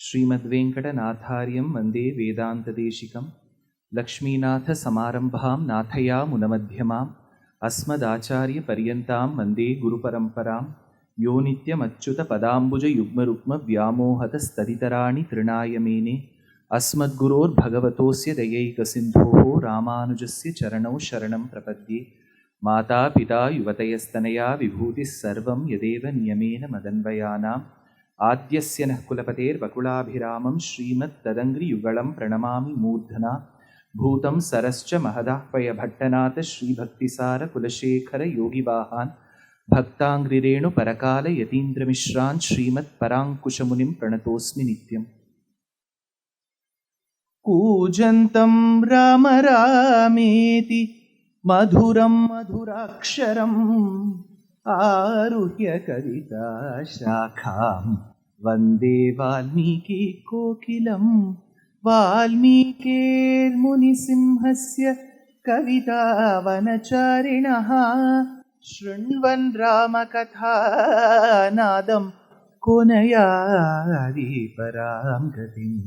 श्रीमद्वेङ्कटनाथार्यं वन्दे वेदान्तदेशिकं लक्ष्मीनाथसमारम्भां नाथयामुनमध्यमाम् अस्मदाचार्यपर्यन्तां वन्दे गुरुपरम्परां यो नित्यमच्युतपदाम्बुजयुग्मरुक्मव्यामोहतस्तदितराणि तृणाय मेने अस्मद्गुरोर्भगवतोऽस्य दयैकसिन्धोः रामानुजस्य चरणौ शरणं प्रपद्ये माता पिता युवतयस्तनया विभूतिः सर्वं यदेव नियमेन मदन्वयानाम् आद्यस्य नः कुलपतेर्वकुलाभिरामं श्रीमत्तदङ्घ्रियुगलं प्रणमामि मूर्धना भूतं सरश्च महदाह्वयभट्टनाथ श्रीभक्तिसारकुलशेखरयोगिवाहान् भक्ताङ्घ्रिरेणुपरकालयतीन्द्रमिश्रान् श्रीमत्पराङ्कुशमुनिं प्रणतोऽस्मि नित्यम्। कूजन्तं राम रामेति मधुरं मधुराक्षरम् आरुह्य कविताशाखां वन्दे वाल्मीकिकोकिलं वाल्मीकिर्मुनिसिंहस्य कवितावनचारिणः शृण्वन् रामकथानादं को न याति परां गतिम्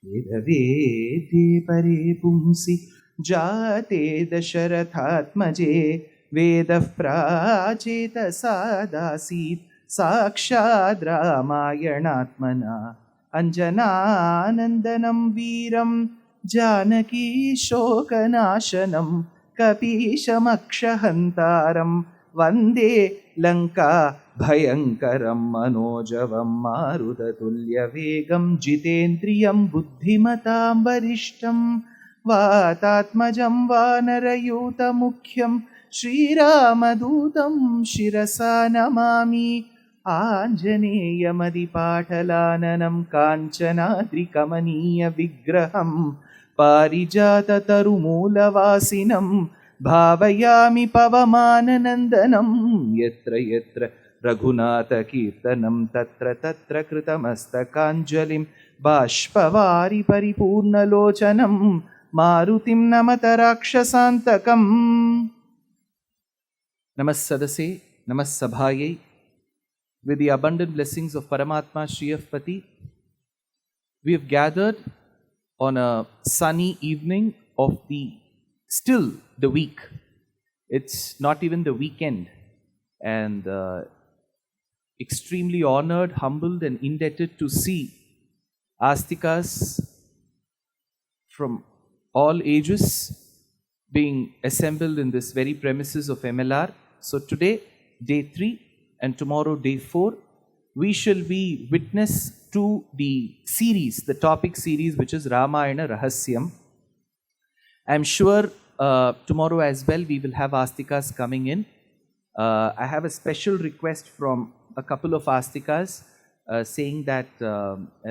वेदवेद्ये परे पुंसि जाते दशरथात्मजे वेदः प्राचेतसादासीत् साक्षाद् रामायणात्मना अञ्जनानन्दनं वीरं जानकी शोकनाशनं कपीशमक्षहन्तारं वन्दे लङ्का भयङ्करं मनोजवं मारुततुल्यवेगं जितेन्द्रियं बुद्धिमतां वरिष्ठं वातात्मजं वानरयूतमुख्यं श्रीरामदूतं शिरसा नमामि आञ्जनेयमदिपाटलाननं काञ्चनाद्रिकमनीयविग्रहं पारिजाततरुमूलवासिनं भावयामि पवमाननन्दनं यत्र यत्र रघुनाथकीर्तनं तत्र तत्र कृतमस्तकाञ्जलिं बाष्पवारि परिपूर्णलोचनं मारुतिं नमत राक्षसान्तकम्। नमः सदसे, नमः सभायै. With the abundant blessings of Paramatma Shriyapati, we have gathered on a sunny evening of still the week. It's not even the weekend. And extremely honored, humbled and indebted to see Astikas from all ages being assembled in this very premises of MLR. So today, day 3, and tomorrow, day 4, we shall be witness to the series, the topic series, which is Ramayana Rahasyam. I'm sure tomorrow as well, we will have Astikas coming in. I have a special request from a couple of Astikas saying that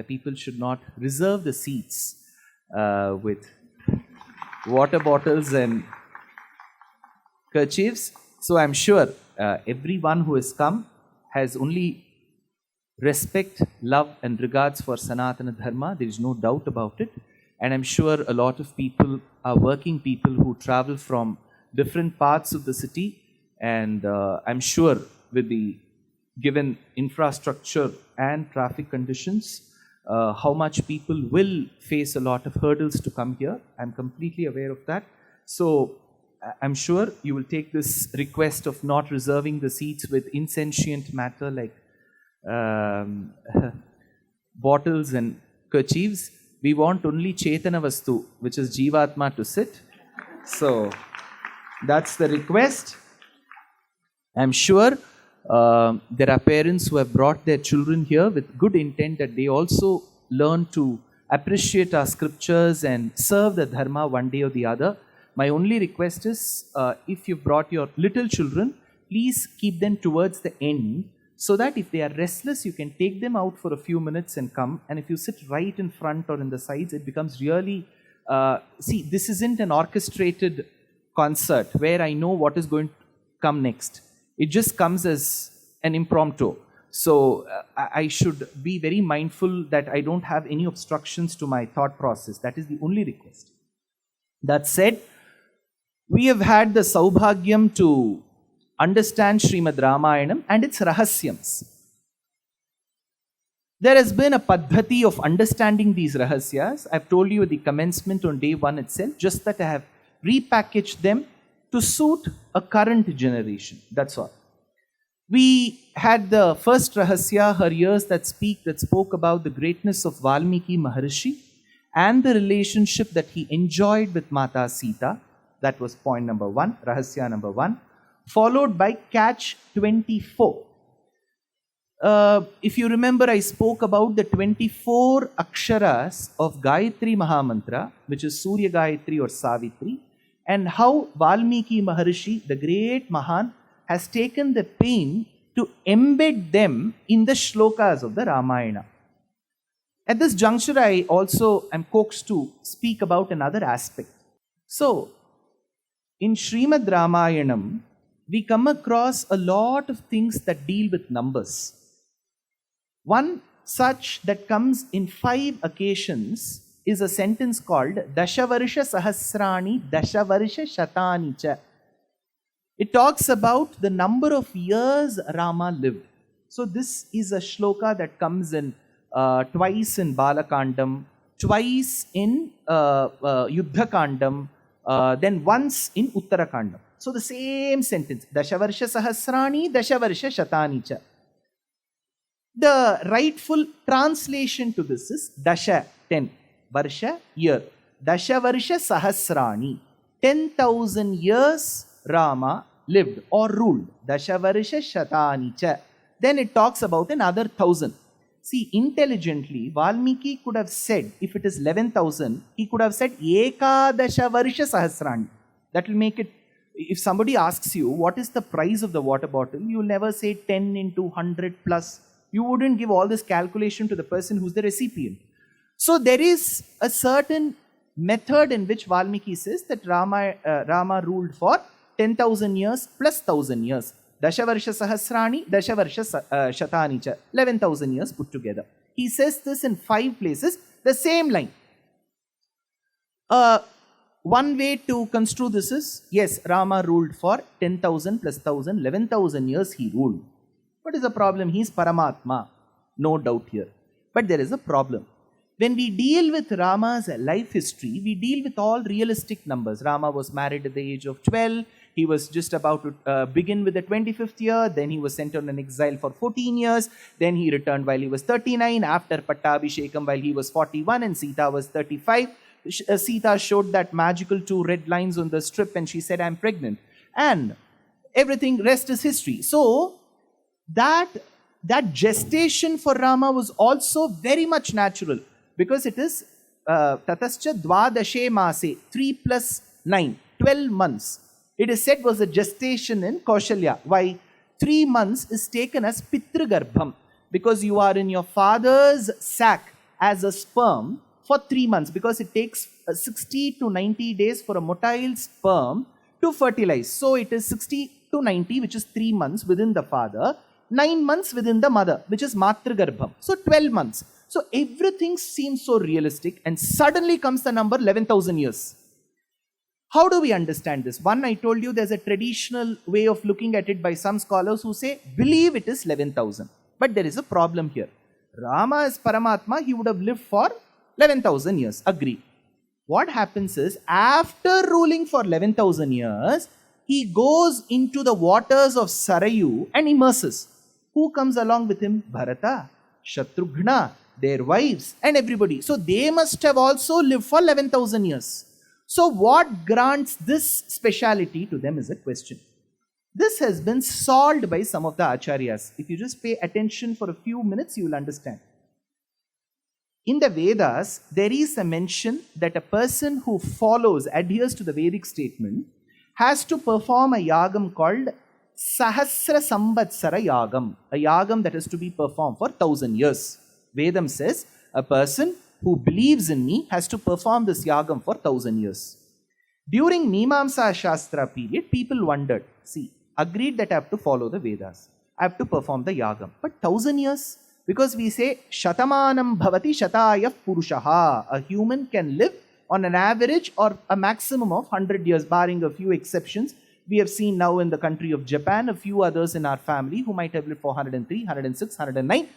people should not reserve the seats with water bottles and kerchiefs. So I'm sure everyone who has come has only respect, love and regards for Sanatana Dharma. There is no doubt about it. And I'm sure a lot of people are working people who travel from different parts of the city. And I'm sure with the given infrastructure and traffic conditions, how much people will face a lot of hurdles to come here. I'm completely aware of that. So I'm sure you will take this request of not reserving the seats with insentient matter like bottles and kerchiefs. We want only Chetana Vastu, which is Jivatma, to sit. So that's the request. I'm sure there are parents who have brought their children here with good intent that they also learn to appreciate our scriptures and serve the Dharma one day or the other. My only request is, if you brought your little children, please keep them towards the end so that if they are restless, you can take them out for a few minutes and come. And if you sit right in front or in the sides, it becomes really, see, this isn't an orchestrated concert where I know what is going to come next. It just comes as an impromptu. So I should be very mindful that I don't have any obstructions to my thought process. That is the only request. That said, we have had the Saubhagyam to understand Srimad Ramayanam and its Rahasyams. There has been a paddhati of understanding these rahasyas. I've told you at the commencement on day 1 itself, just that I have repackaged them to suit a current generation. That's all. We had the first rahasya, her years that spoke about the greatness of Valmiki Maharishi and the relationship that he enjoyed with Mata Sita. That was point number 1, rahasya number 1, followed by catch 24. If you remember, I spoke about the 24 aksharas of Gayatri Mahamantra, which is Surya Gayatri or Savitri, and how Valmiki Maharishi, the great Mahan, has taken the pain to embed them in the shlokas of the Ramayana. At this juncture, I also am coaxed to speak about another aspect. So, in Srimad Ramayanam, we come across a lot of things that deal with numbers. One such that comes in 5 occasions is a sentence called Dashavarsha Sahasrani Dashavarsha Shatani Cha. It talks about the number of years Rama lived. So this is a shloka that comes in twice in Balakandam, twice in Yuddhakandam, then once in Uttarakandam. So the same sentence, Dashavarsha Sahasrani Dashavarsha Shatani Cha. The rightful translation to this is Dasha, 10, Varsha, year. Dasha Varsha Sahasrani, 10,000 years Rama lived or ruled. Dasha Varsha Shatani Cha. Then it talks about another 1,000. See, intelligently, Valmiki could have said, if it is 11,000, he could have said Ekadasha Varsha Sahasrani. That will make it, if somebody asks you, what is the price of the water bottle, you will never say 10 into 100 plus. You wouldn't give all this calculation to the person who's the recipient. So there is a certain method in which Valmiki says that Rama ruled for 10,000 years plus 1,000 years. Dashavarsha Sahasrani, Dashavarsha Shatani Cha. 11,000 years put together. He says this in 5 places, the same line. One way to construe this is, yes, Rama ruled for 10,000 plus 1,000, 11,000 years he ruled. What is the problem? He is Paramatma. No doubt here. But there is a problem. When we deal with Rama's life history, we deal with all realistic numbers. Rama was married at the age of 12. He was just about to begin with the 25th year. Then he was sent on an exile for 14 years. Then he returned while he was 39. After Pattabhishekam while he was 41 and Sita was 35. Sita showed that magical 2 red lines on the strip and she said, I'm pregnant. And everything, rest is history. So, that gestation for Rama was also very much natural because it is Tatascha Dvadashe Mase, 3 plus 9, 12 months. It is said was a gestation in Kaushalya. Why? 3 months is taken as Pitragarbham because you are in your father's sac as a sperm for 3 months because it takes 60 to 90 days for a motile sperm to fertilize. So it is 60 to 90, which is 3 months within the father. 9 months within the mother, which is Matragarbham. So 12 months. So everything seems so realistic and suddenly comes the number 11,000 years. How do we understand this? One, I told you there's a traditional way of looking at it by some scholars who say, believe it is 11,000. But there is a problem here. Rama is Paramatma, he would have lived for 11,000 years. Agree. What happens is, after ruling for 11,000 years, he goes into the waters of Sarayu and immerses. Who comes along with him? Bharata, Shatrughna, their wives and everybody. So they must have also lived for 11,000 years. So what grants this speciality to them is a question. This has been solved by some of the acharyas. If you just pay attention for a few minutes, you will understand. In the Vedas, there is a mention that a person who adheres to the Vedic statement, has to perform a yagam called Sahasra Sambatsara Yagam, a yagam that is to be performed for 1,000 years. Vedam says, a person who believes in me has to perform this yagam for 1,000 years. During Mimamsa Shastra period, people wondered, agreed that I have to follow the Vedas. I have to perform the yagam. But 1,000 years? Because we say, Shatamanam Bhavati Shatayah Purushaha. A human can live on an average or a maximum of 100 years, barring a few exceptions. We have seen now in the country of Japan, a few others in our family who might have lived for 103, 106, 109.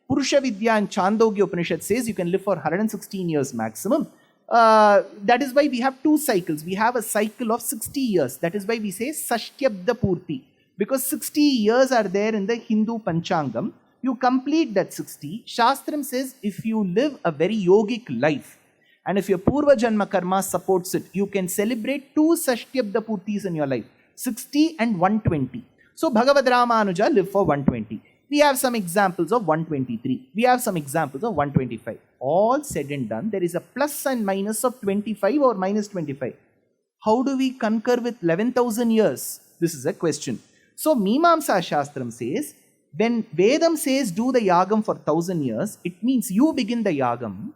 Purusha Vidya and Chandogya Upanishad says you can live for 116 years maximum. That is why we have two cycles. We have a cycle of 60 years. That is why we say Sashtyabda Purti. Because 60 years are there in the Hindu Panchangam. You complete that 60. Shastram says if you live a very yogic life and if your Purva Janma Karma supports it, you can celebrate two Sashtyabda Purtis in your life. 60 and 120. So Bhagavad Ramanuja lived for 120. We have some examples of 123. We have some examples of 125. All said and done, there is a plus and minus of 25 or minus 25. How do we concur with 11,000 years? This is a question. So Mimamsa Shastram says, when Vedam says do the yagam for 1,000 years, it means you begin the yagam,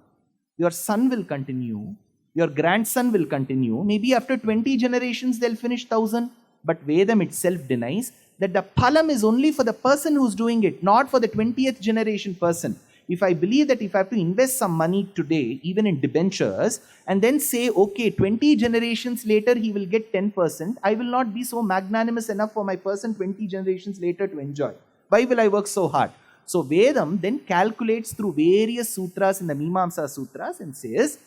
your son will continue, your grandson will continue. Maybe after 20 generations they'll finish 1,000. But Vedam itself denies that the phalam is only for the person who's doing it, not for the 20th generation person. If I believe that if I have to invest some money today, even in debentures, and then say, okay, 20 generations later he will get 10%, I will not be so magnanimous enough for my person 20 generations later to enjoy. Why will I work so hard? So Vedam then calculates through various sutras in the Mimamsa Sutras and says,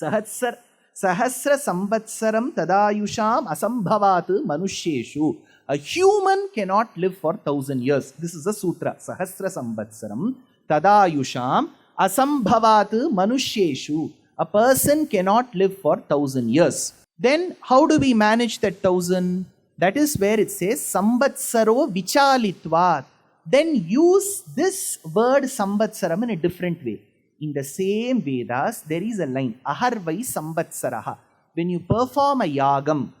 Sahasra samvatsaram tadayusham asambhavat manushyeshu. A human cannot live for 1,000 years. This is a sutra. Sahasra samvatsaram tadayusham asambhavat manushyeshu. A person cannot live for 1,000 years. Then how do we manage that 1,000? That is where it says samvatsaro vichalitvat. Then use this word samvatsaram in a different way. In the same Vedas, there is a line, aharvai samvatsaraha. When you perform a yagam,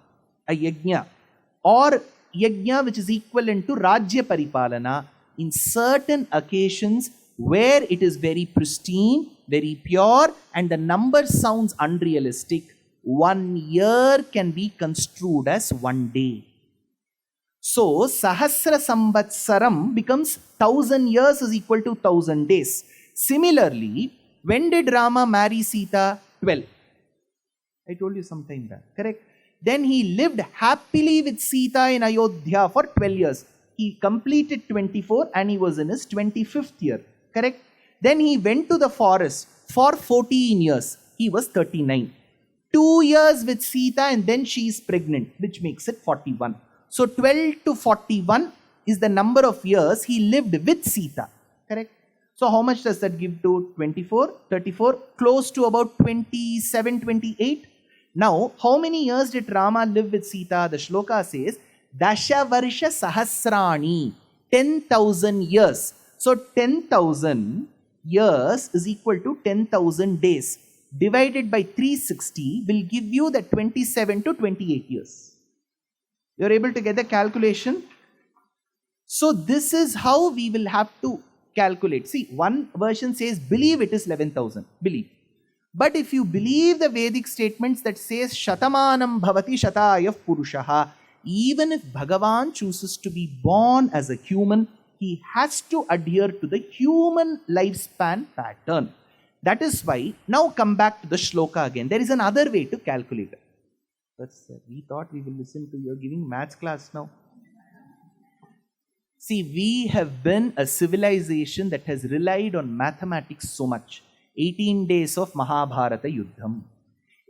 a yajna, or yajna which is equivalent to rajya paripalana, in certain occasions where it is very pristine, very pure, and the number sounds unrealistic, 1 year can be construed as 1 day. So, Sahasra Samvatsaram becomes 1,000 years is equal to 1,000 days. Similarly, when did Rama marry Sita? 12. I told you some time back, correct? Then he lived happily with Sita in Ayodhya for 12 years. He completed 24 and he was in his 25th year, correct? Then he went to the forest for 14 years. He was 39. 2 years with Sita and then she is pregnant, which makes it 41. So 12 to 41 is the number of years he lived with Sita, correct? So how much does that give to 24, 34, close to about 27, 28? Now, how many years did Rama live with Sita? The shloka says, Dasha Varsha Sahasrani, 10,000 years. So 10,000 years is equal to 10,000 days. Divided by 360 will give you the 27 to 28 years. You're able to get the calculation? So this is how we will have to calculate. See, one version says, believe it is 11,000. Believe. But if you believe the Vedic statements that says, Shatamanam bhavati shatayah purushaha, even if Bhagavan chooses to be born as a human, he has to adhere to the human lifespan pattern. That is why, now come back to the shloka again. There is another way to calculate it. We thought we will listen to you. You're giving maths class now. See, we have been a civilization that has relied on mathematics so much. 18 days of Mahabharata Yuddham,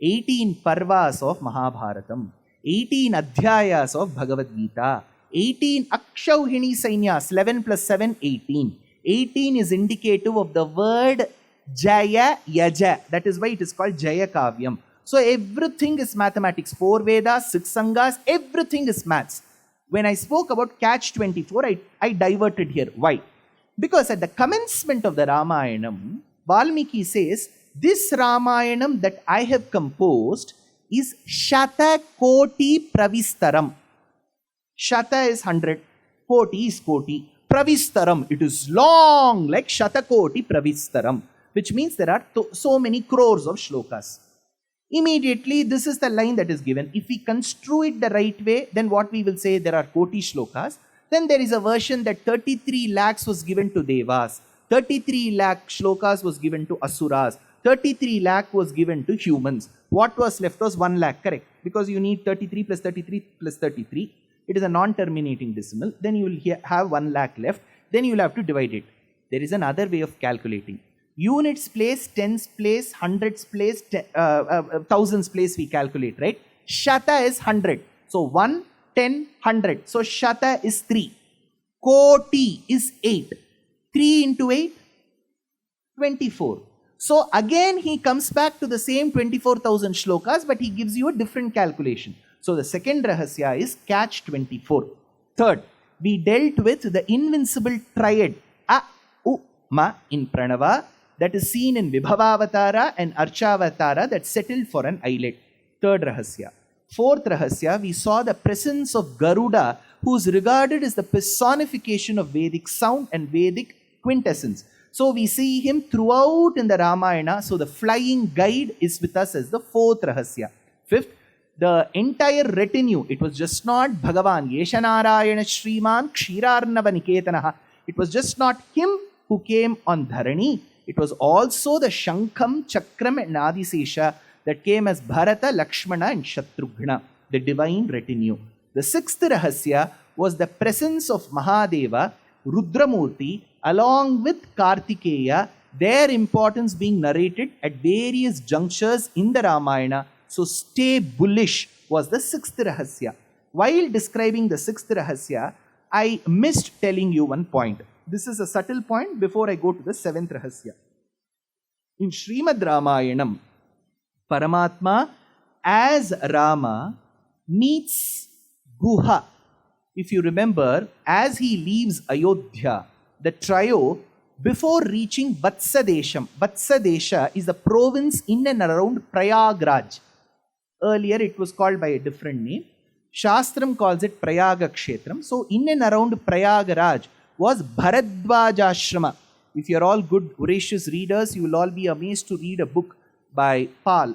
18 Parvas of Mahabharatam, 18 Adhyayas of Bhagavad Gita, 18 Akshauhini Sainyas, 11 plus 7, 18. 18 is indicative of the word Jaya Yaja. That is why it is called Jaya Kavyam. So everything is mathematics. 4 Vedas, 6 Sanghas, everything is maths. When I spoke about catch 24, I diverted here. Why? Because at the commencement of the Ramayanam, Valmiki says, this Ramayanam that I have composed is Shata Koti Pravistaram. Shata is 100, Koti is Koti. Pravistaram, it is long like Shata Koti Pravistaram, which means there are so many crores of shlokas. Immediately, this is the line that is given. If we construe it the right way, then what we will say, there are Koti shlokas. Then there is a version that 33 lakhs was given to Devas. 33 lakh shlokas was given to Asuras. 33 lakh was given to humans. What was left was 1 lakh, correct? Because you need 33 plus 33 plus 33. It is a non-terminating decimal. Then you will have 1 lakh left. Then you will have to divide it. There is another way of calculating. Units place, tens place, hundreds place, thousands place we calculate, right? Shata is 100. So 1, 10, 100. So Shata is 3. Koti is 8. 3 into 8, 24. So again he comes back to the same 24,000 shlokas, but he gives you a different calculation. So the second rahasya is catch 24. Third, we dealt with the invincible triad A, U, Ma in Pranava that is seen in Vibhavavatara and Archavatara that settled for an islet. Third rahasya. Fourth rahasya, we saw the presence of Garuda, who is regarded as the personification of Vedic sound and Vedic quintessence. So we see him throughout in the Ramayana. So the flying guide is with us as the fourth rahasya. Fifth, the entire retinue, it was just not Bhagavan, Yeshanarayana Shriman Kshirarnava Niketanaha. It was just not him who came on Dharani. It was also the Shankam, Chakram and Adisesha that came as Bharata, Lakshmana and Shatrughna, the divine retinue. The sixth rahasya was the presence of Mahadeva, Rudramurti, along with Kartikeya, their importance being narrated at various junctures in the Ramayana. So stay bullish was the sixth rahasya. While describing the sixth rahasya, I missed telling you one point. This is a subtle point before I go to the seventh rahasya. In Srimad Ramayanam, Paramatma as Rama meets Guha. If you remember, as he leaves Ayodhya, the trio, before reaching Vatsadesham, Vatsadesha is a province in and around Prayagraj. Earlier it was called by a different name. Shastram calls it Prayaga Kshetram. So in and around Prayagraj was Bharadvajashrama. If you are all good voracious readers, you will all be amazed to read a book by Pal.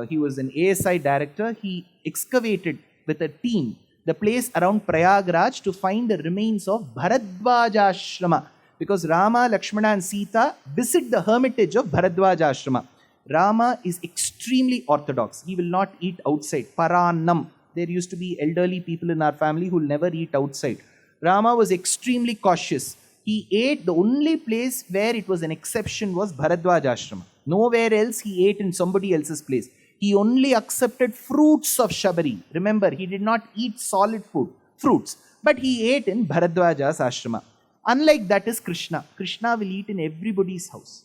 He was an ASI director. He excavated with a team the place around Prayagraj to find the remains of Bharadvajashrama. Because Rama, Lakshmana and Sita visit the hermitage of Bharadvajashrama. Rama is extremely orthodox. He will not eat outside. Paranam. There used to be elderly people in our family who will never eat outside. Rama was extremely cautious. He ate, the only place where it was an exception was Bharadvajashrama. Nowhere else he ate in somebody else's place. He only accepted fruits of Shabari. Remember, he did not eat solid food, fruits. But he ate in Bharadvaja's ashrama. Unlike that is Krishna. Krishna will eat in everybody's house.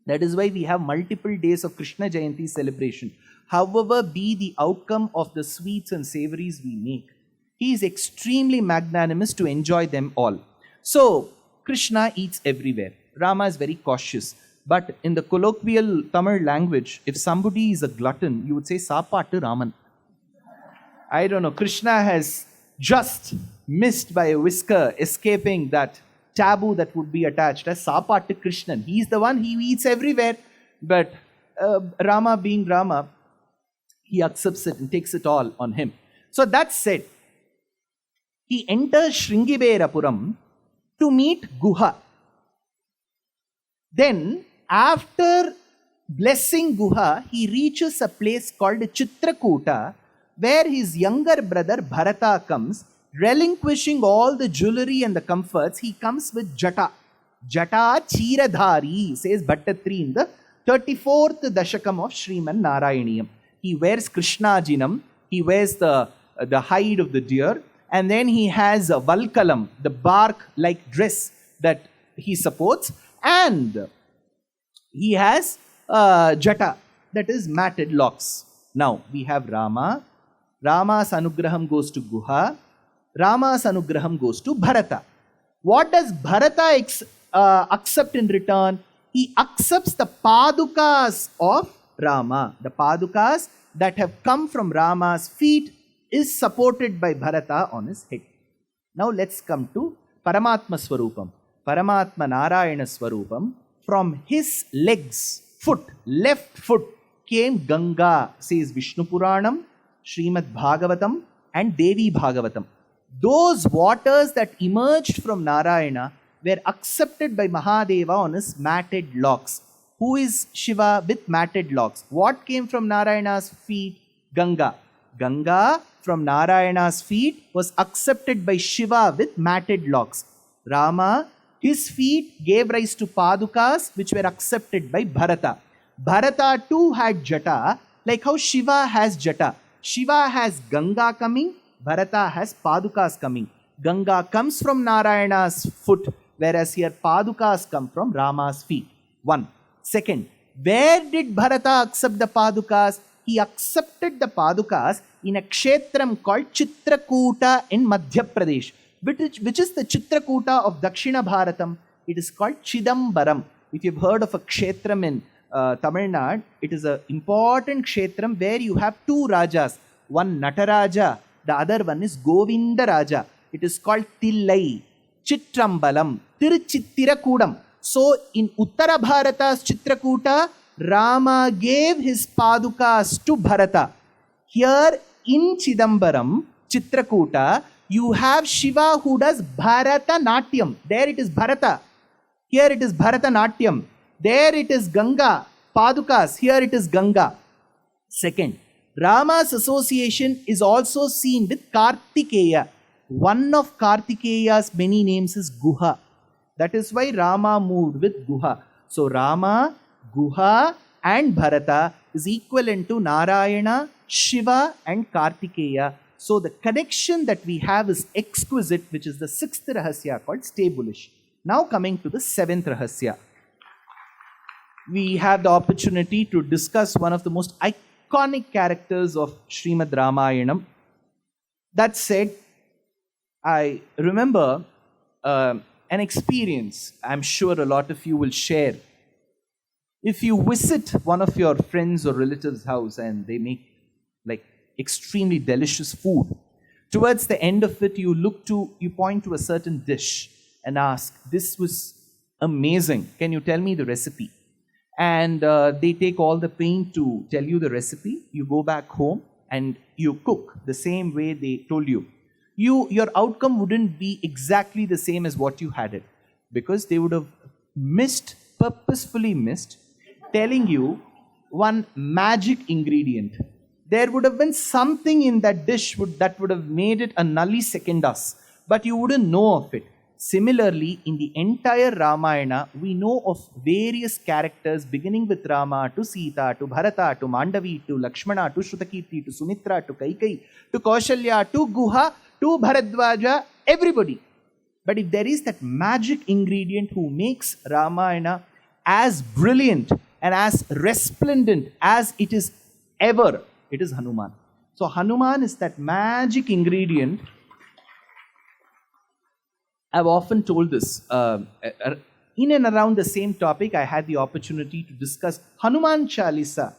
That is why we have multiple days of Krishna Jayanti celebration. However be the outcome of the sweets and savories we make, he is extremely magnanimous to enjoy them all. So, Krishna eats everywhere. Rama is very cautious. But in the colloquial Tamil language, if somebody is a glutton, you would say, Sapattu Raman. I don't know, Krishna has just missed by a whisker escaping that taboo that would be attached as Sapattu Krishnan. He is the one, he eats everywhere. But Rama being Rama, he accepts it and takes it all on him. So that said, he enters Shringiberapuram to meet Guha. Then, after blessing Guha, he reaches a place called Chitrakuta, where his younger brother Bharata comes, relinquishing all the jewelry and the comforts. He comes with Jata. Jata Chiradhari, says Bhattatri in the 34th Dashakam of Sriman Narayaniyam. He wears Krishnajinam, he wears the hide of the deer, and then he has a Valkalam, the bark-like dress that he supports, and he has Jata, that is matted locks. Now, we have Rama. Rama's anugraham goes to Guha. Rama's anugraham goes to Bharata. What does Bharata accept in return? He accepts the padukas of Rama. The padukas that have come from Rama's feet is supported by Bharata on his head. Now let's come to Paramatma Swarupam. Paramatma Narayana Swarupam. From his legs, left foot, came Ganga, says Vishnu Puranam, Srimad Bhagavatam and Devi Bhagavatam. Those waters that emerged from Narayana were accepted by Mahadeva on his matted locks. Who is Shiva with matted locks? What came from Narayana's feet? Ganga. Ganga from Narayana's feet was accepted by Shiva with matted locks. Rama His feet gave rise to padukas which were accepted by Bharata. Bharata too had jata, like how Shiva has jata. Shiva has Ganga coming, Bharata has padukas coming. Ganga comes from Narayana's foot, whereas here padukas come from Rama's feet. One. Second, where did Bharata accept the padukas? He accepted the padukas in a kshetram called Chitrakuta in Madhya Pradesh, which is the Chitrakuta of Dakshina Bharatam. It is called Chidambaram. If you've heard of a kshetram in Tamil Nadu, it is an important kshetram where you have two rajas. One Nataraja, the other one is Govinda Raja. It is called Tillai, Chitrambalam, Tiruchittirakudam. So in Uttara Bharata's Chitrakuta, Rama gave his padukas to Bharata. Here in Chidambaram, Chitrakuta, you have Shiva who does Bharata Natyam. There it is Bharata. Here it is Bharata Natyam. There it is Ganga, padukas. Here it is Ganga. Second, Rama's association is also seen with Kartikeya. One of Kartikeya's many names is Guha. That is why Rama moved with Guha. So Rama, Guha and Bharata is equivalent to Narayana, Shiva and Kartikeya. So the connection that we have is exquisite, which is the sixth rahasya called stay bullish. Now coming to the seventh rahasya. We have the opportunity to discuss one of the most iconic characters of Srimad Ramayanam. That said, I remember an experience I'm sure a lot of you will share. If you visit one of your friends or relatives' house and they make like extremely delicious food, towards the end of it, you point to a certain dish and ask, "This was amazing. Can you tell me the recipe?" And they take all the pain to tell you the recipe. You go back home and you cook the same way they told you. Your outcome wouldn't be exactly the same as what you had it, because they would have purposefully missed telling you one magic ingredient. There would have been something in that dish that would have made it a nulli secundus, but you wouldn't know of it. Similarly, in the entire Ramayana, we know of various characters beginning with Rama to Sita to Bharata to Mandavi to Lakshmana to Shrutakirti to Sumitra to Kaikai to Kaushalya to Guha to Bharadwaja, everybody. But if there is that magic ingredient who makes Ramayana as brilliant and as resplendent as it is ever, it is Hanuman. So Hanuman is that magic ingredient. I've often told this. In and around the same topic, I had the opportunity to discuss Hanuman Chalisa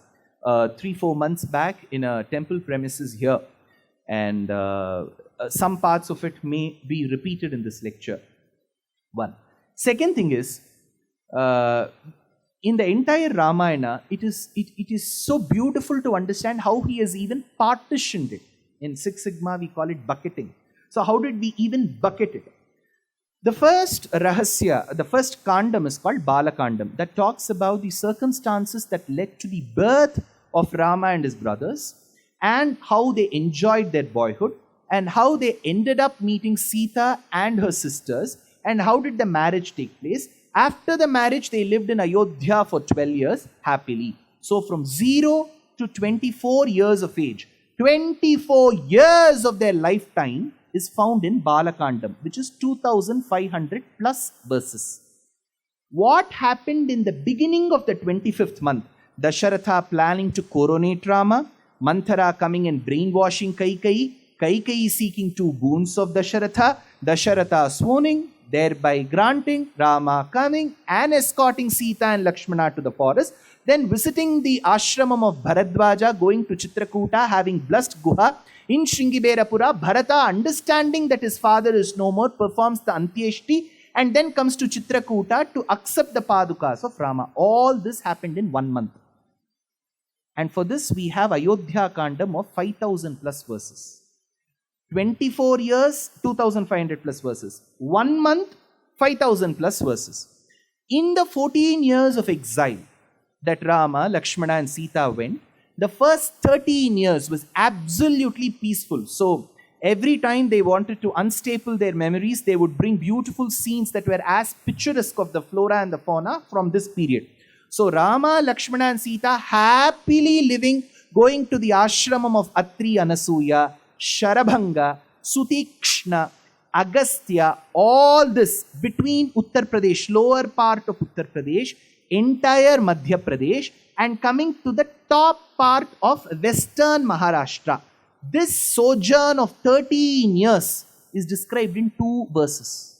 3-4 months back in a temple premises here. And some parts of it may be repeated in this lecture. One. Second thing is, in the entire Ramayana, it is so beautiful to understand how he has even partitioned it. In Six Sigma, we call it bucketing. So how did we even bucket it? The first rahasya, the first kandam is called Balakandam, that talks about the circumstances that led to the birth of Rama and his brothers, and how they enjoyed their boyhood, and how they ended up meeting Sita and her sisters, and how did the marriage take place. After the marriage, they lived in Ayodhya for 12 years happily. So from 0 to 24 years of age, 24 years of their lifetime is found in Balakandam, which is 2500 plus verses. What happened in the beginning of the 25th month? Dasharatha planning to coronate Rama, Manthara coming and brainwashing Kaikeyi, Kaikeyi seeking 2 boons of Dasharatha, Dasharatha swooning, thereby granting, Rama coming and escorting Sita and Lakshmana to the forest, then visiting the ashramam of Bharadwaja, going to Chitrakuta, having blessed Guha. In Shringiberapura, Bharata, understanding that his father is no more, performs the Antyeshti and then comes to Chitrakuta to accept the Padukas of Rama. All this happened in 1 month. And for this, we have Ayodhya Kandam of 5000 plus verses. 24 years, 2500 plus verses. 1 month, 5000 plus verses. In the 14 years of exile that Rama, Lakshmana and Sita went, the first 13 years was absolutely peaceful. So Every time they wanted to unstaple their memories, they would bring beautiful scenes that were as picturesque of the flora and the fauna from this period. So Rama, Lakshmana and Sita happily living, going to the ashramam of Atri Anasuya, Sharabhanga, Sutikshna, Agastya, all this between Uttar Pradesh, lower part of Uttar Pradesh, entire Madhya Pradesh, and coming to the top part of western Maharashtra. This sojourn of 13 years is described in 2 verses.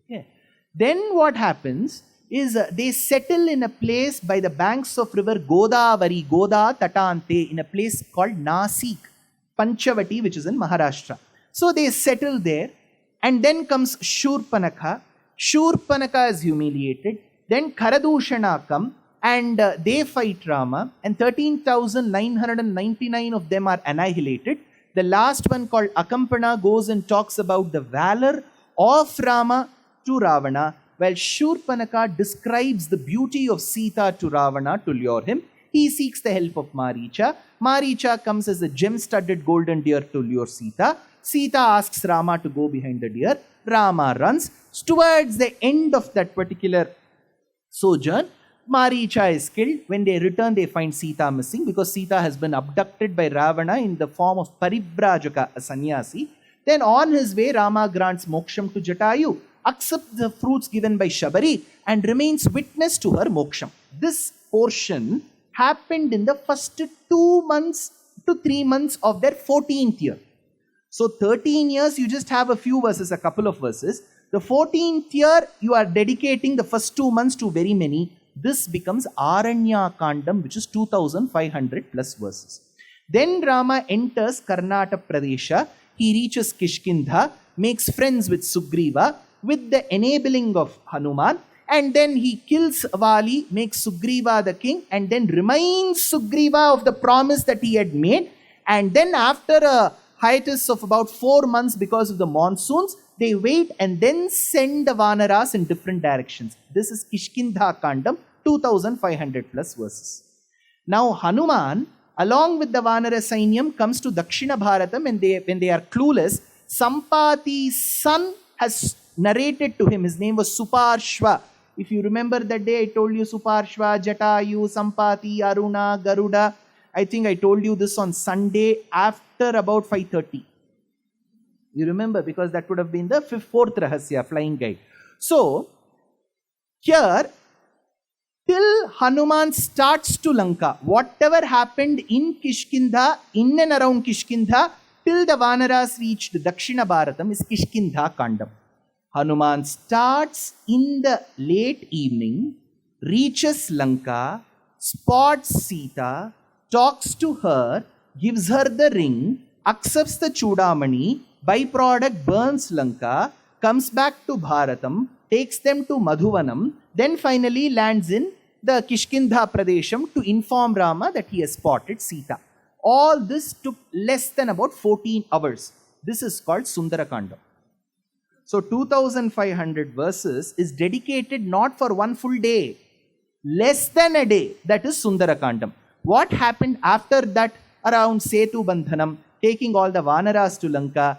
Okay. Then what happens is they settle in a place by the banks of river Godavari, Goda Tatante, in a place called Nasik, Panchavati, which is in Maharashtra. So they settle there, and then comes Shurpanakha. Shurpanakha is humiliated. Then Karadushana come, and they fight Rama, and 13,999 of them are annihilated. The last one, called Akampana, goes and talks about the valor of Rama to Ravana, while Shurpanakha describes the beauty of Sita to Ravana to lure him. He seeks the help of Maricha. Maricha comes as a gem-studded golden deer to lure Sita. Sita asks Rama to go behind the deer. Rama runs. Towards the end of that particular sojourn, Maricha is killed. When they return, they find Sita missing, because Sita has been abducted by Ravana in the form of Parivrajaka, a sannyasi. Then on his way, Rama grants moksham to Jatayu, accepts the fruits given by Shabari, and remains witness to her moksham. This portion happened in the first 2 months to 3 months of their 14th year. So 13 years, you just have a few verses, a couple of verses. The 14th year, you are dedicating the first 2 months to very many. This becomes Aranya Kandam, which is 2,500 plus verses. Then Rama enters Karnataka Pradesha. He reaches Kishkindha, makes friends with Sugriva, with the enabling of Hanuman, and then he kills Vali, makes Sugriva the king, and then reminds Sugriva of the promise that he had made. And then after a hiatus of about 4 months because of the monsoons, they wait and then send the Vanaras in different directions. This is Kishkindha Kandam, 2,500 plus verses. Now Hanuman, along with the Vanara Sainyam, comes to Dakshina Bharatam, and when they are clueless, Sampati's son has narrated to him. His name was Suparshva. If you remember that day, I told you Suparshva, Jatayu, Sampati, Aruna, Garuda. I think I told you this on Sunday after about 5:30. You remember, because that would have been the 4th Rahasya, flying guide. So, here, till Hanuman starts to Lanka, whatever happened in Kishkindha, in and around Kishkindha, till the Vanaras reached Dakshina Bharatam, is Kishkindha Kandam. Hanuman starts in the late evening, reaches Lanka, spots Sita, talks to her, gives her the ring, accepts the Chudamani, byproduct burns Lanka, comes back to Bharatam, takes them to Madhuvanam, then finally lands in the Kishkindha Pradesham to inform Rama that he has spotted Sita. All this took less than about 14 hours. This is called Sundarakandam. So 2,500 verses is dedicated not for one full day, less than a day. That is Sundarakandam. What happened after that around Setu Bandhanam, taking all the Vanaras to Lanka,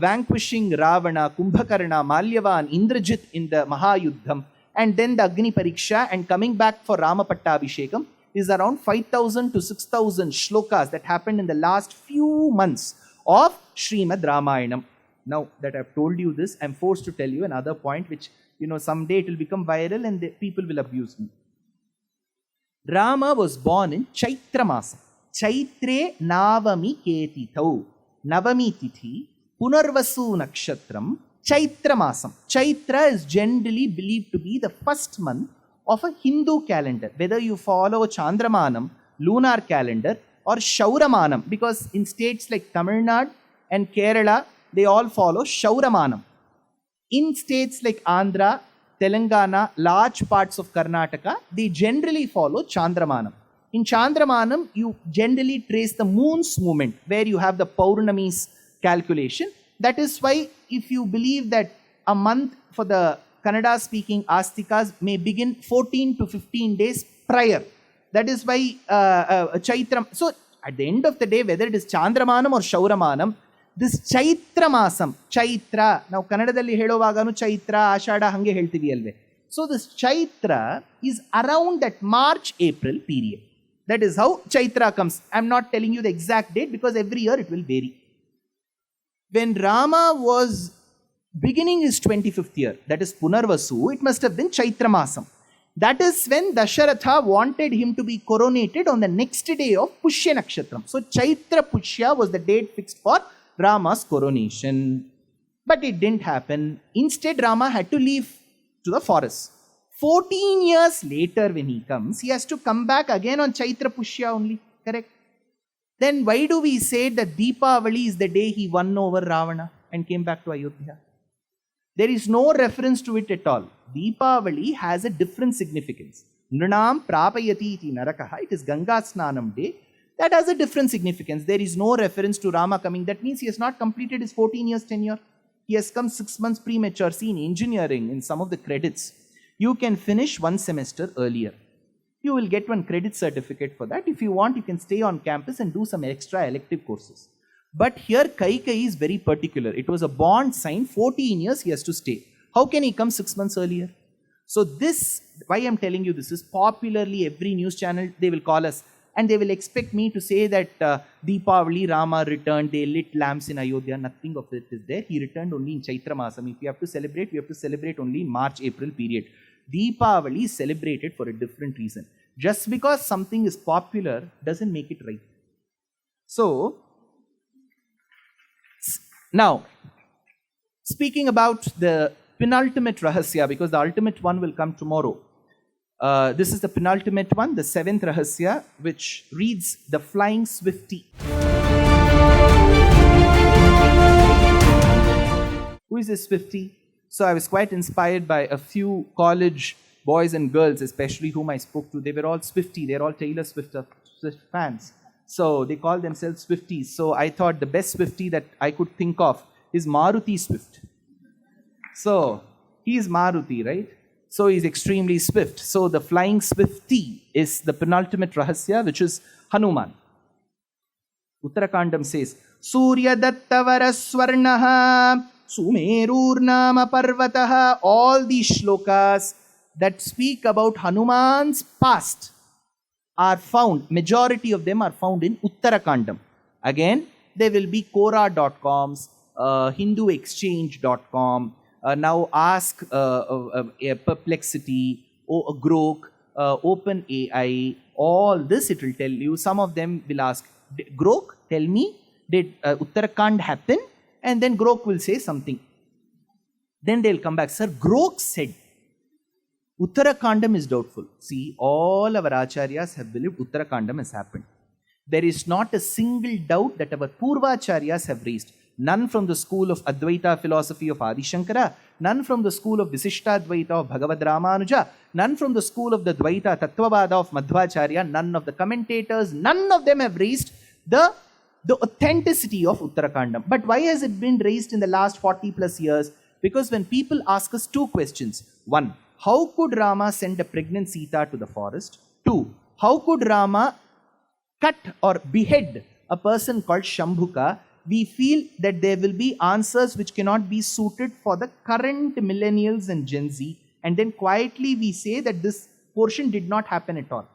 vanquishing Ravana, Kumbhakarna, Malyavan, Indrajit in the Mahayuddham, and then the Agni Pariksha, and coming back for Rama Pattabhishekam, is around 5,000 to 6,000 shlokas that happened in the last few months of Srimad Ramayanam. Now that I've told you this, I'm forced to tell you another point which, someday it will become viral and people will abuse me. Rama was born in Chaitra Masam. Chaitre Navami Ketithau. Navami Tithi. Punarvasu Nakshatram. Chaitra Masam. Chaitra is generally believed to be the first month of a Hindu calendar. Whether you follow Chandramanam, lunar calendar, or Shauramanam, because in states like Tamil Nadu and Kerala, they all follow Shauramanam. In states like Andhra, Telangana, large parts of Karnataka, they generally follow Chandramanam. In Chandramanam, you generally trace the moon's movement, where you have the Paurnami's calculation. That is why, if you believe that a month for the Kannada-speaking Astikas may begin 14 to 15 days prior. That is why Chaitra. So, at the end of the day, whether it is Chandramanam or Shauramanam, this Chaitra Masam, Chaitra, now Kannadadalli helovaganu Chaitra, Ashada hange heltivi alve. So this Chaitra is around that March-April period. That is how Chaitra comes. I am not telling you the exact date because every year it will vary. When Rama was beginning his 25th year, that is Punarvasu, it must have been Chaitra Masam. That is when Dasharatha wanted him to be coronated on the next day of Pushya Nakshatram. So Chaitra Pushya was the date fixed for Rama's coronation. But it didn't happen. Instead, Rama had to leave to the forest. 14 years later when he comes, he has to come back again on Chaitra Pushya only. Correct? Then why do we say that Deepavali is the day he won over Ravana and came back to Ayodhya? There is no reference to it at all. Deepavali has a different significance. Nrinam prapayati iti narakaha. It is Ganga Snanam day. That has a different significance. There is no reference to Rama coming. That means he has not completed his 14 years tenure. He has come 6 months premature. See, in engineering, in some of the credits, you can finish 1 semester earlier. You will get 1 credit certificate for that. If you want, you can stay on campus and do some extra elective courses. But here, Kaikeyi is very particular. It was a bond signed, 14 years he has to stay. How can he come 6 months earlier? So this, why I am telling you this is popularly every news channel, they will call us and they will expect me to say that Deepavali, Rama returned, they lit lamps in Ayodhya. Nothing of it is there. He returned only in Chaitra Masam. If you have to celebrate, we have to celebrate only in March-April period. Deepavali is celebrated for a different reason. Just because something is popular doesn't make it right. So, now, speaking about the penultimate Rahasya, because the ultimate one will come tomorrow. This is the penultimate one, the 7th Rahasya, which reads the Flying Swifty. Who is this Swifty? So I was quite inspired by a few college boys and girls, especially whom I spoke to. They were all Swifty. They're all Taylor Swift fans. So they call themselves Swifties. So I thought the best Swifty that I could think of is Maruti Swift. So he is Maruti, right? So he's extremely swift. So the Flying Swifty is the penultimate Rahasya, which is Hanuman. Uttarakandam says, Surya Dattavara Swarnaha Sumerurnama Parvataha. All these shlokas that speak about Hanuman's past are found, majority of them are found in Uttarakandam. Again, there will be Quora.coms, HinduExchange.com, now Ask Perplexity, Grok, OpenAI, all this it will tell you. Some of them will ask, Grok, tell me, did Uttarakand happen? And then Grok will say something. Then they'll come back, sir, Grok said. Uttarakandam is doubtful. See, all our acharyas have believed Uttarakandam has happened. There is not a single doubt that our Purvacharyas have raised. None from the school of Advaita philosophy of Adi Shankara, none from the school of Visishtadvaita of Bhagavad Ramanuja, none from the school of the Dvaita Tattvavada of Madhvacharya, none of the commentators, none of them have raised the authenticity of Uttarakandam. But why has it been raised in the last 40 plus years? Because when people ask us 2 questions. 1, how could Rama send a pregnant Sita to the forest? 2, how could Rama cut or behead a person called Shambhuka? We feel that there will be answers which cannot be suited for the current millennials and Gen Z. And then quietly we say that this portion did not happen at all.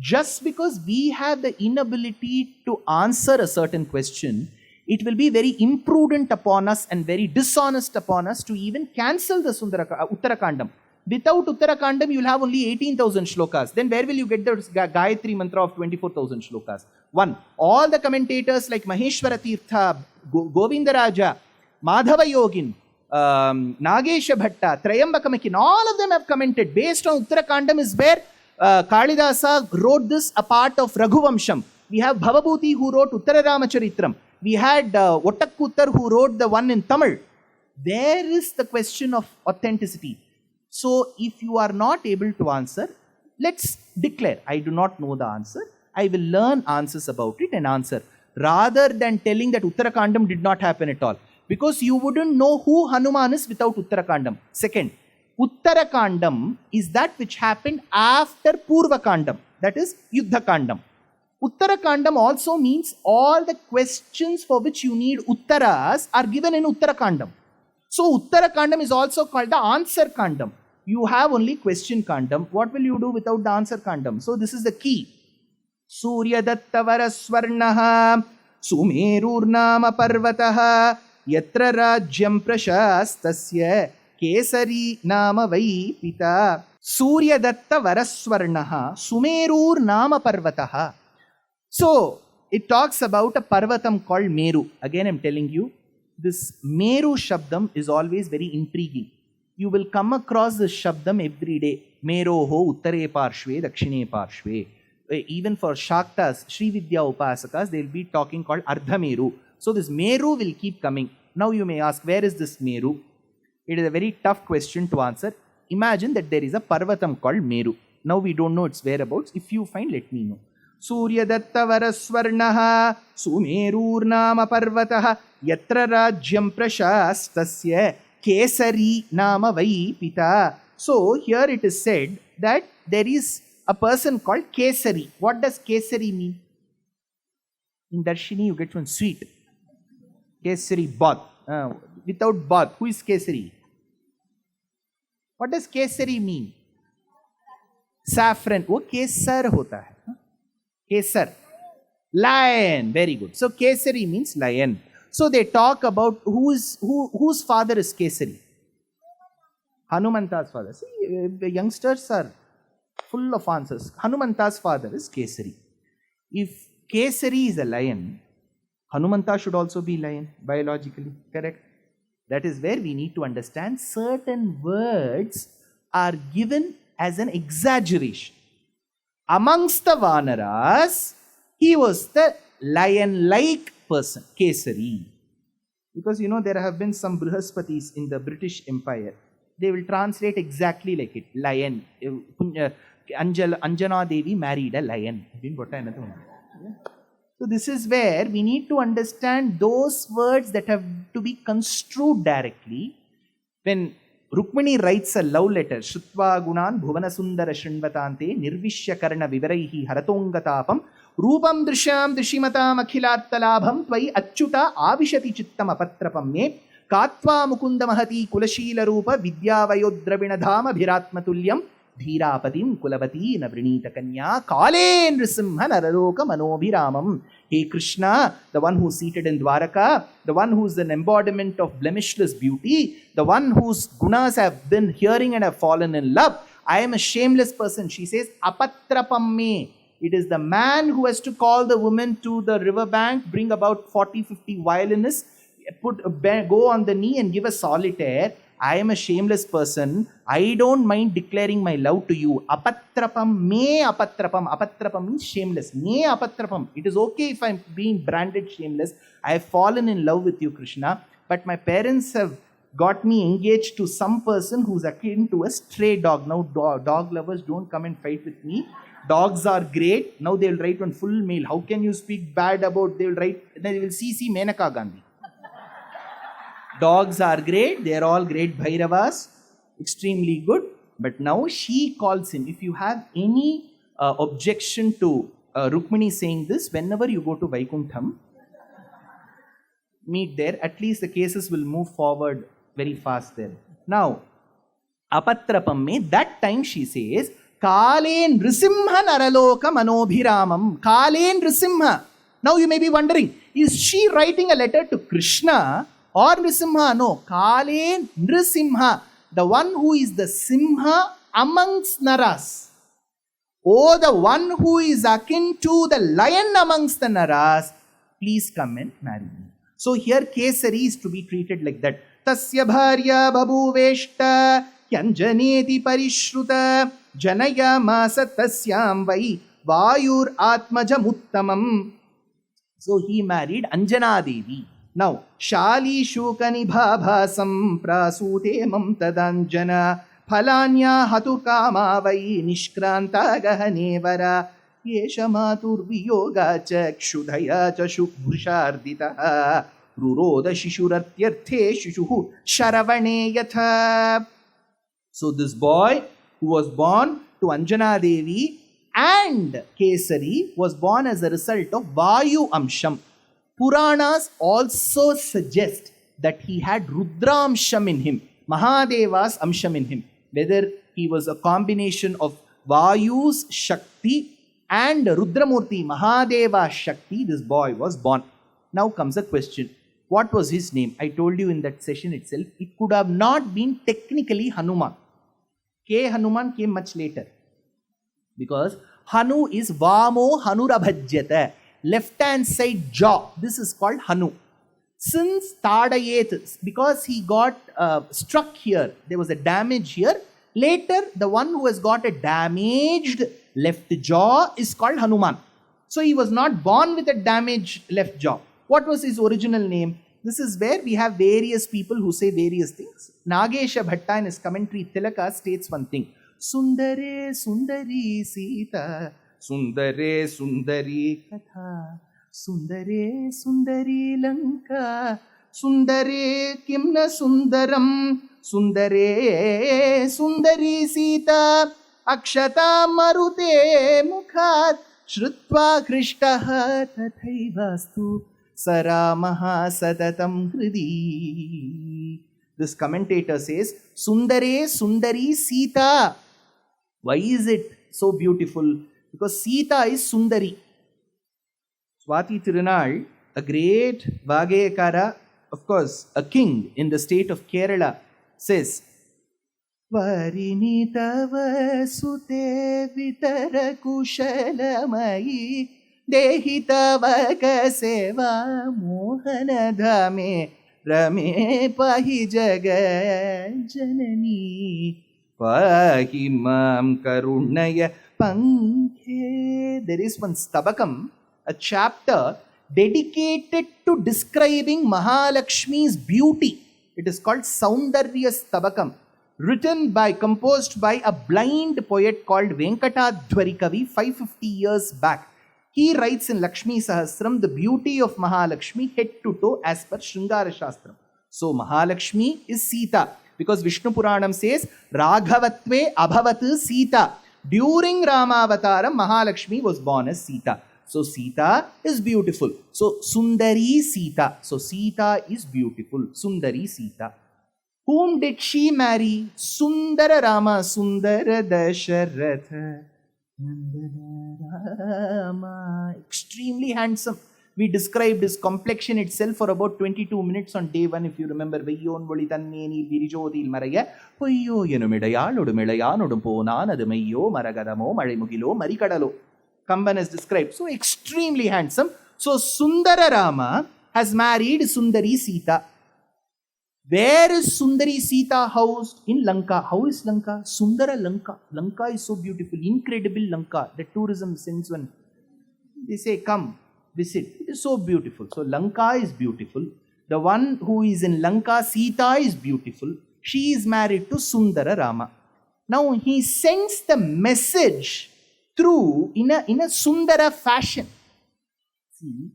Just because we have the inability to answer a certain question, it will be very imprudent upon us and very dishonest upon us to even cancel the Uttarakandam. Without Uttarakandam, you will have only 18,000 shlokas. Then where will you get the Gayatri mantra of 24,000 shlokas? 1. All the commentators like Maheshwara Tirtha, Govindaraja, Madhava Yogin, Nagesha Bhatta, Trayambakamakin, all of them have commented. Based on Uttarakandam is where Kalidasa wrote this a part of Raghuvamsham. We have Bhavabhuti who wrote Uttara Ramacharitram. We had Ottakkuttar who wrote the one in Tamil. There is the question of authenticity. So if you are not able to answer, let's declare, I do not know the answer. I will learn answers about it and answer. Rather than telling that Uttarakandam did not happen at all. Because you wouldn't know who Hanuman is without Uttarakandam. Second, Uttarakandam is that which happened after Purvakandam. That is Yuddhakandam. Uttarakandam also means all the questions for which you need uttaras are given in Uttarakandam. So Uttarakandam is also called the answer kandam. You have only question kandam. What will you do without the answer kandam? So this is the key. Surya dattavara swarnaha sumerurnama parvataha yatra rajyam prashastasya kesari nama vai pita. Surya dattavara swarnaha sumerurnama parvataha. So it talks about a parvatam called Meru. Again, I'm telling you, this Meru Shabdam is always very intriguing. You will come across this Shabdam every day. Meroho uttare parshve, dakshine parshve. Even for Shaktas, Sri Vidya Upasakas, they will be talking called Ardha Meru. So this Meru will keep coming. Now you may ask, where is this Meru? It is a very tough question to answer. Imagine that there is a Parvatam called Meru. Now we don't know its whereabouts. If you find, let me know. Surya dattavara swarnaha sumerurnama parvataha yatra rajyam prashastasya kesari nama vai pita. So here it is said that there is a person called Kesari. What does Kesari mean? In Darshini you get one sweet. Kesari bath. Without bath, who is Kesari? What does Kesari mean? Saffron. वो केसर होता है. Kesar. Lion. Very good. So Kesari means lion. So they talk about whose father is Kesari. Hanumanta's father. See, the youngsters are full of answers. Hanumanta's father is Kesari. If Kesari is a lion, Hanumanta should also be lion, biologically. Correct? That is where we need to understand certain words are given as an exaggeration. Amongst the Vanaras, he was the lion-like person, Kesari. Because there have been some Brihaspatis in the British Empire. They will translate exactly like it. Lion. Anjana Devi married a lion. So this is where we need to understand those words that have to be construed directly. When Rukmini writes a love letter, Shrutva Gunan Bhuvana Sundara Shrinvatante Nirvishya Karna Vivaraihi Haratongatapam Rupam Drishyam Drishimatam Akhilartalabham Tvai Achyuta Avishati Chittam Apatrapam Me Katva Mukunda Mahati Kulashila Rupa Vidyavayodravina Bhiratmatulyam Dhirapatim Kulavati Navrinita Kanya Kale Nrisimha Nararoka Manobhiramam. Hey Krishna, the one who is seated in Dwaraka, the one who is an embodiment of blemishless beauty, the one whose gunas have been hearing and have fallen in love. I am a shameless person. She says, Apatrapam me. It is the man who has to call the woman to the riverbank, bring about 40-50 violinists, go on the knee and give a solitaire. I am a shameless person. I don't mind declaring my love to you. Apatrapam, me apatrapam. Apatrapam means shameless. Me apatrapam. It is okay if I'm being branded shameless. I have fallen in love with you, Krishna. But my parents have got me engaged to some person who's akin to a stray dog. Now, dog lovers, don't come and fight with me. Dogs are great. Now they will write one full mail. How can you speak bad about? They will write. Then they will CC Menaka Gandhi. Dogs are great, they are all great Bhairavas, extremely good. But now she calls him. If you have any objection to Rukmini saying this, whenever you go to Vaikuntham, meet there, at least the cases will move forward very fast there. Now, Apatrapam me, that time she says, Kalen Nrisimha Naraloka Manobhiramam. Kalen Nrisimha. Now you may be wondering, is she writing a letter to Krishna? Or Nrisimha? No. Kale Nrisimha. The one who is the Simha amongst Naras. Oh, the one who is akin to the lion amongst the Naras. Please come and marry me. So here Kesari is to be treated like that. Tasya bharya babuveshta yanjaneti parishruta janaya masa tasyam vai vayur atmajamuttamam. So he married Anjana Devi. Now, Shali Shukani Bhabhasam Prasute Mamtadanjana Phalanya Hatukama Vai Nishkranta Gahanevara Yesha Matur Viyoga Chakshudhaya Chashubhushardita Ruroda Shishuratyarthe Shishuhu Sharavane Yatha. So this boy who was born to Anjana Devi and Kesari was born as a result of Vayu Amsham. Puranas also suggest that he had Rudramsham in him, Mahadeva's Amsham in him. Whether he was a combination of Vayu's Shakti and Rudramurti, Mahadeva's Shakti, this boy was born. Now comes a question. What was his name? I told you in that session itself, it could have not been technically Hanuman. K. Hanuman came much later. Because Hanu is Vamo Hanurabhajyata, left hand side jaw. This is called Hanu. Since Tadayet, because he got struck here, there was a damage here. Later, the one who has got a damaged left jaw is called Hanuman. So he was not born with a damaged left jaw. What was his original name? This is where we have various people who say various things. Nagesha Bhatta in his commentary Tilaka states one thing. Sundare Sundari Sita, Sundare Sundari Katha, Sundare Sundari Lanka, Sundare Kimna Sundaram, Sundare Sundari Sita, Akshata Marute Mukhat, Shrutva Krishtaha Tathaivastu, Saramaha Satatam Hridi. This commentator says, Sundare Sundari Sita. Why is it so beautiful? Because Sita is Sundari. Swati Tirunal, a great Vagayakara, of course, a king in the state of Kerala, says, Varinita Vasute Vitara Kushalamayi Dehita Vakaseva Mohana Dhame Rame Pahi Jaga Janani Pahi Mam Karunaya Pankhe. There is one Stabakam, a chapter dedicated to describing Mahalakshmi's beauty. It is called Saundarya Stabakam, composed by a blind poet called Venkatadhwari Kavi 550 years back. He writes in Lakshmi Sahasram the beauty of Mahalakshmi head to toe as per Shringara Shastram. So Mahalakshmi is Sita, because Vishnu Puranam says Raghavatve Abhavat Sita. During Ramavataram, Mahalakshmi was born as Sita. So Sita is beautiful. So Sundari Sita. So Sita is beautiful. Sundari Sita. Whom did she marry? Sundara Rama, Sundara Dasharatha. Rama. Extremely handsome. We described his complexion itself for about 22 minutes on day 1, if you remember. Vayyon Volitanneni Birijodil Maraya. Poyo Yenumidaya, Nudumilaya, Nudumpona, Nadamayo, Maragadamo, Marimugilo, Marikadalo. Kamban is described. So extremely handsome. So Sundara Rama has married Sundari Sita. Where is Sundari Sita housed? In Lanka. How is Lanka? Sundara Lanka. Lanka is so beautiful. Incredible Lanka. The tourism sends one. They say, come, visit. It is so beautiful. So Lanka is beautiful. The one who is in Lanka, Sita, is beautiful. She is married to Sundara Rama. Now he sends the message through in a Sundara fashion. See,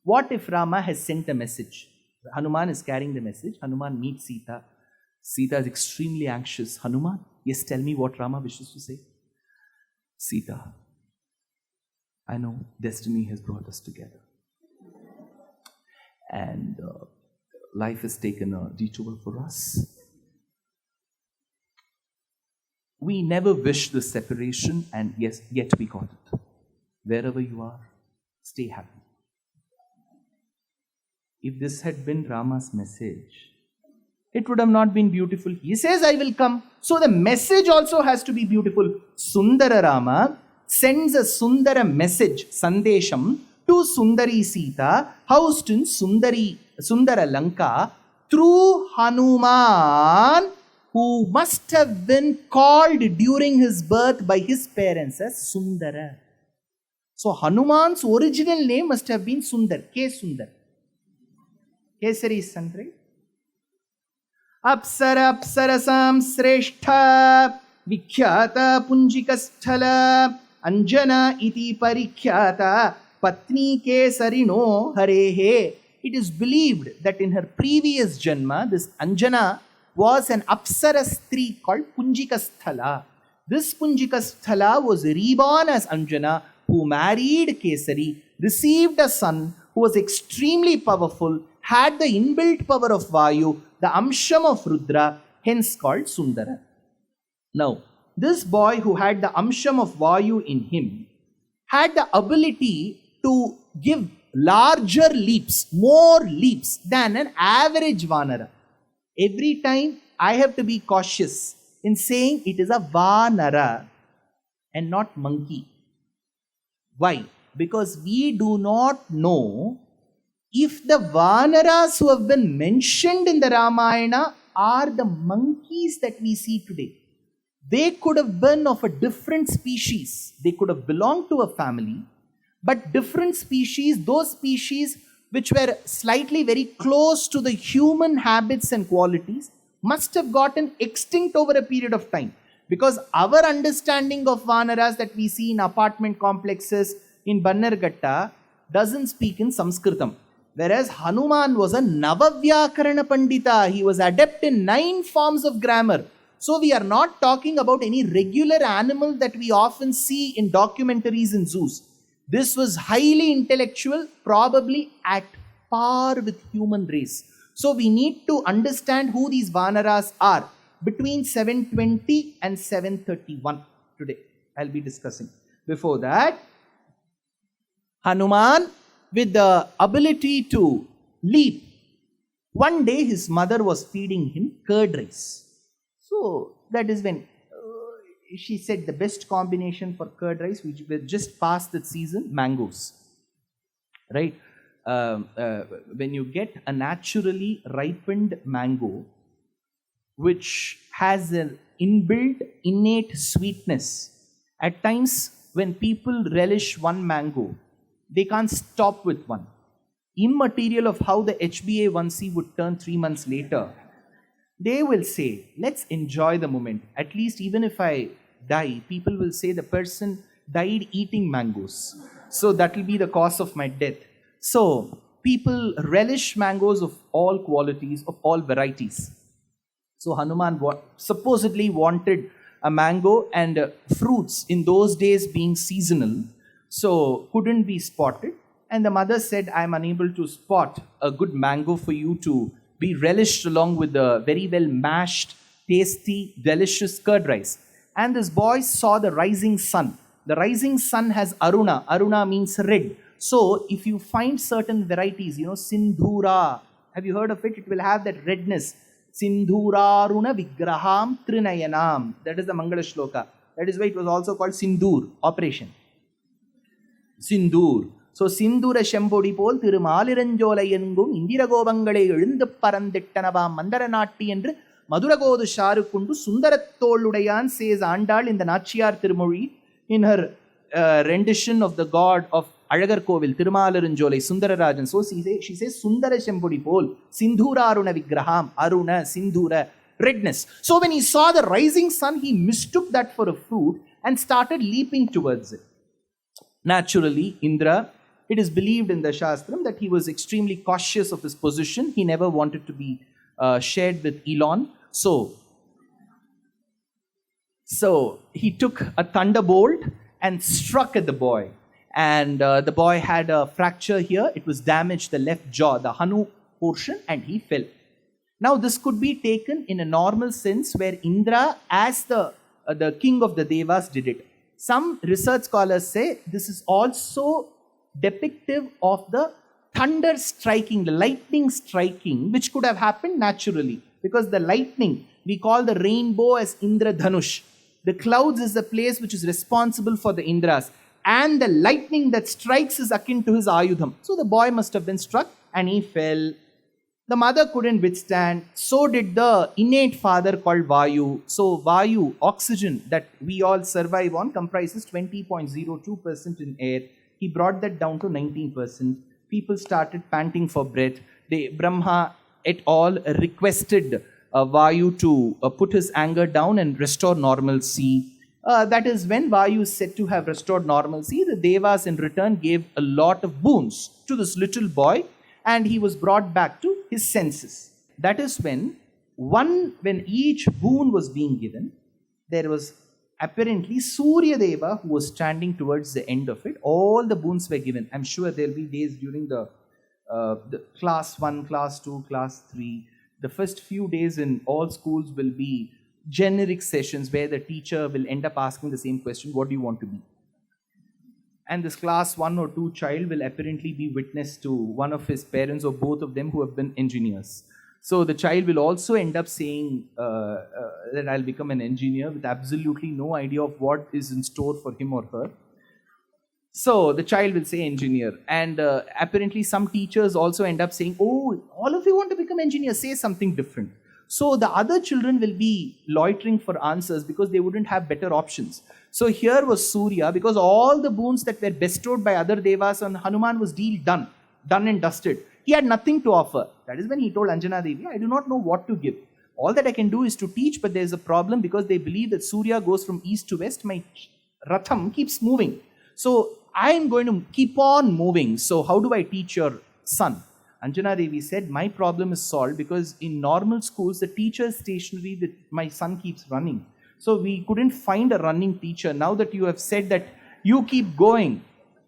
what if Rama has sent a message? Hanuman is carrying the message. Hanuman meets Sita. Sita is extremely anxious. Hanuman, yes, tell me what Rama wishes to say. Sita, I know destiny has brought us together. And life has taken a detour for us. We never wished this separation, and yes, yet we got it. Wherever you are, stay happy. If this had been Rama's message, it would have not been beautiful. He says, I will come. So the message also has to be beautiful. Sundara Rama sends a Sundara message, Sandesham, to Sundari Sita, housed in Sundara Lanka, through Hanuman, who must have been called during his birth by his parents as Sundara. So Hanuman's original name must have been Sundar, K. Sundar. Kesari son, right? Apsara Apsarasam Sreshtha Vikhyata Punjikasthala Anjana iti Parikhyata Patni Kesarino Harehe. It is believed that in her previous Janma, this Anjana was an Apsara Stri called Punjikasthala. This Punjika Sthala was reborn as Anjana, who married Kesari, received a son who was extremely powerful, had the inbuilt power of Vayu, the Amsham of Rudra, hence called Sundara. Now, this boy who had the Amsham of Vayu in him had the ability to give larger leaps, more leaps than an average Vanara. Every time I have to be cautious in saying it is a Vanara and not monkey. Why? Because we do not know if the Vanaras who have been mentioned in the Ramayana are the monkeys that we see today. They could have been of a different species. They could have belonged to a family, but different species, those species which were slightly very close to the human habits and qualities, must have gotten extinct over a period of time. Because our understanding of Vanaras that we see in apartment complexes in Bannerghatta doesn't speak in Sanskritam. Whereas Hanuman was a Navavyakarana Pandita. He was adept in 9 forms of grammar. So we are not talking about any regular animal that we often see in documentaries in zoos. This was highly intellectual, probably at par with human race. So we need to understand who these Vanaras are between 720 and 731 today. I'll be discussing. Before that, Hanuman, with the ability to leap, one day his mother was feeding him curd rice. So that is when she said the best combination for curd rice, which were just past that season, mangoes. Right? When you get a naturally ripened mango, which has an inbuilt, innate sweetness, at times when people relish one mango, they can't stop with one. Immaterial of how the HbA1c would turn 3 months later, they will say, let's enjoy the moment. At least even if I die, people will say the person died eating mangoes. So that will be the cause of my death. So people relish mangoes of all qualities, of all varieties. So Hanuman supposedly wanted a mango, and fruits in those days being seasonal, so couldn't be spotted. And the mother said, I am unable to spot a good mango for you to be relished along with the very well mashed, tasty, delicious curd rice. And this boy saw the rising sun. The rising sun has Aruna. Aruna means red. So if you find certain varieties, Sindhura, have you heard of it? It will have that redness. Sindhuraruna Vigraham Trinayanam. That is the Mangala Shloka. That is why it was also called Sindur, operation. Sindur. So Sindura Shambodi Pol Tirumaliranjolayangung Indira Gobangale எழுந்து பரந்திட்டனவாம் மந்தர நாட்டி என்று மதுரகோது ஷாரு குண்டு சுந்தரத்தோளுடையான் says Andal in the Nachiyar Tirumozhi in her rendition of the god of Alagar Kovil, Tirumaliranjolai, Sundararajan. So she says Sundara Shambodi Pol, Sindhura Aruna Vigraham, Aruna, Sindhura, redness. So when he saw the rising sun, he mistook that for a fruit and started leaping towards it. Naturally, Indra, it is believed in the Shastram that he was extremely cautious of his position. He never wanted to be shared with Elon. So he took a thunderbolt and struck at the boy. And the boy had a fracture here. It was damaged, the left jaw, the Hanu portion, and he fell. Now this could be taken in a normal sense where Indra, as the king of the Devas, did it. Some research scholars say this is also depictive of the thunder striking, the lightning striking, which could have happened naturally. Because the lightning, we call the rainbow as Indra Dhanush. The clouds is the place which is responsible for the Indras. And the lightning that strikes is akin to his Ayudham. So the boy must have been struck and he fell. The mother couldn't withstand. So did the innate father called Vayu. So Vayu, oxygen that we all survive on, comprises 20.02% in air. He brought that down to 19%. People started panting for breath. Brahma et al. Requested Vayu to put his anger down and restore normalcy. That is when Vayu is said to have restored normalcy. The Devas in return gave a lot of boons to this little boy and he was brought back to his senses. That is when each boon was being given, there was apparently Surya Deva, who was standing towards the end of it, all the boons were given. I'm sure there'll be days during the class 1, class 2, class 3. The first few days in all schools will be generic sessions where the teacher will end up asking the same question, what do you want to be? And this class 1 or 2 child will apparently be witness to one of his parents or both of them who have been engineers. So the child will also end up saying that I'll become an engineer with absolutely no idea of what is in store for him or her. So the child will say engineer. And apparently some teachers also end up saying, oh, all of you want to become engineers, say something different. So the other children will be loitering for answers because they wouldn't have better options. So here was Surya, because all the boons that were bestowed by other devas on Hanuman was deal done and dusted. He had nothing to offer. That is when he told Anjana Devi, I do not know what to give. All that I can do is to teach, but there is a problem because they believe that Surya goes from east to west. My Ratham keeps moving. So I am going to keep on moving. So how do I teach your son? Anjana Devi said, my problem is solved because in normal schools, the teacher is stationary, that my son keeps running. So we couldn't find a running teacher. Now that you have said that you keep going,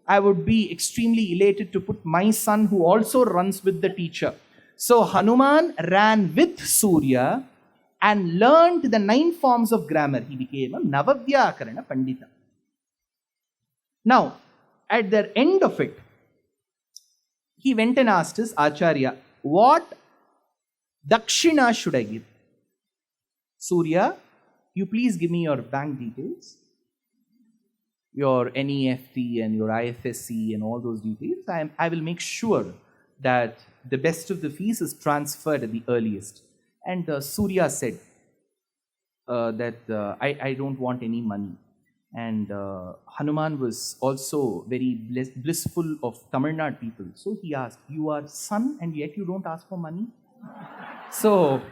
I would be extremely elated to put my son who also runs with the teacher. So Hanuman ran with Surya and learned the 9 forms of grammar. He became a Navavyakarana Pandita. Now, at the end of it, he went and asked his Acharya, what dakshina should I give? Surya, you please give me your bank details, your NEFT and your IFSC and all those details. I will make sure that the best of the fees is transferred at the earliest. And Surya said that I don't want any money. And Hanuman was also very blissful of Tamil Nadu people. So he asked, you are son and yet you don't ask for money? So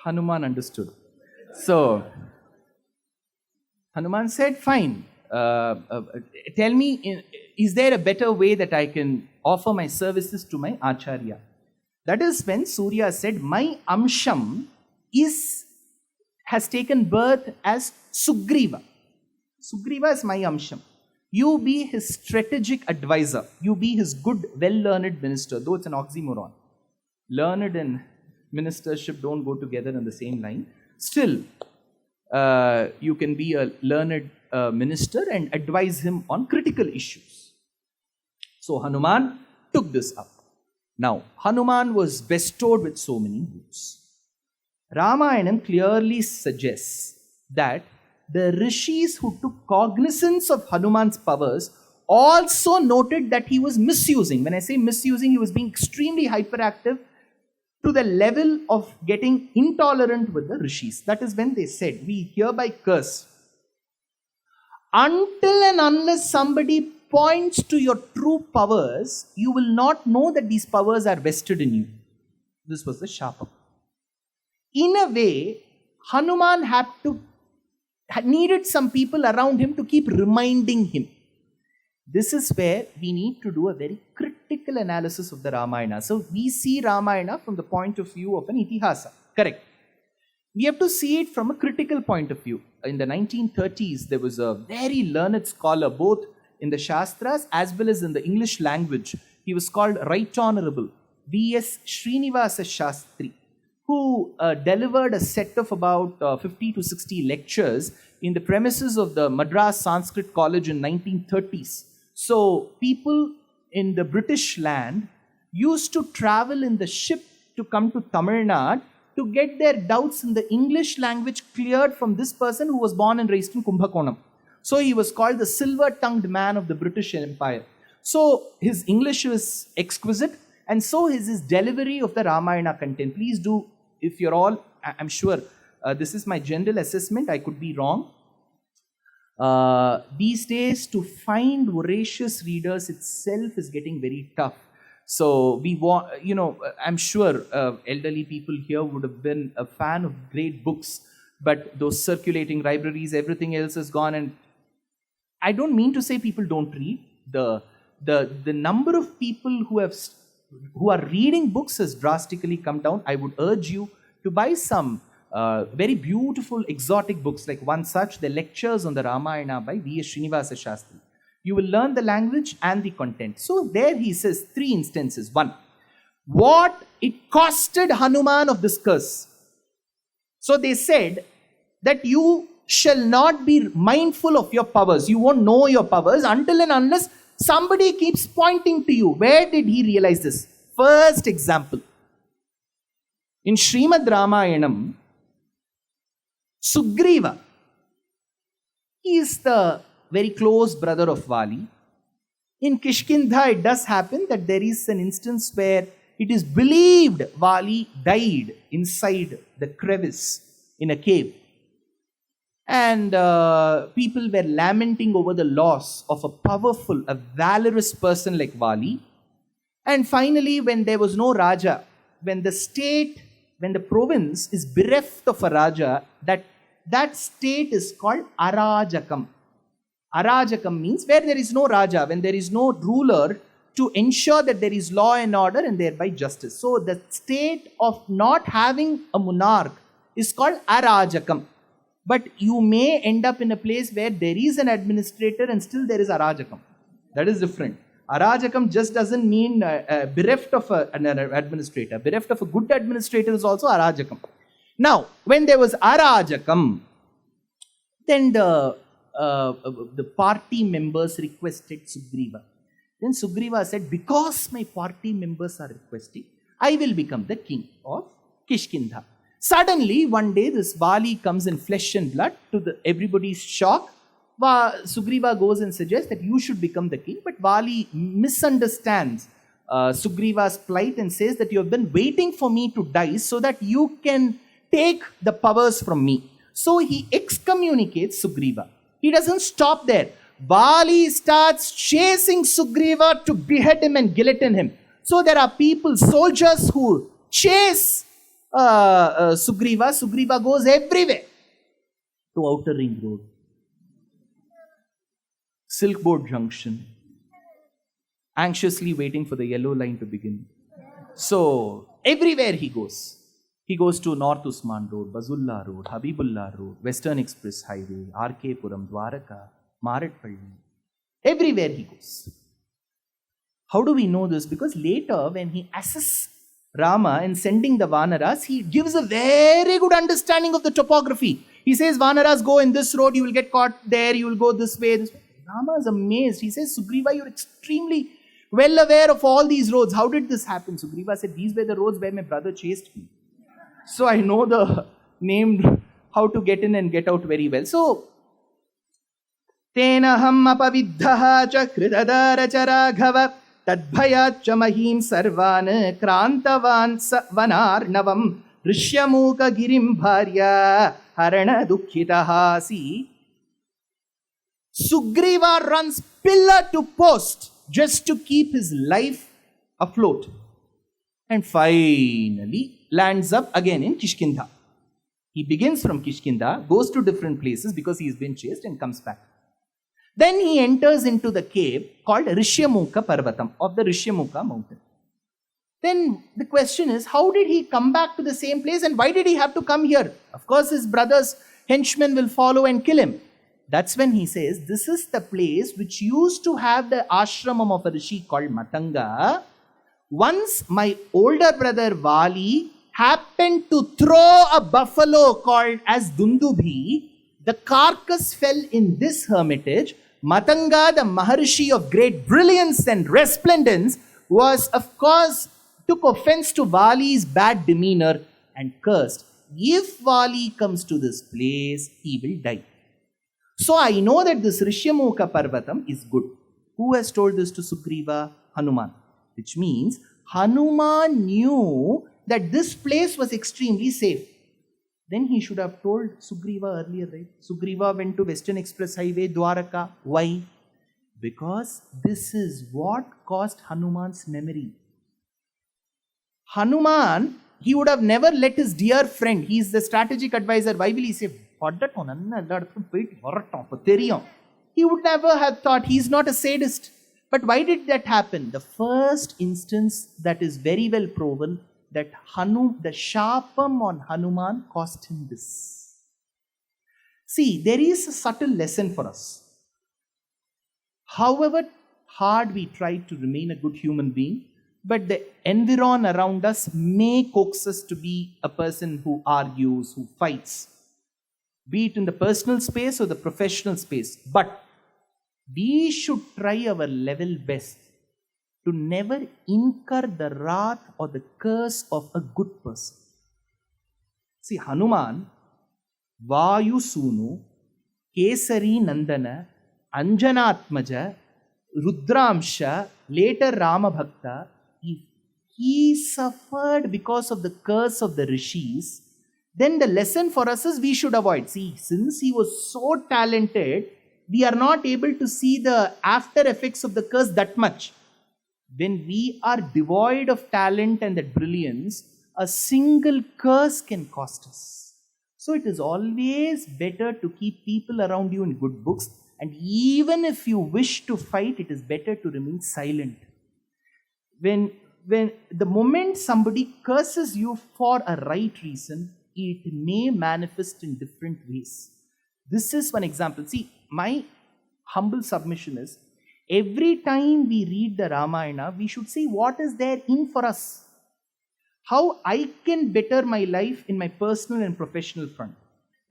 Hanuman understood. So Hanuman said, fine, tell me, is there a better way that I can offer my services to my Acharya? That is when Surya said, my Amsham has taken birth as Sugriva. Sugriva is my Amsham. You be his strategic advisor. You be his good, well-learned minister, though it's an oxymoron. Learned and ministership don't go together in the same line. Still, you can be a learned minister and advise him on critical issues. So Hanuman took this up. Now, Hanuman was bestowed with so many boons. Ramayanam clearly suggests that the rishis who took cognizance of Hanuman's powers also noted that he was misusing. When I say misusing, he was being extremely hyperactive to the level of getting intolerant with the rishis. That is when they said, we hereby curse. Until and unless somebody points to your true powers, you will not know that these powers are vested in you. This was the shapa. In a way, Hanuman needed some people around him to keep reminding him. This is where we need to do a very critical analysis of the Ramayana. So we see Ramayana from the point of view of an itihasa. Correct. We have to see it from a critical point of view. In the 1930s, there was a very learned scholar, both in the Shastras as well as in the English language. He was called Right Honorable V.S. Srinivasa Shastri, who delivered a set of about 50 to 60 lectures in the premises of the Madras Sanskrit College in 1930s. So people in the British land used to travel in the ship to come to Tamil Nadu to get their doubts in the English language cleared from this person who was born and raised in Kumbhakonam. So he was called the silver-tongued man of the British Empire. So his English is exquisite, and so is his delivery of the Ramayana content. Please do, if you're all, I'm sure, this is my general assessment, I could be wrong. These days, to find voracious readers itself is getting very tough. So we want, I'm sure elderly people here would have been a fan of great books, but those circulating libraries, everything else is gone. And I don't mean to say people don't read. The number of people who have who are reading books has drastically come down. I would urge you to buy some very beautiful exotic books, like one such, the Lectures on the Ramayana by V.S. Srinivasa Shastri. You will learn the language and the content. So there he says 3 instances. 1, what it costed Hanuman of Discourse. So they said that you shall not be mindful of your powers. You won't know your powers until and unless somebody keeps pointing to you. Where did he realize this? First example. In Srimad Ramayanam, Sugriva, he is the very close brother of Vali. In Kishkindha, it does happen that there is an instance where it is believed Vali died inside the crevice in a cave. And people were lamenting over the loss of a powerful, a valorous person like Vali. And finally, when there was no Raja, when the state, when the province is bereft of a Raja, that state is called Arajakam. Arajakam means where there is no Raja, when there is no ruler to ensure that there is law and order and thereby justice. So the state of not having a monarch is called Arajakam. But you may end up in a place where there is an administrator and still there is Arajakam. That is different. Arajakam just doesn't mean bereft of an administrator. Bereft of a good administrator is also Arajakam. Now, when there was Arajakam, then the party members requested Sugriva. Then Sugriva said, because my party members are requesting, I will become the king of Kishkindha. Suddenly, one day, this Vali comes in flesh and blood. To everybody's shock, Sugriva goes and suggests that you should become the king. But Vali misunderstands Sugriva's plight and says that you have been waiting for me to die so that you can take the powers from me. So he excommunicates Sugriva. He doesn't stop there. Vali starts chasing Sugriva to behead him and guillotine him. So there are people, soldiers who chase Sugriva. Sugriva goes everywhere to Outer Ring Road, Silk Board Junction, anxiously waiting for the yellow line to begin. So everywhere he goes. He goes to North Usman Road, Bazulla Road, Habibullah Road, Western Express Highway, RK Puram, Dwaraka, Maratpalli. Everywhere he goes. How do we know this? Because later when he assists Rama in sending the Vanaras, he gives a very good understanding of the topography. He says, Vanaras, go in this road, you will get caught there, you will go this way. This way. Rama is amazed. He says, Sugriva, you're extremely well aware of all these roads. How did this happen? Sugriva said, these were the roads where my brother chased me. So I know the name, how to get in and get out very well. So, Tenaham apavidhaha cha kridadara cha raghava tadbhayacha mahim sarvan krantavan vanarnavam rishyamuka girim bharya harana dukkhitaha. See, Sugriva runs pillar to post just to keep his life afloat. And finally lands up again in Kishkindha. He begins from Kishkindha, goes to different places because he has been chased and comes back. Then he enters into the cave called Rishyamuka Parvatam, of the Rishyamuka mountain. Then the question is, how did he come back to the same place and why did he have to come here? Of course, his brother's henchmen will follow and kill him. That's when he says, this is the place which used to have the ashramam of a rishi called Matanga. Once my older brother Vali happened to throw a buffalo called as Dundubhi. The carcass fell in this hermitage. Matanga, the Maharishi of great brilliance and resplendence, was of course took offense to Vali's bad demeanor and cursed. If Vali comes to this place, he will die. So I know that this Rishyamuka Parvatam is good. Who has told this to Sugriva? Hanuman. Which means Hanuman knew that this place was extremely safe. Then he should have told Sugriva earlier, right? Sugriva went to Western Express Highway, Dwaraka. Why? Because this is what caused Hanuman's memory. Hanuman, he would have never let his dear friend, he is the strategic advisor. Why will he say, he would never have thought, he is not a sadist. But why did that happen? The first instance that is very well proven, that the sharpam on Hanuman cost him this. See, there is a subtle lesson for us. However hard we try to remain a good human being, but the environment around us may coax us to be a person who argues, who fights, be it in the personal space or the professional space. But we should try our level best to never incur the wrath or the curse of a good person. See, Hanuman, Vayu Sunu, Kesari Nandana, Anjanatmaja, Rudramsha, later Rama Bhakta, he suffered because of the curse of the rishis, then the lesson for us is we should avoid. See, since he was so talented, we are not able to see the after effects of the curse that much. When we are devoid of talent and that brilliance, a single curse can cost us. So it is always better to keep people around you in good books, and even if you wish to fight, it is better to remain silent. When the moment somebody curses you for a right reason, it may manifest in different ways. This is one example. See, my humble submission is, every time we read the Ramayana, we should see what is there in for us. How I can better my life in my personal and professional front.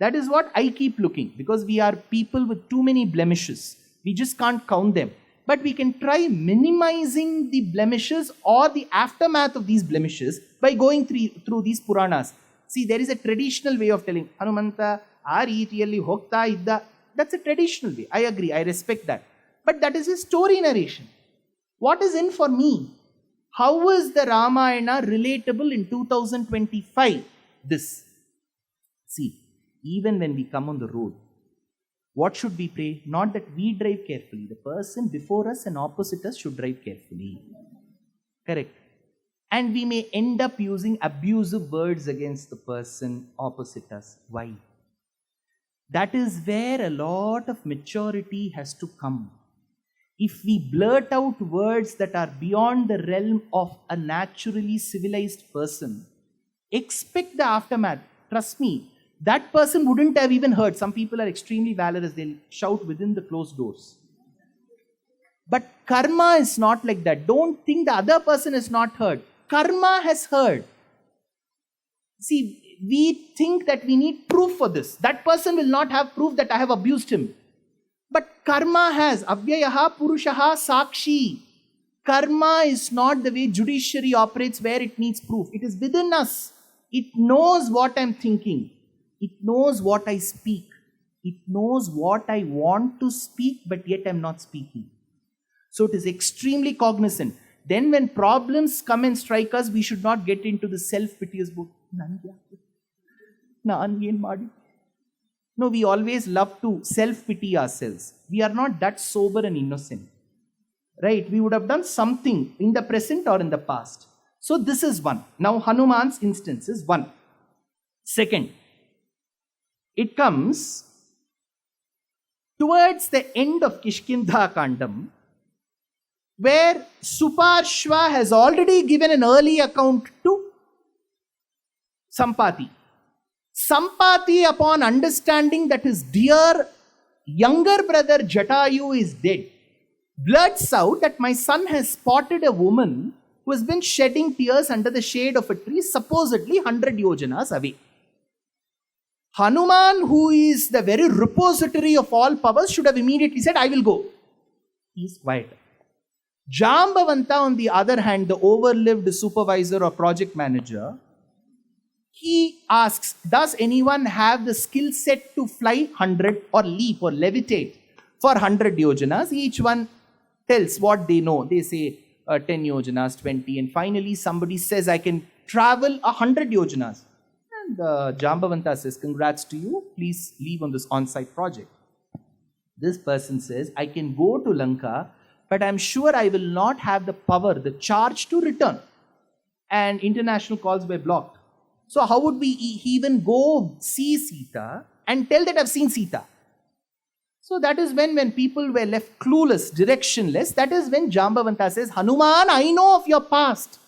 That is what I keep looking, because we are people with too many blemishes. We just can't count them. But we can try minimizing the blemishes or the aftermath of these blemishes by going through these Puranas. See, there is a traditional way of telling, Hanumanta, aa reetiyalli hogta idda. That's a traditional way. I agree. I respect that. But that is a story narration. What is in for me? How is the Ramayana relatable in 2025? This. See, even when we come on the road, what should we pray? Not that we drive carefully. The person before us and opposite us should drive carefully. Correct. And we may end up using abusive words against the person opposite us. Why? That is where a lot of maturity has to come. If we blurt out words that are beyond the realm of a naturally civilized person, expect the aftermath. Trust me, that person wouldn't have even heard. Some people are extremely valorous. They'll shout within the closed doors. But karma is not like that. Don't think the other person has not heard. Karma has heard. See, we think that we need proof for this. That person will not have proof that I have abused him. But karma has. Avyayaha purushaha sakshi. Karma is not the way judiciary operates, where it needs proof. It is within us. It knows what I'm thinking. It knows what I speak. It knows what I want to speak, but yet I'm not speaking. So it is extremely cognizant. Then when problems come and strike us, we should not get into the self-piteous book. No, we always love to self-pity ourselves. We are not that sober and innocent. Right? We would have done something in the present or in the past. So this is one. Now Hanuman's instance is one. Second, it comes towards the end of Kishkindha Kandam, where Suparshva has already given an early account to Sampati. Sampati, upon understanding that his dear younger brother Jatayu is dead, blurts out that my son has spotted a woman who has been shedding tears under the shade of a tree, supposedly 100 yojanas away. Hanuman, who is the very repository of all powers, should have immediately said, I will go. He is quiet. Jambavanta, on the other hand, the overlived supervisor or project manager, he asks, does anyone have the skill set to fly 100 or leap or levitate for 100 yojanas? Each one tells what they know. They say 10 yojanas, 20, and finally somebody says, I can travel 100 yojanas. And Jambavanta says, congrats to you, please leave on this on-site project. This person says, I can go to Lanka, but I'm sure I will not have the power, the charge to return. And international calls were blocked. So how would we even go see Sita and tell that I've seen Sita? So that is when people were left clueless, directionless, that is when Jambavanta says, Hanuman, I know of your past.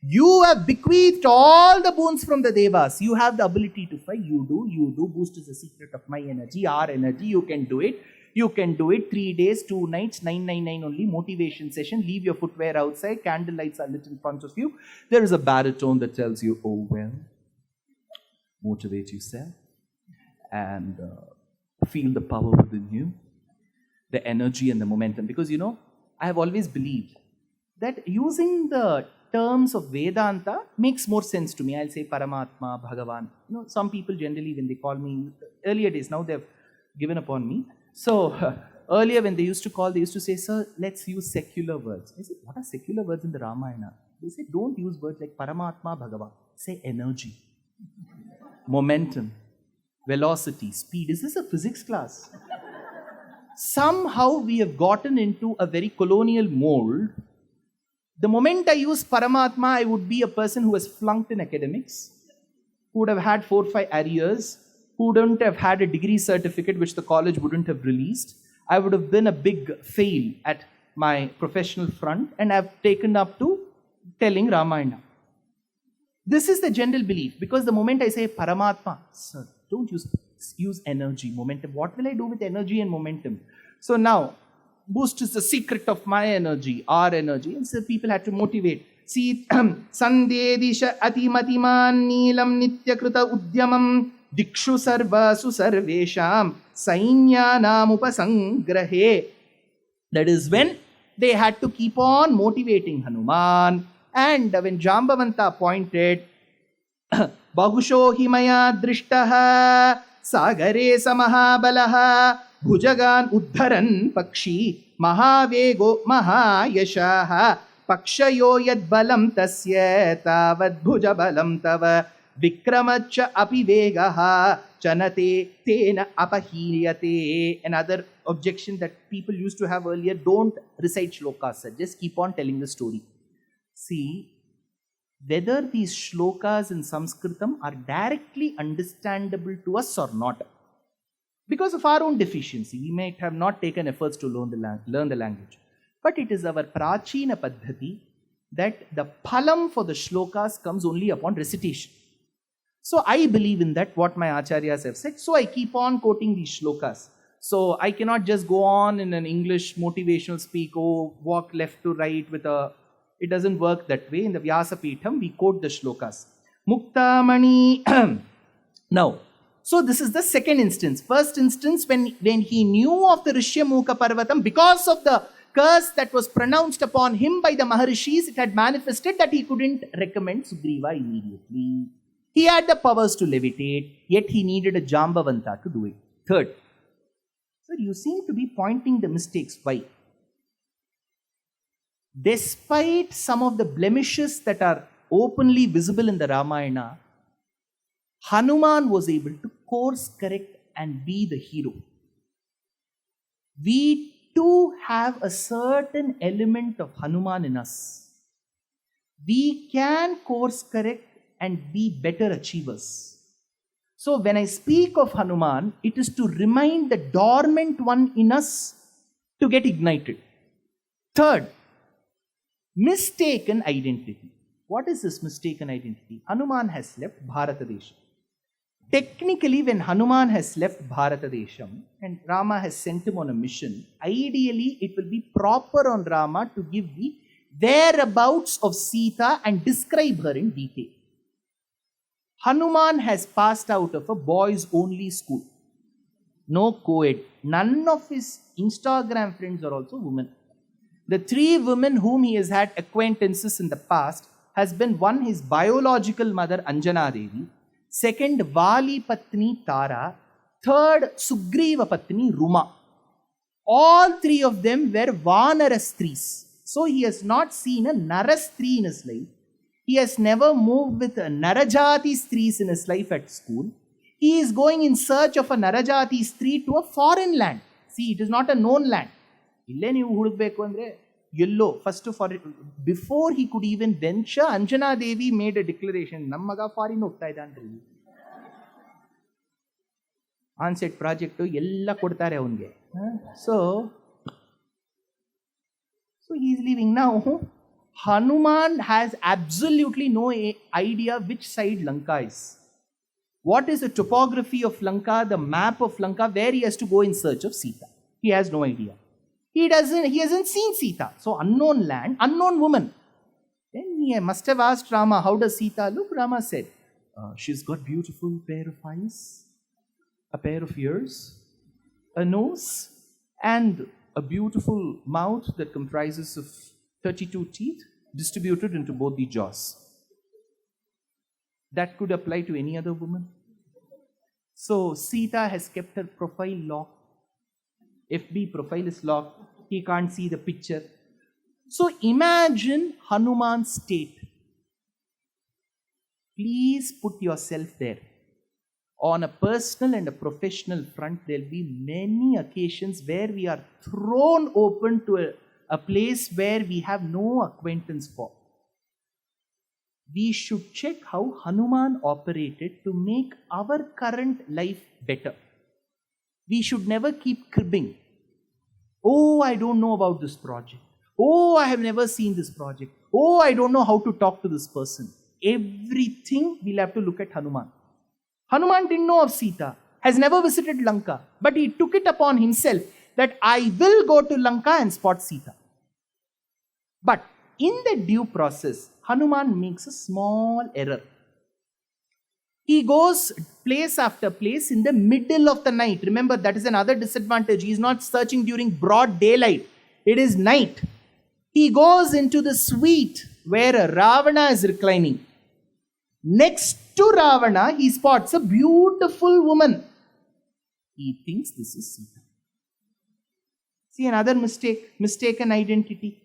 You have bequeathed all the boons from the Devas. You have the ability to fight. You do. Boost is the secret of my energy, our energy. You can do it. You can do it. 3 days, 2 nights, 999 only. Motivation session. Leave your footwear outside. Candle lights are lit in front of you. There is a baritone that tells you, oh well. Motivate yourself. And feel the power within you. The energy and the momentum. Because I have always believed that using the terms of Vedanta makes more sense to me. I'll say Paramatma, Bhagavan. Some people generally, when they call me, earlier days, now they've given up on me. So, earlier when they used to say, sir, let's use secular words. I said, what are secular words in the Ramayana? They said, don't use words like Paramatma, Bhagavan. Say energy, momentum, velocity, speed. Is this a physics class? Somehow we have gotten into a very colonial mold. The moment I use Paramatma, I would be a person who has flunked in academics, who would have had 4 or 5 arrears, who wouldn't have had a degree certificate which the college wouldn't have released. I would have been a big fail at my professional front, and I've taken up to telling Ramayana. This is the general belief, because the moment I say Paramatma, sir, don't use energy, momentum. What will I do with energy and momentum? So now, boost is the secret of my energy, our energy. And so people had to motivate. See, Sandedisha atimatiman neelam nityakruta udyamam dikshu sarvasu sarvesham sainyanam upasangrahe. That is when they had to keep on motivating Hanuman. And when Jambavanta pointed, Bahusho himaya drishtaha sagare samahabalaha Bhujagan uddharan pakshi mahavego mahayashaha pakshayo yad balam tasya tavad bhuja balam tava vikramacha apivegaha chanate tena apahiyate. Another objection that people used to have earlier, don't recite shlokas, sir. Just keep on telling the story. See, whether these shlokas in Sanskritam are directly understandable to us or not, because of our own deficiency, we might have not taken efforts to learn the language. But it is our prachina paddhati that the phalam for the shlokas comes only upon recitation. So I believe in that, what my acharyas have said. So I keep on quoting these shlokas. So I cannot just go on in an English motivational speak, walk left to right with a... It doesn't work that way. In the Vyasa Pitham, we quote the shlokas. Muktamani. Now, so this is the second instance. First instance, when he knew of the Rishyamukha Parvatam, because of the curse that was pronounced upon him by the Maharishis, it had manifested that he couldn't recommend Sugriva immediately. He had the powers to levitate, yet he needed a Jambavanta to do it. Third, sir, you seem to be pointing the mistakes. Why? Despite some of the blemishes that are openly visible in the Ramayana, Hanuman was able to course correct and be the hero. We too have a certain element of Hanuman in us. We can course correct and be better achievers. So when I speak of Hanuman, it is to remind the dormant one in us to get ignited. Third, mistaken identity. What is this mistaken identity? Hanuman has left Bharatadesham. Technically, when Hanuman has left Bharatadesham and Rama has sent him on a mission, ideally it will be proper on Rama to give the whereabouts of Sita and describe her in detail. Hanuman has passed out of a boys only school. No co-ed. None of his Instagram friends are also women. The 3 women whom he has had acquaintances in the past has been, one, his biological mother Anjana Devi, second, Vali Patni Tara, third, Sugriva Patni Ruma. All 3 of them were Vanara Stris. So he has not seen a Nara Stri in his life. He has never moved with a Narajati Stris in his life at school. He is going in search of a Narajati Stri to a foreign land. See, it is not a known land. First of all, before he could even venture, Anjana Devi made a declaration. Nammaga foreign on-set project ella kodtare avunge. So he's leaving. Now, Hanuman has absolutely no idea which side Lanka is. What is the topography of Lanka, the map of Lanka, where he has to go in search of Sita? He has no idea. He hasn't seen Sita. So unknown land, unknown woman. Then he must have asked Rama, how does Sita look? Rama said, she's got beautiful pair of eyes, a pair of ears, a nose, and a beautiful mouth that comprises of 32 teeth distributed into both the jaws. That could apply to any other woman. So Sita has kept her profile locked. FB profile is locked. He can't see the picture. So imagine Hanuman's state. Please put yourself there. On a personal and a professional front, there will be many occasions where we are thrown open to a place where we have no acquaintance for. We should check how Hanuman operated to make our current life better. We should never keep cribbing. Oh, I don't know about this project. Oh, I have never seen this project. Oh, I don't know how to talk to this person. Everything we'll have to look at Hanuman. Hanuman didn't know of Sita, has never visited Lanka, but he took it upon himself that I will go to Lanka and spot Sita. But in the due process, Hanuman makes a small error. He goes place after place in the middle of the night. Remember, that is another disadvantage. He is not searching during broad daylight. It is night. He goes into the suite where Ravana is reclining. Next to Ravana, he spots a beautiful woman. He thinks this is Sita. See, another mistake, mistaken identity.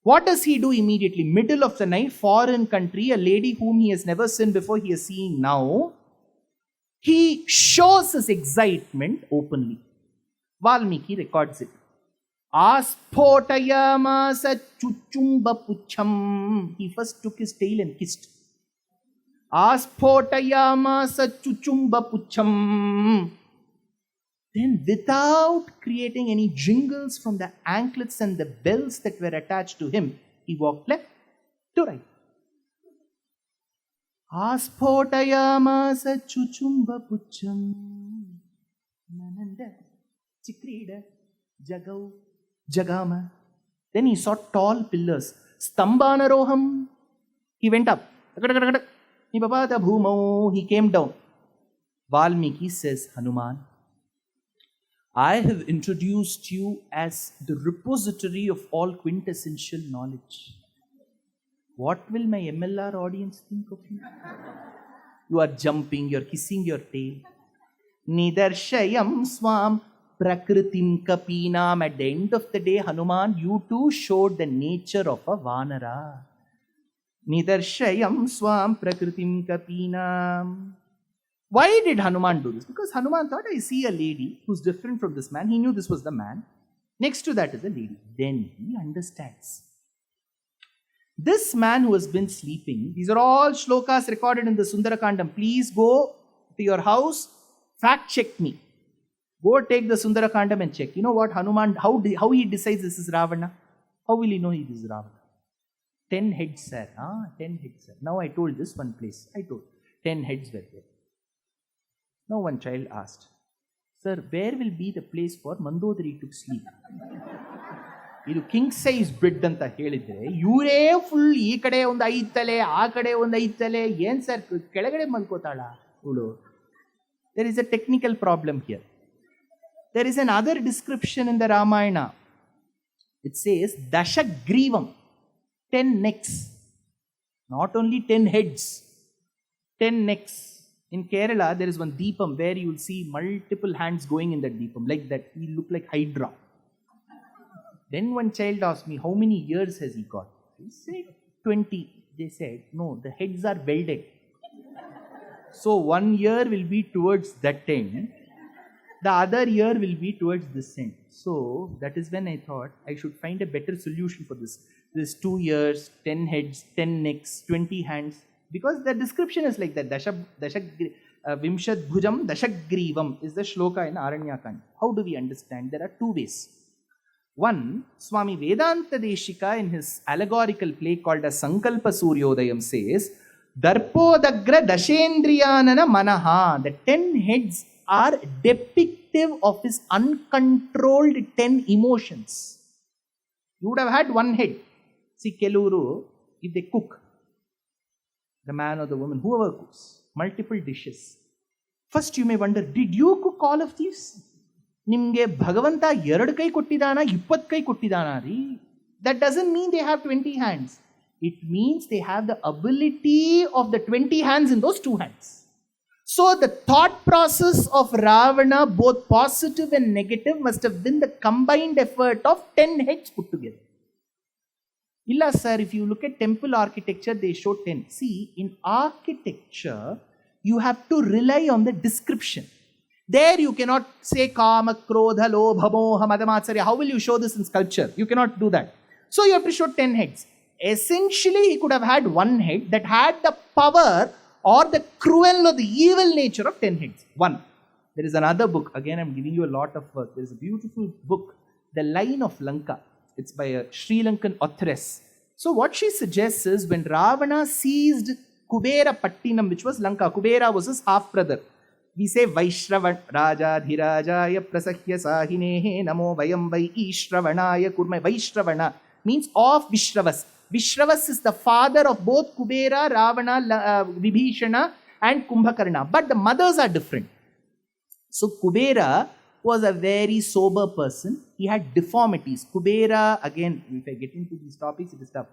What does he do immediately? Middle of the night, foreign country, a lady whom he has never seen before, he is seeing now. He shows his excitement openly. Valmiki records it. Aspotayamasa chuchumba pucham. He first took his tail and kissed. Aspotayamasa chuchumba pucham. Then, without creating any jingles from the anklets and the bells that were attached to him, he walked left to right. Aspotayamasa chuchumba pucham. Nananda chikrida jagau jagama. Then he saw tall pillars. Stambanaroham. He went up. He came down. Valmiki says, Hanuman, I have introduced you as the repository of all quintessential knowledge. What will my MLR audience think of you? You are jumping, you are kissing your tail. Nidarshayam swam prakritim kapinam. At the end of the day, Hanuman, you too showed the nature of a Vanara. Nidarshayam swam prakritim kapinam. Why did Hanuman do this? Because Hanuman thought, I see a lady who's different from this man. He knew this was the man. Next to that is a lady. Then he understands. This man who has been sleeping, these are all shlokas recorded in the Sundarakandam. Please go to your house, fact check me. Go take the Sundarakandam and check. You know what Hanuman, how he decides this is Ravana? How will he know he is Ravana? 10 heads, sir. 10 heads, sir. Now I told this one place. 10 heads were there. Now one child asked, Sir, where will be the place for Mandodari to sleep? ಇದು king size bed ಅಂತ ಹೇಳಿದ್ರೆ ಇವರೇ full ಈ ಕಡೆ ಒಂದು 5 ತಲೆ ಆ ಕಡೆ ಒಂದು 5 ತಲೆ ಏನ್ ಸರ್ ಕೆಳಗಡೆ ಮಲ್ಕೋತಾಳ ಇವಳು. There is a technical problem here. There is another description in the Ramayana. It says Dashagrivam, 10 necks. Not only 10 heads, 10 necks. In Kerala, there is one deepam where you will see multiple hands going in that deepam, like that. He looked like Hydra. Then one child asked me, how many years has he got? He said, 20. They said, no, the heads are welded. So 1 year will be towards that end. The other year will be towards this end. So that is when I thought I should find a better solution for this. This 2 years, 10 heads, 10 necks, 20 hands. Because the description is like that. Vimshat Bhujam Dashagrivam is the shloka in Aranyakand. How do we understand? There are two ways. One, Swami Vedanta Deshika in his allegorical play called as Sankalpa Suryodayam says, Darpodagra Dashendriyanana Manaha. The 10 heads are depictive of his uncontrolled 10 emotions. You would have had one head. See, Keluru, if they cook, the man or the woman, whoever cooks, multiple dishes. First you may wonder, did you cook all of these? Nimge Bhagavanta 2 kai kottidana, 20 kai kottidana ri. That doesn't mean they have 20 hands. It means they have the ability of the 20 hands in those 2 hands. So the thought process of Ravana, both positive and negative, must have been the combined effort of 10 heads put together. Illa sir, if you look at temple architecture, they show 10. See, in architecture, you have to rely on the description. There you cannot say Kama, Krodha, Lobha, Moha, Madamatsarya. How will you show this in sculpture? You cannot do that. So you have to show 10 heads. Essentially, he could have had one head that had the power or the cruel or the evil nature of 10 heads. One. There is another book. Again, I'm giving you a lot of work. There is a beautiful book, The Line of Lanka. It's by a Sri Lankan authoress. So what she suggests is when Ravana seized Kubera Pattinam, which was Lanka, Kubera was his half-brother. We say Vaishravan Raja Dhirajaya Prasahya Sahinehe Namo Vayam Vai Ishravanaya Kurma. Vaishravana means of Vishravas. Vishravas is the father of both Kubera, Ravana, Vibhishana and Kumbhakarna. But the mothers are different. So Kubera was a very sober person. He had deformities. Kubera, again, if I get into these topics, it is tough.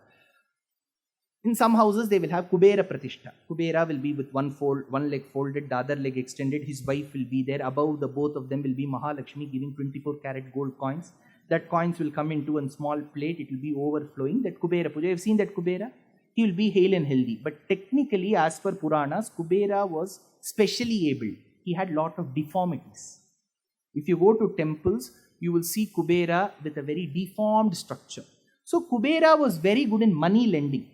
In some houses, they will have Kubera Pratishtha. Kubera will be with one leg folded, the other leg extended. His wife will be there. Above the both of them will be Mahalakshmi giving 24-karat gold coins. That coins will come into a small plate. It will be overflowing. That Kubera Puja, you have seen that Kubera? He will be hale and healthy. But technically, as per Puranas, Kubera was specially able. He had lot of deformities. If you go to temples, you will see Kubera with a very deformed structure. So Kubera was very good in money lending,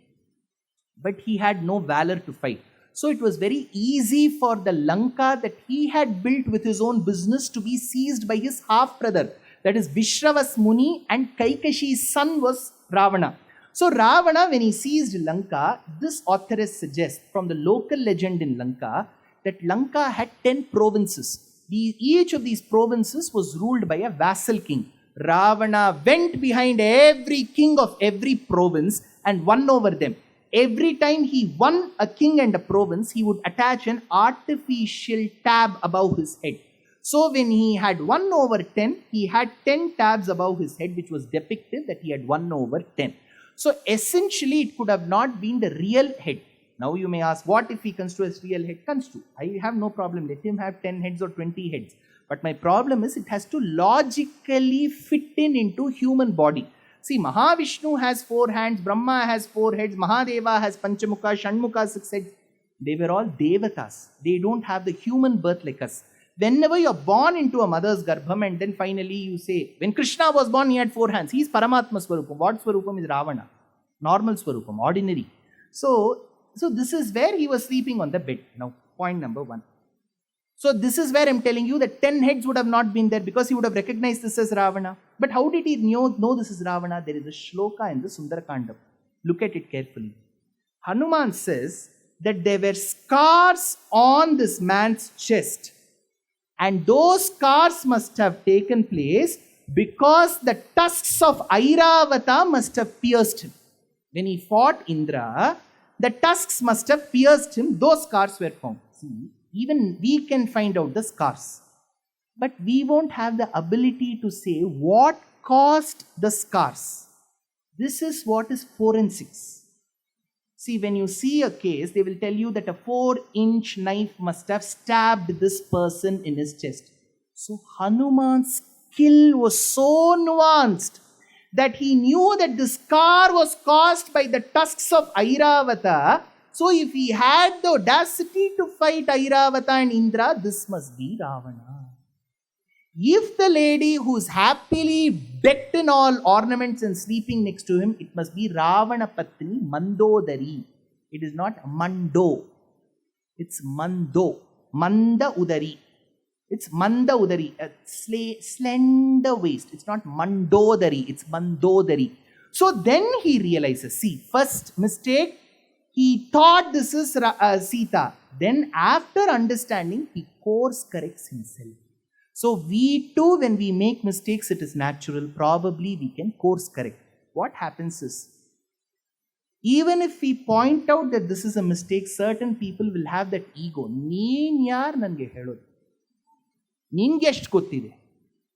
but he had no valor to fight. So it was very easy for the Lanka that he had built with his own business to be seized by his half-brother. That is Vishravas Muni, and Kaikashi's son was Ravana. So Ravana, when he seized Lanka, this authoress suggests from the local legend in Lanka that Lanka had 10 provinces. Each of these provinces was ruled by a vassal king. Ravana went behind every king of every province and won over them. Every time he won a king and a province, he would attach an artificial tab above his head. So when he had won over 10, he had 10 tabs above his head, which was depictive that he had won over 10. So essentially, it could have not been the real head. Now you may ask, what if he construes real head? Construe. I have no problem. Let him have 10 heads or 20 heads. But my problem is it has to logically fit into human body. See, Mahavishnu has 4 hands, Brahma has 4 heads, Mahadeva has Panchamukha, Shanmukha 6 heads. They were all Devatas. They don't have the human birth like us. Whenever you are born into a mother's garbham and then finally you say, when Krishna was born, he had 4 hands. He is Paramatma Swarupam. What Swarupam is Ravana? Normal Swarupam, ordinary. So this is where he was sleeping on the bed. Now, point number 1. So this is where I'm telling you that 10 heads would have not been there because he would have recognized this as Ravana. But how did he know this is Ravana? There is a shloka in the Sundarakandam. Look at it carefully. Hanuman says that there were scars on this man's chest. And those scars must have taken place because the tusks of Airavata must have pierced him. When he fought Indra, the tusks must have pierced him. Those scars were found. See, even we can find out the scars. But we won't have the ability to say what caused the scars. This is what is forensics. See, when you see a case, they will tell you that a 4-inch knife must have stabbed this person in his chest. So Hanuman's skill was so nuanced that he knew that the scar was caused by the tusks of Airavata. So if he had the audacity to fight Airavata and Indra, this must be Ravana. If the lady who is happily decked in all ornaments and sleeping next to him, it must be Ravana Patni Mandodari. It is not Mando. It's Mando. Manda Udari. It's Manda Udari, a slender waist. It's not Mandodari, it's Mandodari. So then he realizes, see, first mistake, he thought this is Sita. Then after understanding, he course corrects himself. So we too, when we make mistakes, it is natural. Probably we can course correct. What happens is, even if we point out that this is a mistake, certain people will have that ego. Neen yaar nange helodu? Ninge eshtu gottide?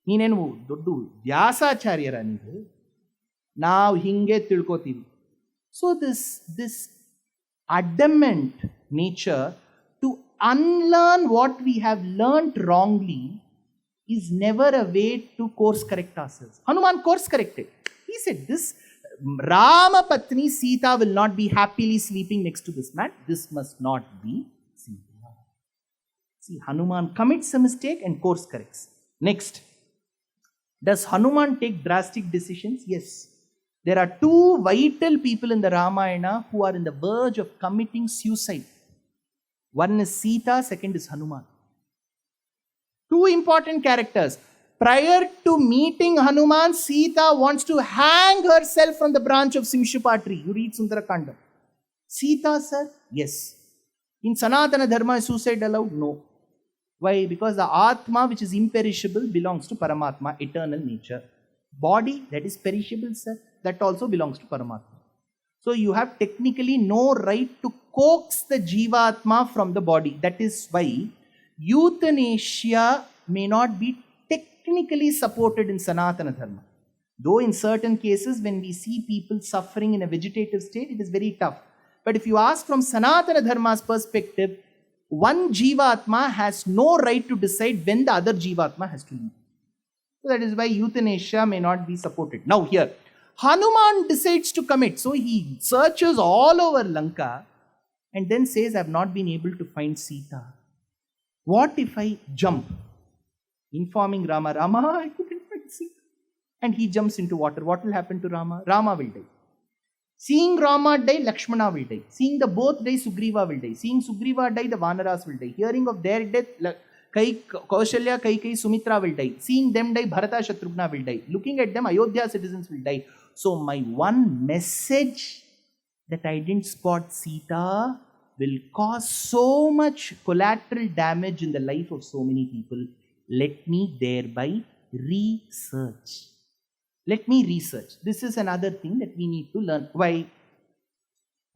Neenenu doddu vyasacharya ನೀವು? ನಾವು ಹಿಂಗೆ ತಿಳ್ಕೋತೀವಿ. So this adamant nature to unlearn what we have learnt wrongly is never a way to course correct ourselves. Hanuman course corrected. He said, this Rama Patni Sita will not be happily sleeping next to this man. This must not be Sita. See, Hanuman commits a mistake and course corrects. Next, does Hanuman take drastic decisions? Yes. There are two vital people in the Ramayana who are in the verge of committing suicide. One is Sita, second is Hanuman. Two important characters. Prior to meeting Hanuman, Sita wants to hang herself from the branch of Simshupa tree. You read Sundarakanda. Sita said, yes. In Sanatana Dharma, is suicide allowed? No. Why? Because the Atma, which is imperishable, belongs to Paramatma, eternal nature. Body, that is perishable, sir, that also belongs to Paramatma. So you have technically no right to coax the Jivatma from the body. That is why euthanasia may not be technically supported in Sanatana Dharma. Though in certain cases, when we see people suffering in a vegetative state, it is very tough. But if you ask from Sanatana Dharma's perspective, one Jivatma has no right to decide when the other Jivatma has to leave. So that is why euthanasia may not be supported. Now here, Hanuman decides to commit. So he searches all over Lanka and then says, I have not been able to find Sita. What if I jump? Informing Rama, Rama, I couldn't find Sita. And he jumps into water. What will happen to Rama? Rama will die. Seeing Rama die, Lakshmana will die. Seeing the both die, Sugriva will die. Seeing Sugriva die, the Vanaras will die. Hearing of their death, Kaushalya, Kaikai, Sumitra will die. Seeing them die, Bharata, Shatrughna will die. Looking at them, Ayodhya citizens will die. So my one message that I didn't spot Sita will cause so much collateral damage in the life of so many people. Let me thereby research. Let me research. This is another thing that we need to learn. Why?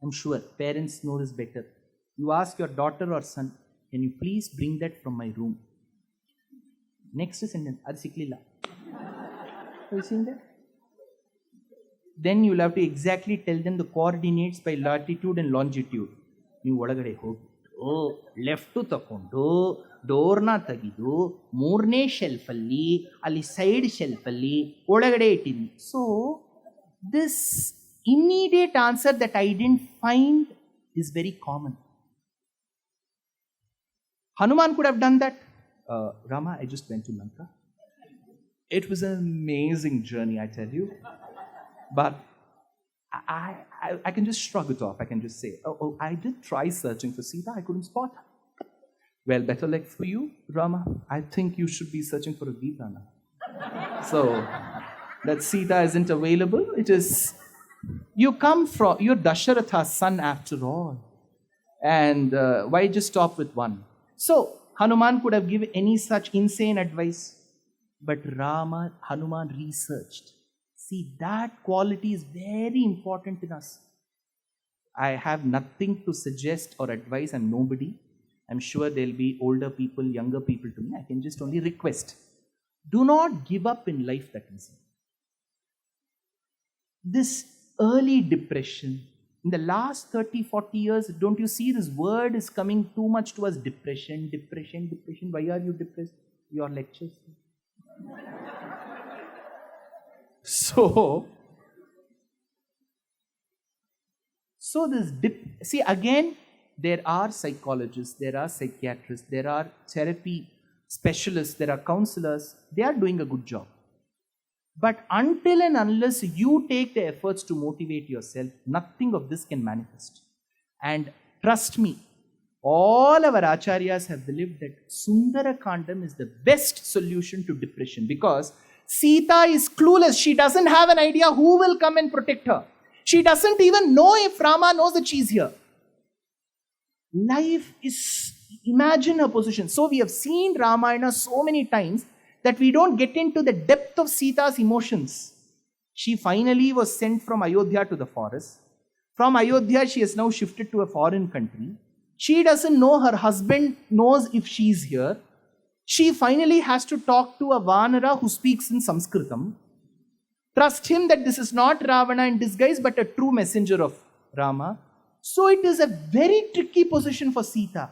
I'm sure parents know this better. You ask your daughter or son, can you please bring that from my room? Next sentence, Adi siklilla. Have you seen that? Then you will have to exactly tell them the coordinates by latitude and longitude. ನೀವು ಒಳಗಡೆ ಹೋಗ್ಬಿಟ್ಟು left ತಗೊಂಡು ಡೋರ್ನ ತೆಗೆದು ಮೂರನೇ ಶೆಲ್ಫಲ್ಲಿ ಅಲ್ಲಿ side ಶೆಲ್ಫಲ್ಲಿ ಒಳಗಡೆ ಇಟ್ಟಿದ್ದೀನಿ. So this immediate answer that I didn't find is very common. Hanuman could have done that. Rama, I just went to Lanka. It was an amazing journey, I tell you. But I can just shrug it off. I can just say, I did try searching for Sita. I couldn't spot her. Well, better luck for you, Rama. I think you should be searching for a Gita now. So, that Sita isn't available. It is, you come from, you're Dasharatha's son after all. And why just stop with one? So, Hanuman could have given any such insane advice. But Hanuman researched. See, that quality is very important in us. I have nothing to suggest or advise. I'm nobody. I'm sure there'll be older people, younger people to me. I can just only request. Do not give up in life that easy. This early depression, in the last 30, 40 years, don't you see this word is coming too much to us? Depression, depression, depression. Why are you depressed? Your lectures. So this see again, there are psychologists, there are psychiatrists, there are therapy specialists, there are counselors. They are doing a good job. But until and unless you take the efforts to motivate yourself, nothing of this can manifest. And trust me, All our acharyas have believed that Sundara Kandam is the best solution to depression because Sita is clueless. She doesn't have an idea who will come and protect her. She doesn't even know if Rama knows that she's here. Life is, imagine her position. So we have seen Ramayana so many times that we don't get into the depth of Sita's emotions. She finally was sent from Ayodhya to the forest. From Ayodhya, she has now shifted to a foreign country. She doesn't know her husband knows if she's here. She finally has to talk to a Vanara who speaks in Sanskritam. Trust him that this is not Ravana in disguise but a true messenger of Rama. So it is a very tricky position for Sita.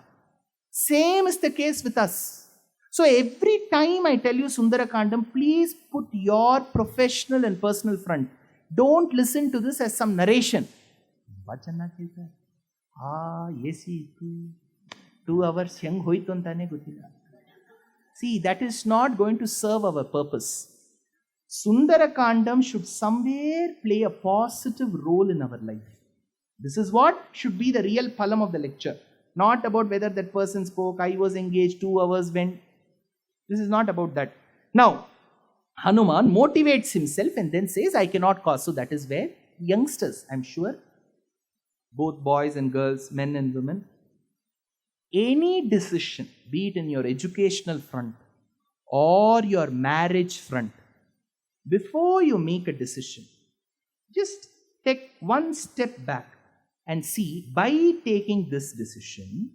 Same is the case with us. So every time I tell you Sundara Kandam, please put your professional and personal front. Don't listen to this as some narration. AC 2 hours young hoitu antane gottilla. See, that is not going to serve our purpose. Sundara Kandam should somewhere play a positive role in our life. This is what should be the real palam of the lecture. Not about whether that person spoke, I was engaged, 2 hours went. This is not about that. Now, Hanuman motivates himself and then says, I cannot cause. So that is where youngsters, I'm sure, both boys and girls, men and women, any decision, be it in your educational front or your marriage front, before you make a decision, just take one step back and see, by taking this decision,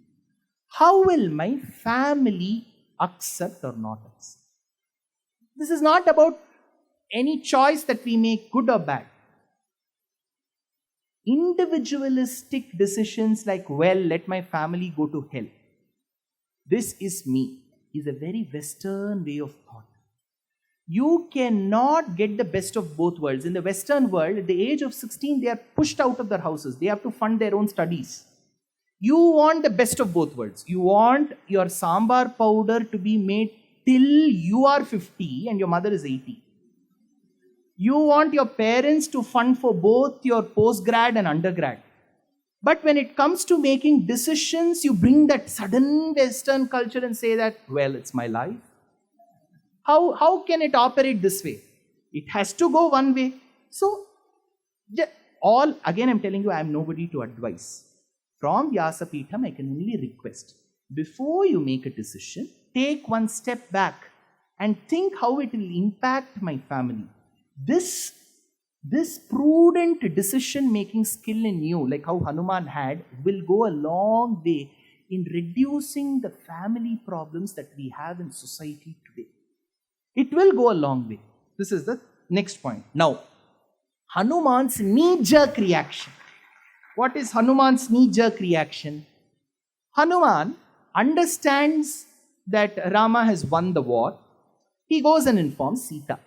how will my family accept or not accept? This is not about any choice that we make, good or bad. Individualistic decisions like, well, let my family go to hell. This is me, is a very Western way of thought. You cannot get the best of both worlds. In the Western world, at the age of 16, they are pushed out of their houses. They have to fund their own studies. You want the best of both worlds. You want your sambar powder to be made till you are 50 and your mother is 80. You want your parents to fund for both your postgrad and undergrad. But when it comes to making decisions, you bring that sudden Western culture and say that, well, it's my life. How can it operate this way? It has to go one way. So, again I'm telling you, I am nobody to advise. From Vyasapitham, I can only request, before you make a decision, take one step back and think how it will impact my family. This prudent decision-making skill in you, like how Hanuman had, will go a long way in reducing the family problems that we have in society today. It will go a long way. This is the next point. Now, Hanuman's knee-jerk reaction. What is Hanuman's knee-jerk reaction? Hanuman understands that Rama has won the war. He goes and informs Sita.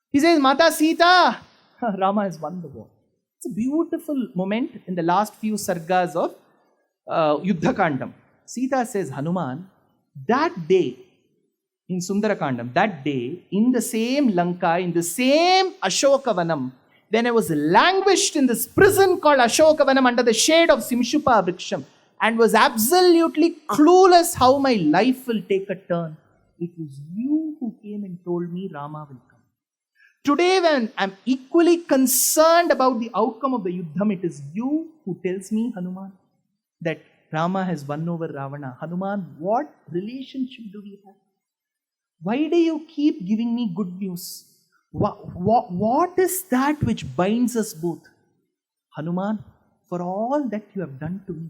He says, Mata Sita, Rama has won the war. It's a beautiful moment in the last few sargas of Yuddha Kandam. Sita says, Hanuman, that day, in Sundarakandam, that day, in the same Lanka, in the same Ashokavanam, when I was languished in this prison called Ashokavanam under the shade of Simshupa Vriksham and was absolutely clueless how my life will take a turn, it was you who came and told me Rama will come. Today, when I'm equally concerned about the outcome of the Yuddham, it is you who tells me, Hanuman, that Rama has won over Ravana. Hanuman, what relationship do we have? Why do you keep giving me good news? What is that which binds us both? Hanuman, for all that you have done to me,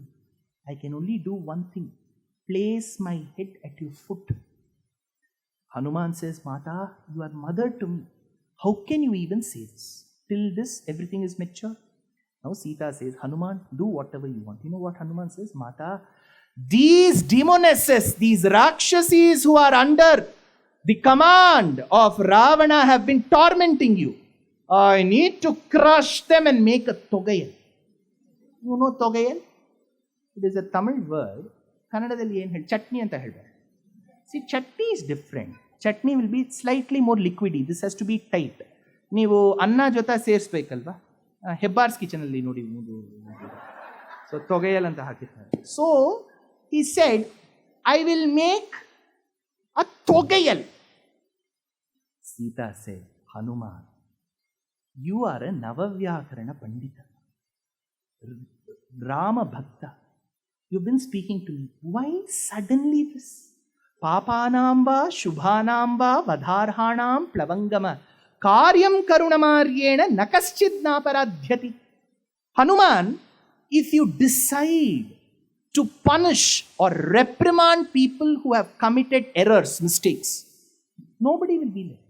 I can only do one thing. Place my head at your foot. Hanuman says, Mata, you are mother to me. How can you even say this? Till this, everything is mature. Now Sita says, Hanuman, do whatever you want. You know what Hanuman says? Mata, these demonesses, these Rakshasis who are under the command of Ravana have been tormenting you. I need to crush them and make a Togayal. You know Togayal? It is a Tamil word. Kannadadalli ಏನು ಹೇಳಿ ಚಟ್ನಿ ಅಂತ ಹೇಳ್ತಾರೆ. See, chutney is different. Chutney will be slightly more liquidy. This has to be tight. ನೀವು ಅನ್ನ ಜೊತೆ ಸೇರಿಸ್ಬೇಕಲ್ವಾ? ಹೆಬ್ಬಾರ್ಸ್ ಕಿಚನಲ್ಲಿ ನೋಡಿ. So ತೊಗಯಲ್ ಅಂತ ಹಾಕಿರ್ತಾರೆ. So He said, I will make a Togayal. Sita said, Hanuman, you are a Navavyakarana Pandita, Rama Bhakta. You've been speaking to me. Why suddenly this? Papanamba, Shubhanamba, Vadharhanam, Plavangama, Karyam Karunamaryena, Nakaschid Naparadhyati. Hanuman, if you decide to punish or reprimand people who have committed errors, mistakes, nobody will be there.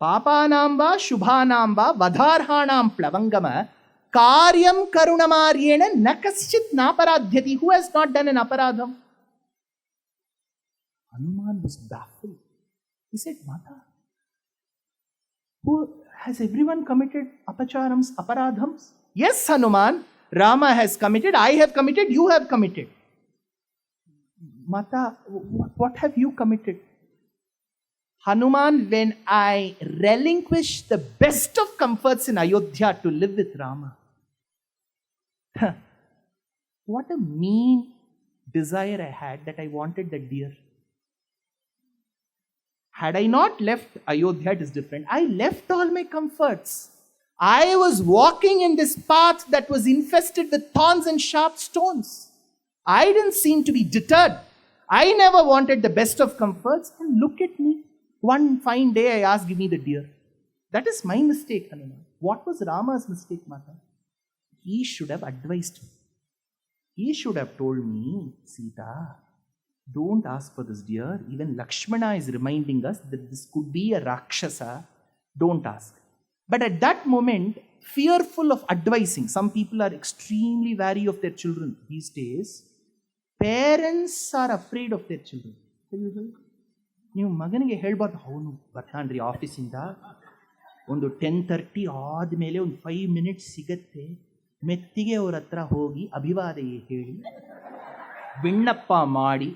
Papanamba, Shubhanamba, Vadharhanam, Plavangama, Karyam Karunamaryena, Nakaschit Naparadhyati. Who has not done an aparadham? Hanuman was baffled. He said, Mata, who has everyone committed apacharams, aparadhams? Yes, Hanuman, Rama has committed, I have committed, you have committed. Mata, what have you committed? Hanuman, when I relinquish the best of comforts in Ayodhya to live with Rama, what a mean desire I had that I wanted that deer. Had I not left Ayodhya, it is different. I left all my comforts. I was walking in this path that was infested with thorns and sharp stones. I didn't seem to be deterred. I never wanted the best of comforts. And look at me. One fine day I asked, give me the deer. That is my mistake, Hanuman. What was Rama's mistake, Mata? He should have advised me. He should have told me, Sita, don't ask for this deer. Even Lakshmana is reminding us that this could be a Rakshasa. Don't ask. But at that moment, fearful of advising, some people are extremely wary of their children these days. Parents are afraid of their children. ನೀವು ಮಗನಿಗೆ ಹೇಳ್ಬಾರ್ದು, ಅವನು ಬರ್ತಾನ್ರಿ ಆಫೀಸಿಂದ ಒಂದು 10:30 ಆದಮೇಲೆ ಒಂದು 5 minutes ಸಿಗತ್ತೆ, ಮೆತ್ತಿಗೆ ಅವ್ರ ಹತ್ರ ಹೋಗಿ ಅಭಿವಾದನೆ ಹೇಳಿ ವಿಣ್ಣಪ್ಪ ಮಾಡಿ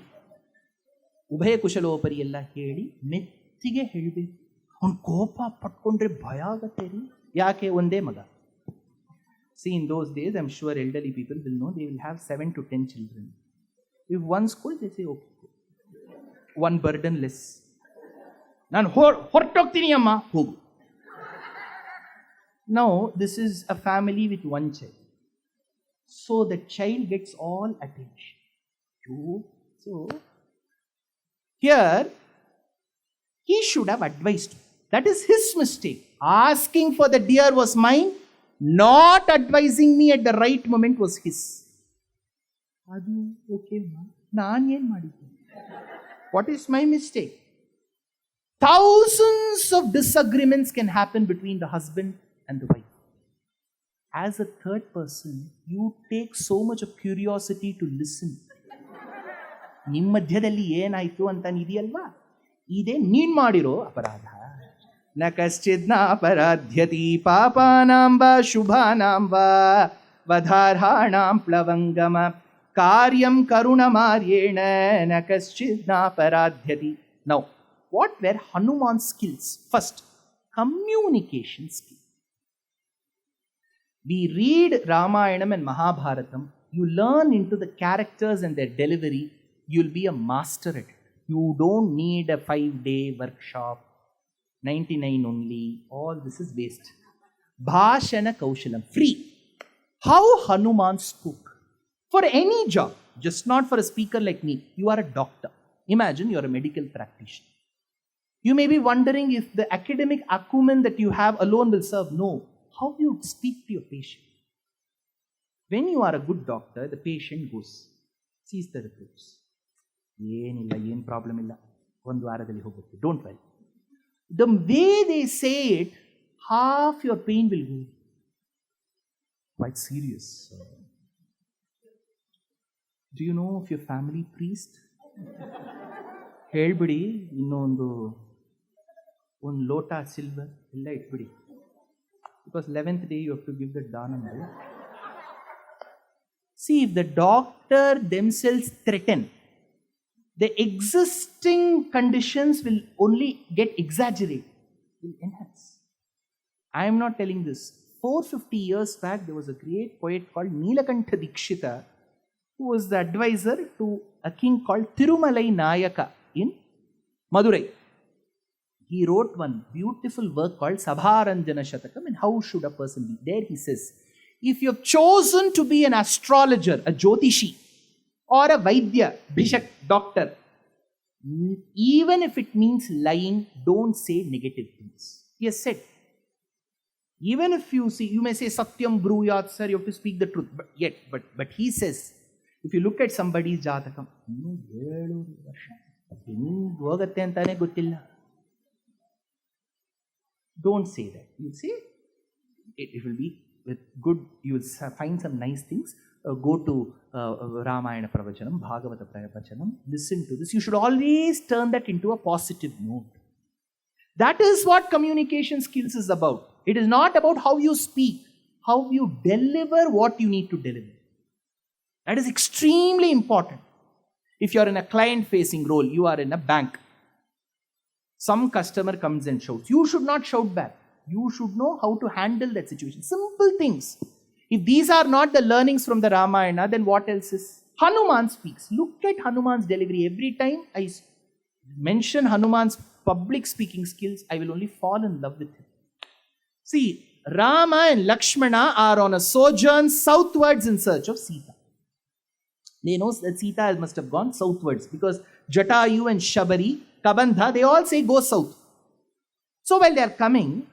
ಉಭಯ ಕುಶಲೋಪರಿ ಎಲ್ಲ ಹೇಳಿ ಮೆತ್ತಿಗೆ ಹೇಳಬೇಕು. ಅವ್ನು ಕೋಪ ಪಟ್ಕೊಂಡ್ರೆ ಭಯ ಆಗತ್ತೆ ರೀ. ಯಾಕೆ? ಒಂದೇ ಮಗ. See, in those days, I'm sure elderly people will know they will have 7 to 10 children. If one school, they say, okay, one burden less. ನಾನು ಹೊರಟೋಗ್ತೀನಿ ಅಮ್ಮ, ಹೋಗು. Now, this is a family with one child. So the child gets all attention. So, here, he should have advised. That is his mistake. Asking for the deer was mine. Not advising me at the right moment was his. Adu okay ma. Naan yen madidde? What is my mistake? Thousands of disagreements can happen between the husband and the wife. As a third person, you take so much of curiosity to listen. ನಿಮ್ಮ ಮಧ್ಯದಲ್ಲಿ ಏನಾಯ್ತು ಅಂತ ಇದೆಯಲ್ವಾ, ಇದೇ ನೀನ್ ಮಾಡಿರೋ ಅಪರಾಧ. ನ ಕಶ್ಚಿದ್ ನಾಪರಾಧ್ಯತಿ ಪಾಪಾನಾಂಬ ಶುಭಾನಾಂಬ ವಧಾರ್ಹಾಣಾಂ ಪ್ಲವಂಗಮ ಕಾರ್ಯಂ ಕರುಣಮಾರ್ಯೇಣ ನ ಕಶ್ಚಿದ್ ನಾಪರಾಧ್ಯತಿ. Now, what were Hanuman's skills? First, communication skill. We read Ramayana and Mahabharatam, you learn into the characters and their delivery, you'll be a master at it. You don't need a 5-day workshop, 99 only, all this is waste. Bhashana Kaushalam, free. How Hanuman spoke. For any job, just not for a speaker like me, you are a doctor. Imagine you are a medical practitioner. You may be wondering if the academic acumen that you have alone will serve. No. How you speak to your patient. When you are a good doctor, the patient goes, sees the reports. ಏನಿಲ್ಲ, ಏನು problem ಇಲ್ಲ, ಒಂದು ವಾರದಲ್ಲಿ ಹೋಗುತ್ತೆ, don't worry. The way they say it, half your pain will go. Quite serious. Do you know of your family priest? ಹೇಳ್ಬಿಡಿ, ಇನ್ನೊಂದು ಲೋಟ silver ಎಲ್ಲ ಇಟ್ಬಿಡಿ. Because 11th day you have to give the danam. See, if the doctor themselves threaten, the existing conditions will only get exaggerated, will enhance. I am not telling this. 450 years back, there was a great poet called Neelakantha Dikshita who was the advisor to a king called Thirumalai Nayaka in Madurai. He wrote one beautiful work called Sabharanjana Shatakam, and how should a person be. There he says, if you have chosen to be an astrologer, a Jyotishi, or a Vaidya, Bishak, doctor, even if it means lying, don't say negative things. He has said, even if you see, you may say Satyam Bruyat, sir, you have to speak the truth. But he says, if you look at somebody's Jatakam, don't say that. You say, it will be with good, you will find some nice things. Go to Ramayana Pravachanam, Bhagavata Pravachanam, listen to this. You should always turn that into a positive note. That is what communication skills is about. It is not about how you speak, how you deliver what you need to deliver. That is extremely important. If you are in a client-facing role, you are in a bank. Some customer comes and shouts. You should not shout back. You should know how to handle that situation. Simple things. If these are not the learnings from the Ramayana, then what else is? Hanuman speaks. Look at Hanuman's delivery. Every time I mention Hanuman's public speaking skills, I will only fall in love with him. See, Rama and Lakshmana are on a sojourn southwards in search of Sita. They know that Sita must have gone southwards because Jatayu and Shabari, Kabandha, they all say go south. So while they are coming,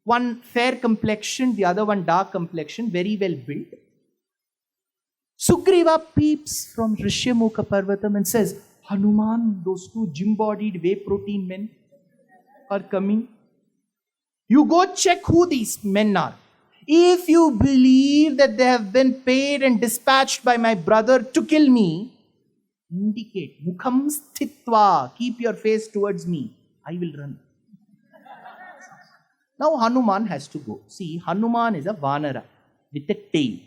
one fair complexion, the other one dark complexion, very well built. Sugriva peeps from Rishyamukha Parvatam and says, Hanuman, those two gym-bodied whey protein men are coming. You go check who these men are. If you believe that they have been paid and dispatched by my brother to kill me, indicate, mukham sthitva, keep your face towards me, I will run. Now Hanuman has to go. See, Hanuman is a Vanara with a tail,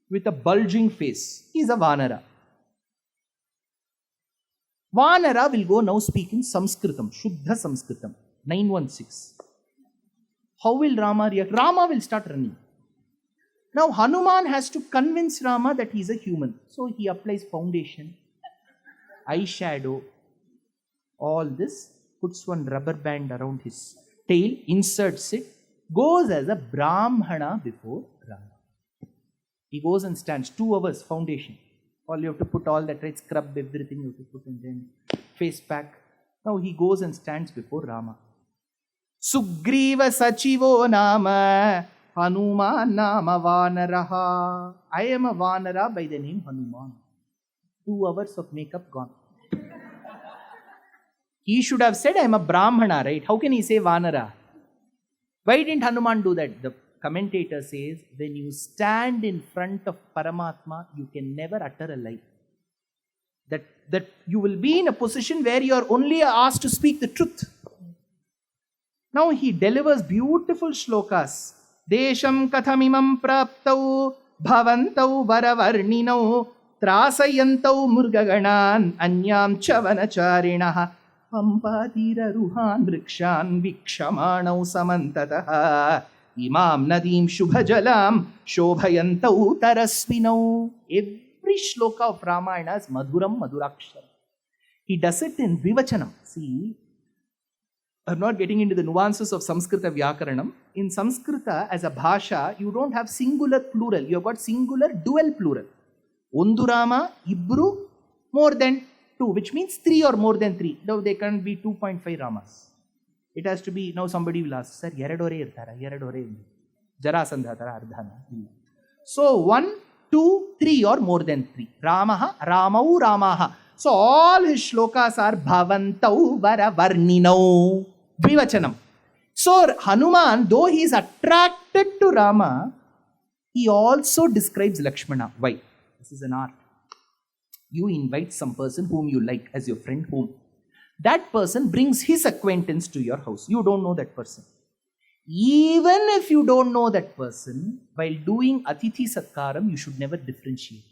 with a bulging face. He is a Vanara. Vanara will go now speak in Sanskritam, Shuddha Sanskritam, 916. How will Rama react? Rama will start running. Now Hanuman has to convince Rama that he is a human. So he applies foundation, eyeshadow, all this, puts one rubber band around his tail, inserts it, goes as a Brahmana before Rama. He goes and stands 2 hours foundation. All you have to put all that, right? Scrub everything you have to put, and then face pack. Now he goes and stands before Rama. Sugriva Sachivo Nama Hanuman Nama Vanaraha. I am a Vanara by the name Hanuman. 2 hours of makeup gone. He should have said I am a Brahmana, right? How can he say Vanara? Why didn't Hanuman do that? The commentator says, when you stand in front of Paramatma, you can never utter a lie. That you will be in a position where you are only asked to speak the truth. Now he delivers beautiful shlokas. Desham kathamimam praptau bhavantau varavarninau trasayantau murgaganan anyam chavanacharinaha pampatira ruhan vrikshan vikshamanau samantataha imam nadim shubhajalam shobhayantau tarasvinau. Every shloka of Ramayana is madhuram madhurakshara. He does it in vivachanam. See, I'm not getting into the nuances of Samskrita Vyakaranam. In Samskrita, as a bhasha, you don't have singular plural. You have got singular dual plural. Ondurama, Ibru, more than 2, which means 3 or more than 3. Now they can't be 2.5 Ramas. It has to be, now somebody will ask, sir, Yeradore irtara, Yeradore Jarasandhatara Ardhana. So 1, 2, 3 or more than 3. Ramaha, Ramau, Ramaha. So all his shlokas are bhavantau varavarninau. Vivachanam. So Hanuman, though he is attracted to Rama, he also describes Lakshmana. Why? This is an art. You invite some person whom you like as your friend home. That person brings his acquaintance to your house. You don't know that person. Even if you don't know that person, while doing Atithi Satkaram, you should never differentiate.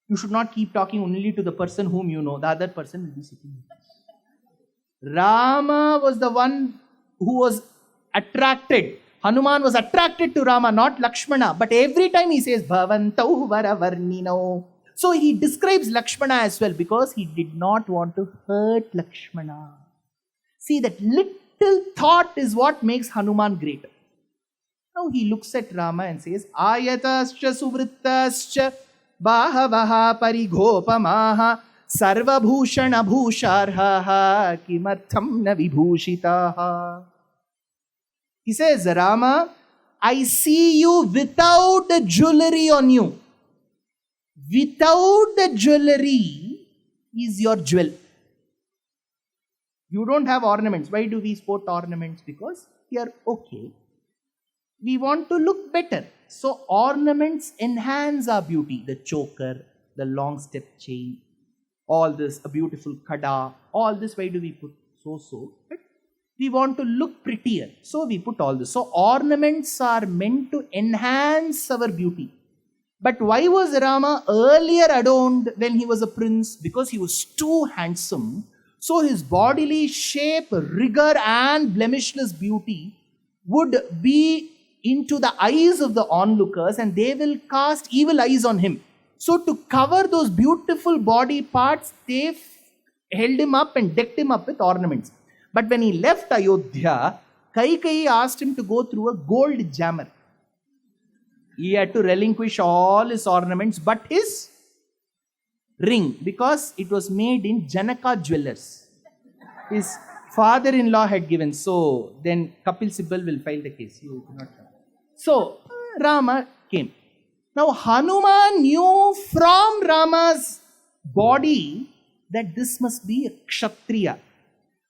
You should not keep talking only to the person whom you know. The other person will be sitting with us. Rama was the one who was attracted. Hanuman was attracted to Rama, not Lakshmana. But every time he says, Bhavantau Varavarninau. So he describes Lakshmana as well because he did not want to hurt Lakshmana. See, that little thought is what makes Hanuman great. Now he looks at Rama and says, Ayatascha suvrittascha bahavaha parigopamaha sarvabhushana bhusharhaha kimartham na vibhushitaha. He says, Rama, I see you without the jewelry on you. Without the jewelry is your jewel. You don't have ornaments. Why do we sport ornaments? Because we are okay. We want to look better. So ornaments enhance our beauty. The choker, the long step chain, all this, a beautiful kada, all this, why do we put so? But we want to look prettier. So we put all this. So ornaments are meant to enhance our beauty. But why was Rama earlier adorned when he was a prince? Because he was too handsome. So his bodily shape, rigor and blemishless beauty would be into the eyes of the onlookers and they will cast evil eyes on him. So to cover those beautiful body parts, they held him up and decked him up with ornaments. But when he left Ayodhya, Kaikeyi asked him to go through a gold jammer. He had to relinquish all his ornaments but his ring, because it was made in Janaka jewelers. His father-in-law had given. So then Kapil Sibal will file the case. You cannot. So Rama came. Now Hanuman knew from Rama's body that this must be a Kshatriya.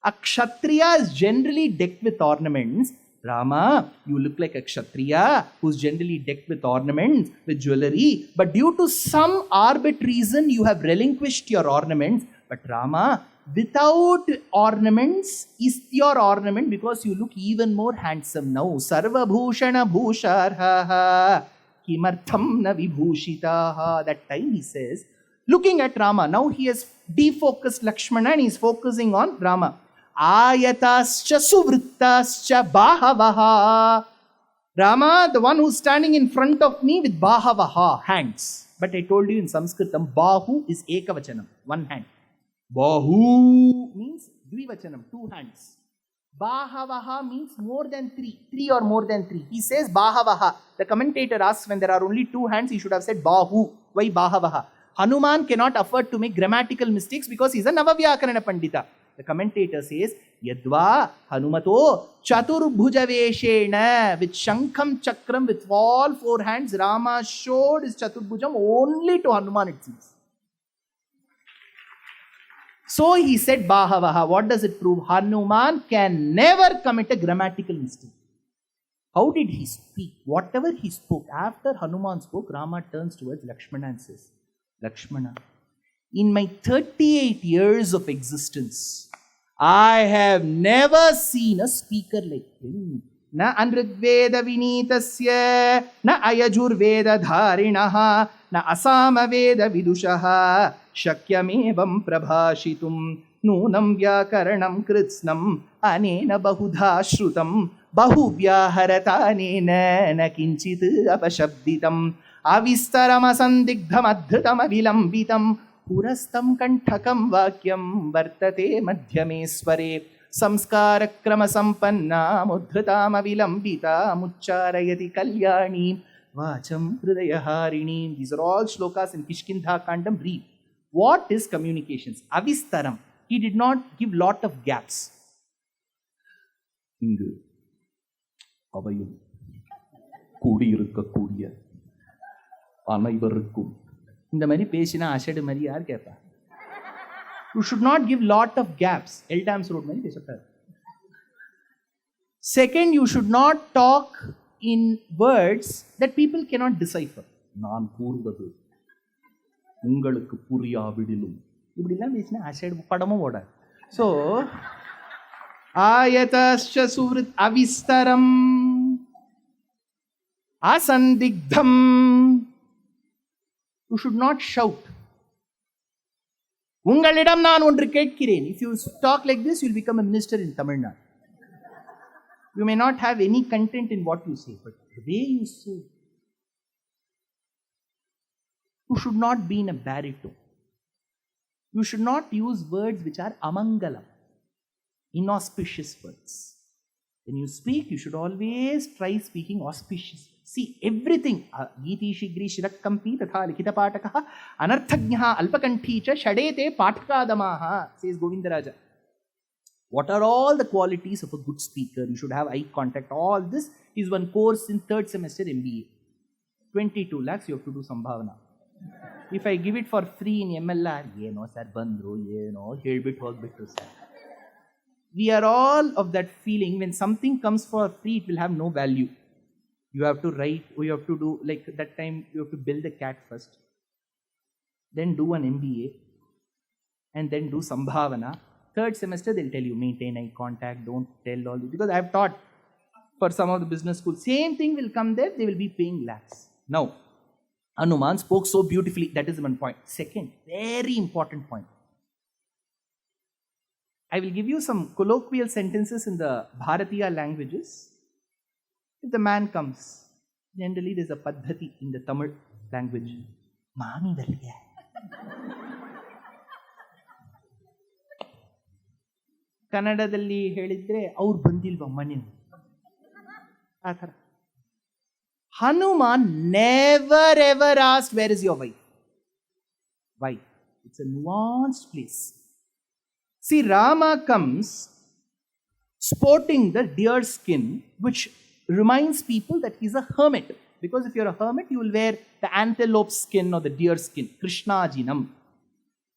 A Kshatriya is generally decked with ornaments. Rama, you look like a Kshatriya who's generally decked with ornaments, with jewelry. But due to some arbitrary reason, you have relinquished your ornaments. But Rama, without ornaments is your ornament because you look even more handsome now. Sarva bhushana bhusharhaha kimartham na vibhushitaha. That time he says, looking at Rama, now he has defocused Lakshmana and he is focusing on Rama. Ayatascha suvrittascha bahavaha. Rama, the one who's standing in front of me with bahavaha, hands. But I told you in Sanskritam, bahu is ekavachanam, one hand. Bahu means dvivachanam, two hands. Bahavaha means more than three or more than three. He says bahavaha. The commentator asks, when there are only two hands, he should have said bahu. Why bahavaha? Hanuman cannot afford to make grammatical mistakes because he is a Navavyakarana Pandita. The commentator says, Yadva Hanumato Chaturbhuja Veshena, with Shankham Chakram, with all four hands, Rama showed his Chaturbhujam only to Hanuman, it seems. So he said Bahavaha. What does it prove? Hanuman can never commit a grammatical mistake. How did he speak? Whatever he spoke, after Hanuman spoke, Rama turns towards Lakshmana and says, Lakshmana, in my 38 years of existence, I have never seen a speaker like him. Na anrigveda vinitasya, na ayajurveda dharinaha, na asama veda vidushaha, shakyamevam prabhashitum, nunam vyakaranam kritsnam, anena bahudha shrutam, bahuvyaharatane na kinchit apashabditam, avistaram asandigdham adhritam avilambitam, Purastam kanthakam vakyam vartate madhyamesware samskara krama sampanna mudhritam avilambita mucharayati kalyani vacham hridayaharini. These are all shlokas in Kishkindha Kandam. Read. What is communications? Avistaram. He did not give lot of gaps. Ingu avayum kudiyirukka kudiya anaivarukkum. இந்த மாதிரி பேசினா அஷடு மாதிரி யார் கேட்பா? You should not give lot of gaps. Eldams wrote மாதிரி பேசப்படாது. Second, you should not talk in words that people cannot decipher. நான் கூறுவது உங்களுக்கு புரியாவிடிலும். இப்படிலாம் பேசினா அஷடு படமும் ஓடாது. So, ஆயதஸ்ச சுவ்ருத் அவிஸ்தரம் அசந்திக்தம். You should not shout. உங்களிடம் நான் ஒன்று கேட்கிறேன். If you talk like this, you will become a minister in Tamil Nadu. You may not have any content in what you say, but the way you say. You should not be in a baritone. You should not use words which are amangalam, inauspicious words. When you speak, you should always try speaking auspicious. See, everything. Giti shigri shirakkampi tatha likita patakaha anarthagnaha alpakanthi cha shadete pathakadamaha, says Govindaraja. What are all the qualities of a good speaker? You should have eye contact. All this is one course in 3rd semester MBA. 22 lakhs you have to do Sambhavana. If I give it for free in MLR, sir, bandru, helbit hogbittu sir. We are all of that feeling, when something comes for free, it will have no value. You have to write, or you have to do, like that time, you have to build a cat first. Then do an MBA. And then do Sambhavana. 3rd semester, they'll tell you, maintain eye contact, don't tell all this. Because I have taught for some of the business schools, same thing will come there, they will be paying lakhs. Now, Hanuman spoke so beautifully. That is one point. Second, very important point. I will give you some colloquial sentences in the Bharatiya languages. If the man comes, generally there is a paddhati in the Tamil language. Mami valya. ಕನ್ನಡದಲ್ಲಿ ಹೇಳಿದ್ರೆ ಅವ್ರು ಬಂದಿಲ್ವ ಮನೆ ಆ ಥರ. Hanuman never ever asked, where is your wife? Why? It's a nuanced place. See, Rama comes sporting the deer skin, which reminds people that he's a hermit. Because if you're a hermit, you will wear the antelope skin or the deer skin, Krishna Jinam.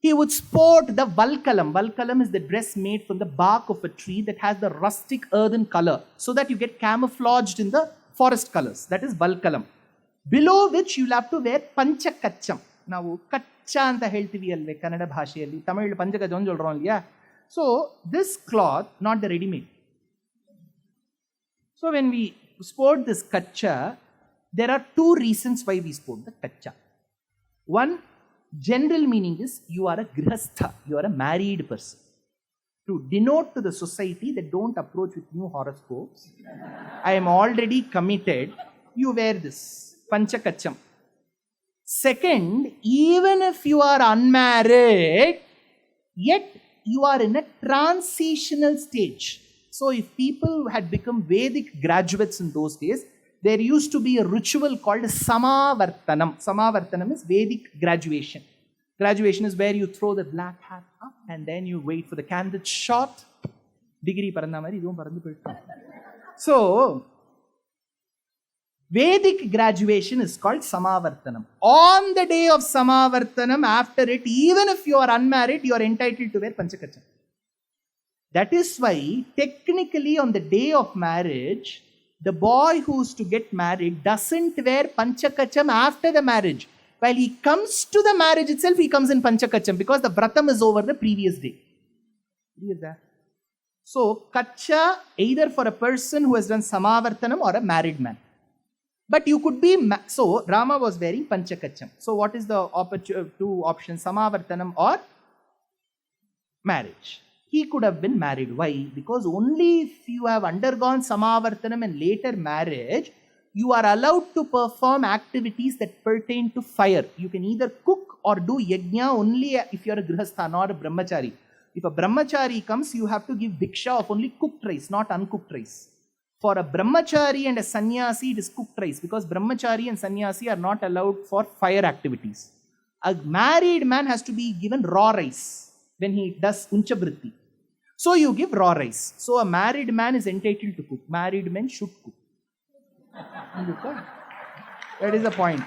He would sport the Valkalam. Valkalam is the dress made from the bark of a tree that has the rustic earthen color, so that you get camouflaged in the forest colors. That is Valkalam. Below which you'll have to wear Panchakacham. ನಾವು ಕಚ್ಚ ಅಂತ ಹೇಳ್ತೀವಿ ಅಲ್ವೇ ಕನ್ನಡ ಭಾಷೆಯಲ್ಲಿ, ತಮಿಳ್ ಪಂಚಕಚ್ಚ ಒಂದು சொல்றோம் இல்லையா? So this cloth, not the ready-made. So when we sport this kacha, there are 2 reasons why we sport the kacha. One, general meaning is you are a grihastha, you are a married person. To denote to the society that don't approach with new horoscopes, I am already committed, you wear this Panchakacham. Second, even if you are unmarried, yet you are in a transitional stage. So if people had become Vedic graduates in those days, there used to be a ritual called Samavartanam. Samavartanam is Vedic graduation. Graduation is where you throw the black hat up and then you wait for the candid shot. Degree paranda mari idum parandu poittu. So Vedic graduation is called Samavartanam. On the day of Samavartanam, after it, even if you are unmarried, you are entitled to wear Panchakacham. That is why, technically on the day of marriage, the boy who is to get married doesn't wear Panchakacham after the marriage. While he comes to the marriage itself, he comes in Panchakacham because the Vratam is over the previous day. So, Kacha either for a person who has done Samavartanam or a married man. But you could be, so Rama was wearing Panchakacham. So what is the 2 options, Samavartanam or marriage? He could have been married. Why? Because only if you have undergone Samavartanam and later marriage, you are allowed to perform activities that pertain to fire. You can either cook or do yajna only if you are a grihastha, not a brahmachari. If a brahmachari comes, you have to give diksha of only cooked rice, not uncooked rice. For a brahmachari and a sannyasi, it is cooked rice, because brahmachari and sannyasi are not allowed for fire activities. A married man has to be given raw rice when he does unchavritti. So you give raw rice. So a married man is entitled to cook. Married men should cook. That is the point.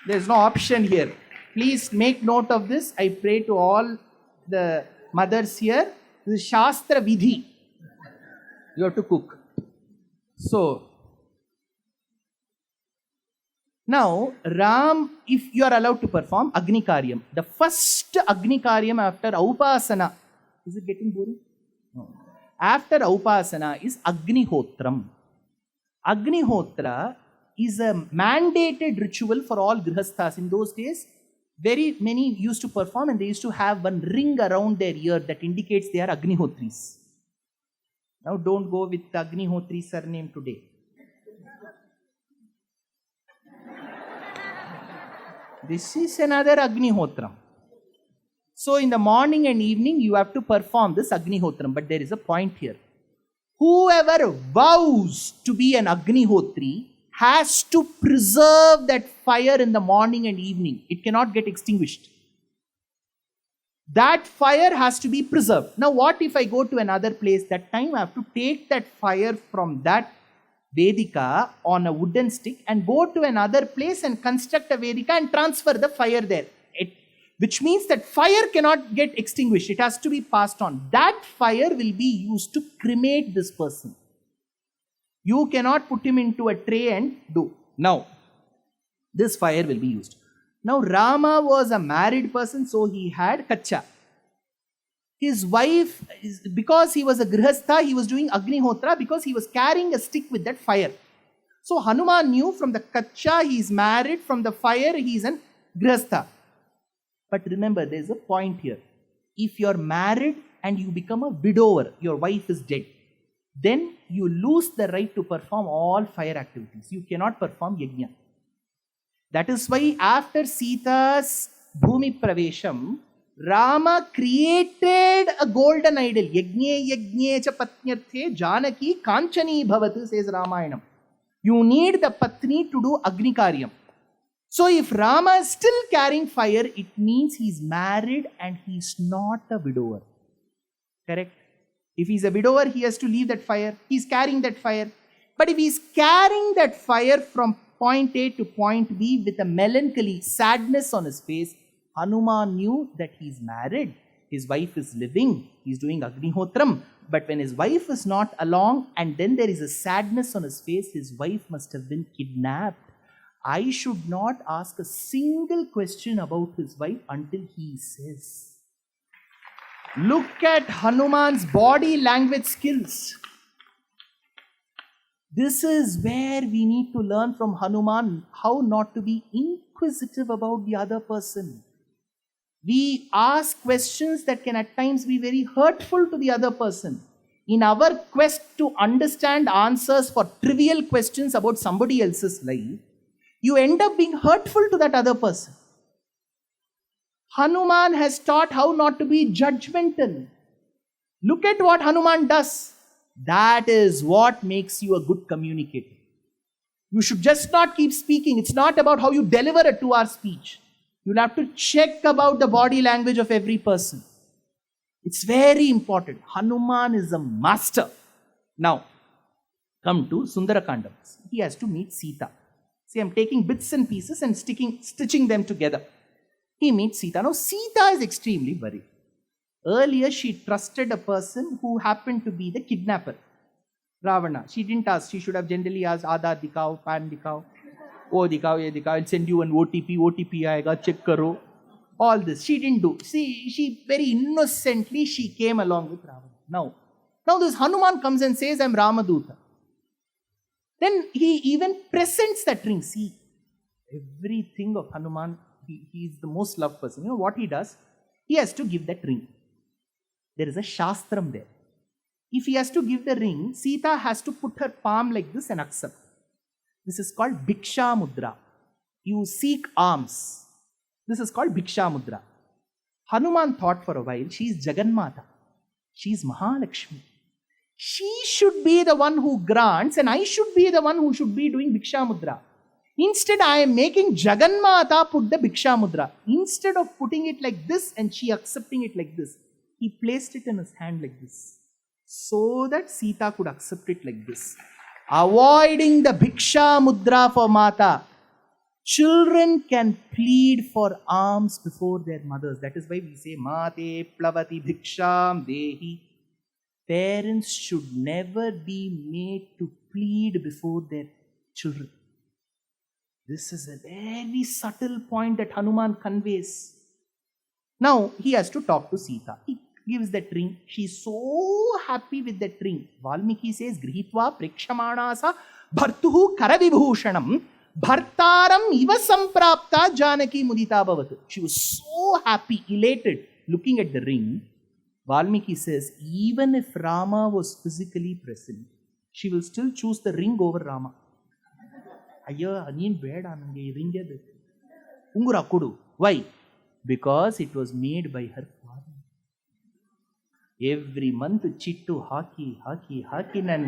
There is no option here. Please make note of this. I pray to all the mothers here. This is Shastra Vidhi. You have to cook. So, now Ram, if you are allowed to perform Agni Karyam, the first Agni Karyam after Upasana, is it getting boring? No. After Upasana is Agnihotram. Agnihotra is a mandated ritual for all grihasthas. In those days, very many used to perform and they used to have one ring around their ear that indicates they are Agnihotris. Now don't go with the Agnihotri surname today. This is another Agnihotram. So in the morning and evening, you have to perform this Agnihotram. But there is a point here. Whoever vows to be an Agnihotri has to preserve that fire in the morning and evening. It cannot get extinguished. That fire has to be preserved. Now what if I go to another place? That time I have to take that fire from that Vedika on a wooden stick and go to another place and construct a Vedika and transfer the fire there. Which means that fire cannot get extinguished. It has to be passed on. That fire will be used to cremate this person. You cannot put him into a tray and do. Now, this fire will be used. Now, Rama was a married person, so he had kacha. His wife, because he was a grihastha, he was doing Agnihotra because he was carrying a stick with that fire. So, Hanuman knew from the kacha he is married, from the fire he is an grihastha. But remember, there is a point here. If you are married and you become a widower, your wife is dead, then you lose the right to perform all fire activities. You cannot perform yajna. That is why after Sita's Bhumi Pravesham, Rama created a golden idol. Yajne yajne cha patnyarthe janaki kanchani bhavatu, says Ramayana. You need the patni to do Agni Karyam. So if Rama is still carrying fire, it means he is married and he is not a widower. Correct? If he is a widower, he has to leave that fire. He is carrying that fire. But if he is carrying that fire from point A to point B with a melancholy sadness on his face, Hanuman knew that he is married. His wife is living. He is doing Agnihotram. But when his wife is not along and then there is a sadness on his face, his wife must have been kidnapped. I should not ask a single question about his wife until he says. Look at Hanuman's body language skills. This is where we need to learn from Hanuman how not to be inquisitive about the other person. We ask questions that can at times be very hurtful to the other person. In our quest to understand answers for trivial questions about somebody else's life, you end up being hurtful to that other person. Hanuman has taught how not to be judgmental. Look at what Hanuman does. That is what makes you a good communicator. You should just not keep speaking. It's not about how you deliver a 2-hour speech. You'll have to check about the body language of every person. It's very important. Hanuman is a master. Now, come to Sundarakandam. He has to meet Sita. See, I'm taking bits and pieces and stitching them together. He meets Sita. Now, Sita is extremely worried. Earlier, she trusted a person who happened to be the kidnapper, Ravana. She didn't ask. She should have generally asked, Aadhaar dikao, pan dikao, oh dikao, ye dikao, I'll send you an OTP aayega, check karo. All this. She didn't do. See, she very innocently, she came along with Ravana. Now this Hanuman comes and says, I'm Ramaduta. Then he even presents that ring. See, everything of Hanuman, he is the most loved person. You know what he does? He has to give that ring. There is a Shastram there. If he has to give the ring, Sita has to put her palm like this and accept. This is called Bhiksha Mudra. You seek alms. This is called Bhiksha Mudra. Hanuman thought for a while, she is Jagannatha. She is Mahalakshmi. She should be the one who grants and I should be the one who should be doing Bhiksha Mudra. Instead, I am making Jagannatha put the Bhiksha Mudra. Instead of putting it like this and she accepting it like this, he placed it in his hand like this, so that Sita could accept it like this. Avoiding the Bhiksha Mudra for Mata. Children can plead for alms before their mothers. That is why we say, Mate plavati bhiksham dehi. Parents should never be made to plead before their children. This is a very subtle point that Hanuman conveys. Now, he has to talk to Sita. He gives that ring. She is so happy with that ring. Valmiki says, Grihitva prekshamanasa bhartuhu karavibhushanam bhartaram iva samprapta janaki mudita bhavatu. She was so happy, elated, looking at the ring. Valmiki says, even if Rama was physically present, she will still choose the ring over Rama. Ayyo, aneen beda nange ring adu. Ungura kudu. Why? Because it was made by her father. Every month chittu haki nan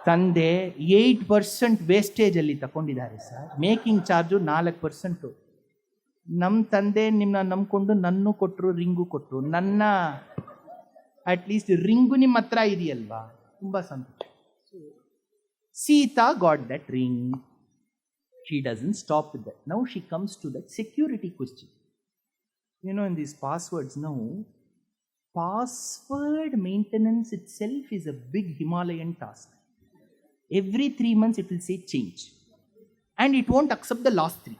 ತಂದೆ 8% wastage ಅಲ್ಲಿ ತಗೊಂಡಿದ್ದಾರೆ sir. Making charge 4%. ನಮ್ಮ ತಂದೆ ನಿಮ್ಮನ್ನ ನಂಬ್ಕೊಂಡು ನನ್ನೂ ಕೊಟ್ಟರು, ring ಕೊಟ್ಟರು. ನನ್ನ ಅಟ್ಲೀಸ್ಟ್ ರಿಂಗು ನಿಮ್ಮ ಹತ್ರ ಇದೆಯಲ್ವಾ, ತುಂಬ ಸಂತೋಷ. Sita got that ring. She doesn't stop with that. Now she comes to that security question. You know, in these passwords now, password maintenance itself is a big Himalayan task. Every 3 months it will say change. And it won't accept the last 3.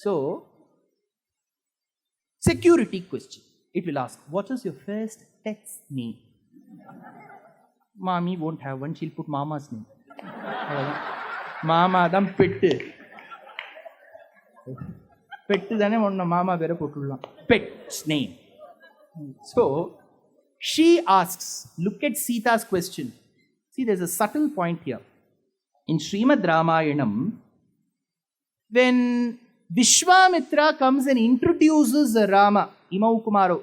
So, security question. It will ask, what is your first text name? Mommy won't have one. She'll put Mama's name. Mama dam pettu. Pettu dane onna Mama vera pottulla. Pet's name. So, she asks, look at Sita's question. See, there's a subtle point here. In Srimad Ramayanam, when Vishwamitra comes and introduces Rama, Imau Kumaro,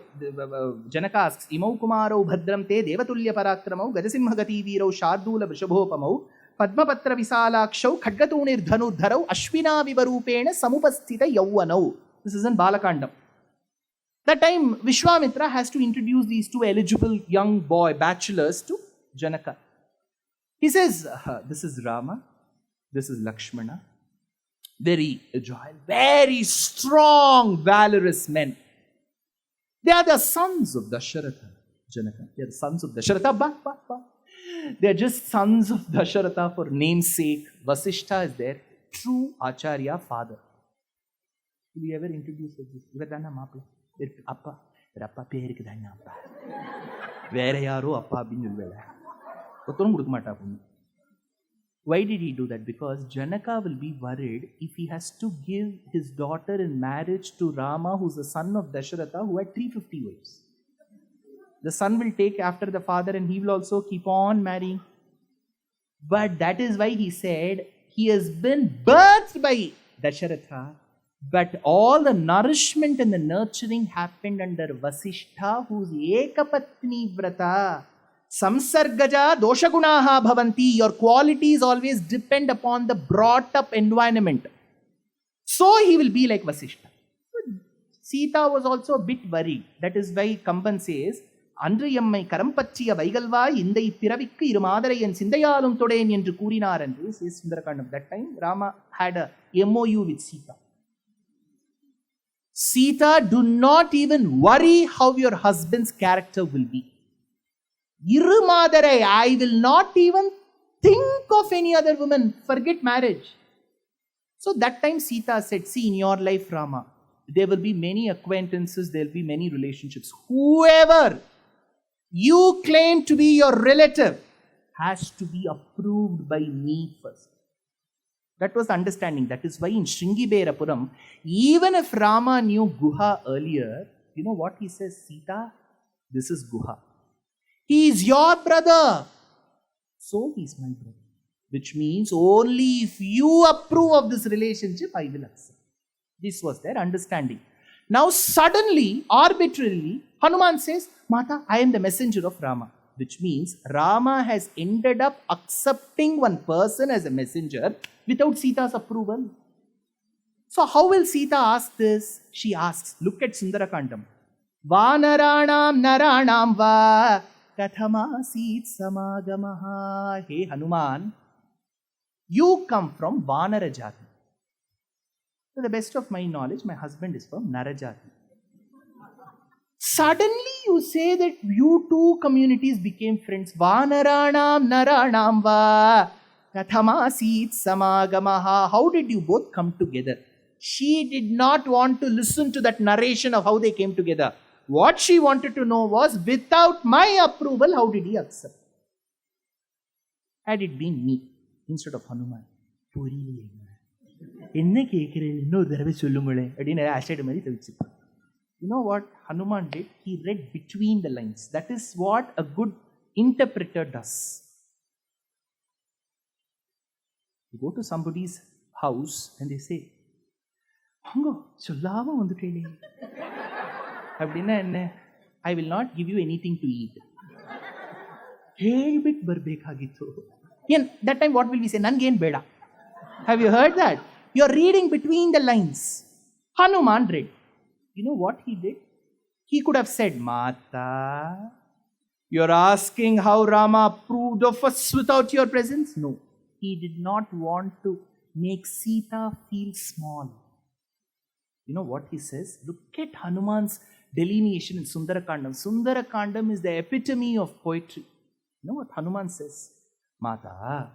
Janaka asks, Imau Kumaro Bhadram te Devatulya Parakramau, Gadasimhagati Virau, Shardula Vrishabhopamau, Padmapatra Visalakshau, Khadgatunir Dhanudharau, Ashvina Vivarupena, Samupasthita Yauvanau. This is in Balakandam. That time, Vishwamitra has to introduce these 2 eligible young boy bachelors to Janaka. He says, this is Rama, this is Lakshmana. Very agile, very strong, valorous men. They are the sons of Dasharatha, Janaka. They are the sons of Dasharatha. They are just sons of Dasharatha for namesake. Vasishtha is their true Acharya father. Will you ever introduce this? Ivadana Mapla. Appa. Appa perikku dhanna appa. Vera yaro appa abinu vela. Why did he do that? Because Janaka will be worried if he has to give his daughter in marriage to Rama, who's the son of Dasharatha, who had 350 wives. The son will take after the father and he will also keep on marrying. But that is why he said he has been birthed by Dasharatha, but all the nourishment and the nurturing happened under Vasishtha, who's Ekapatni Vrata. Samsargaja doshagunaha bhavanti. Your qualities always depend upon the brought up environment. So he will be like Vasishtha. Sita was also a bit worried. That is why Kamban says, Andru yammai karampachchiya vaigalva indai piravikku irumadare en sindayalum thoden endru koorinar endru says Sundarakandam. That time Rama had a MOU with Sita. Sita, do not even worry how your husband's character will be. Irumadare, I will not even think of any other woman. Forget marriage. So that time Sita said, see, in your life, Rama, there will be many acquaintances, there will be many relationships. Whoever you claim to be your relative has to be approved by me first. That was the understanding. That is why in Shringiberapuram, even if Rama knew Guha earlier, you know what he says? Sita, this is Guha. He is your brother. So he is my brother. Which means only if you approve of this relationship, I will accept. This was their understanding. Now suddenly, arbitrarily, Hanuman says, Mata, I am the messenger of Rama. Which means Rama has ended up accepting one person as a messenger without Sita's approval. So how will Sita ask this? She asks, look at Sundarakandam. Vanaranam naranam va kathamasit samagamaha. Hey Hanuman, you come from Vanara Jati. To the best of my knowledge, my husband is from Narajati. Suddenly you say that you two communities became friends. Vanaranam naranam va kathamasit samagamaha. How did you both come together? She did not want to listen to that narration of how they came together. What she wanted to know was, without my approval, how did he accept? Had it been me instead of Hanuman, you know what Hanuman did? He read between the lines. That is what a good interpreter does. You go to somebody's house and they say, Hango, sollama vandutele. Appadina enna? I will not give you anything to eat. Helbit barbekagittu. That time what will we say? Nangen beda. Have you heard that? You are reading between the lines. Hanuman read. You know what he did? He could have said, Mata, you're asking how Rama approved of us without your presence? No. He did not want to make Sita feel small. You know what he says? Look at Hanuman's delineation in Sundarakandam. Sundarakandam is the epitome of poetry. You know what Hanuman says? Mata,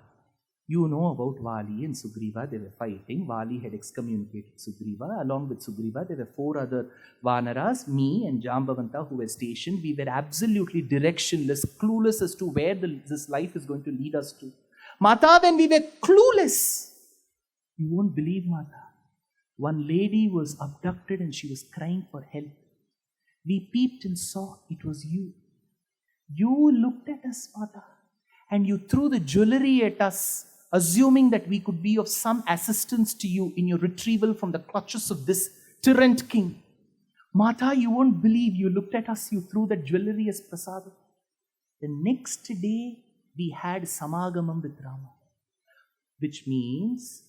you know about Vali and Sugriva, they were fighting. Vali had excommunicated Sugriva. Along with Sugriva, there were 4 other Vanaras, me and Jambavanta who were stationed. We were absolutely directionless, clueless as to where this life is going to lead us to. Mata, when we were clueless, you won't believe, Mata. One lady was abducted and she was crying for help. We peeped and saw it was you. You looked at us, Mata, and you threw the jewelry at us, assuming that we could be of some assistance to you in your retrieval from the clutches of this tyrant king. Mata, you won't believe, you looked at us, you threw that jewelry as prasadam. The next day, we had Samagamam with Rama. Which means,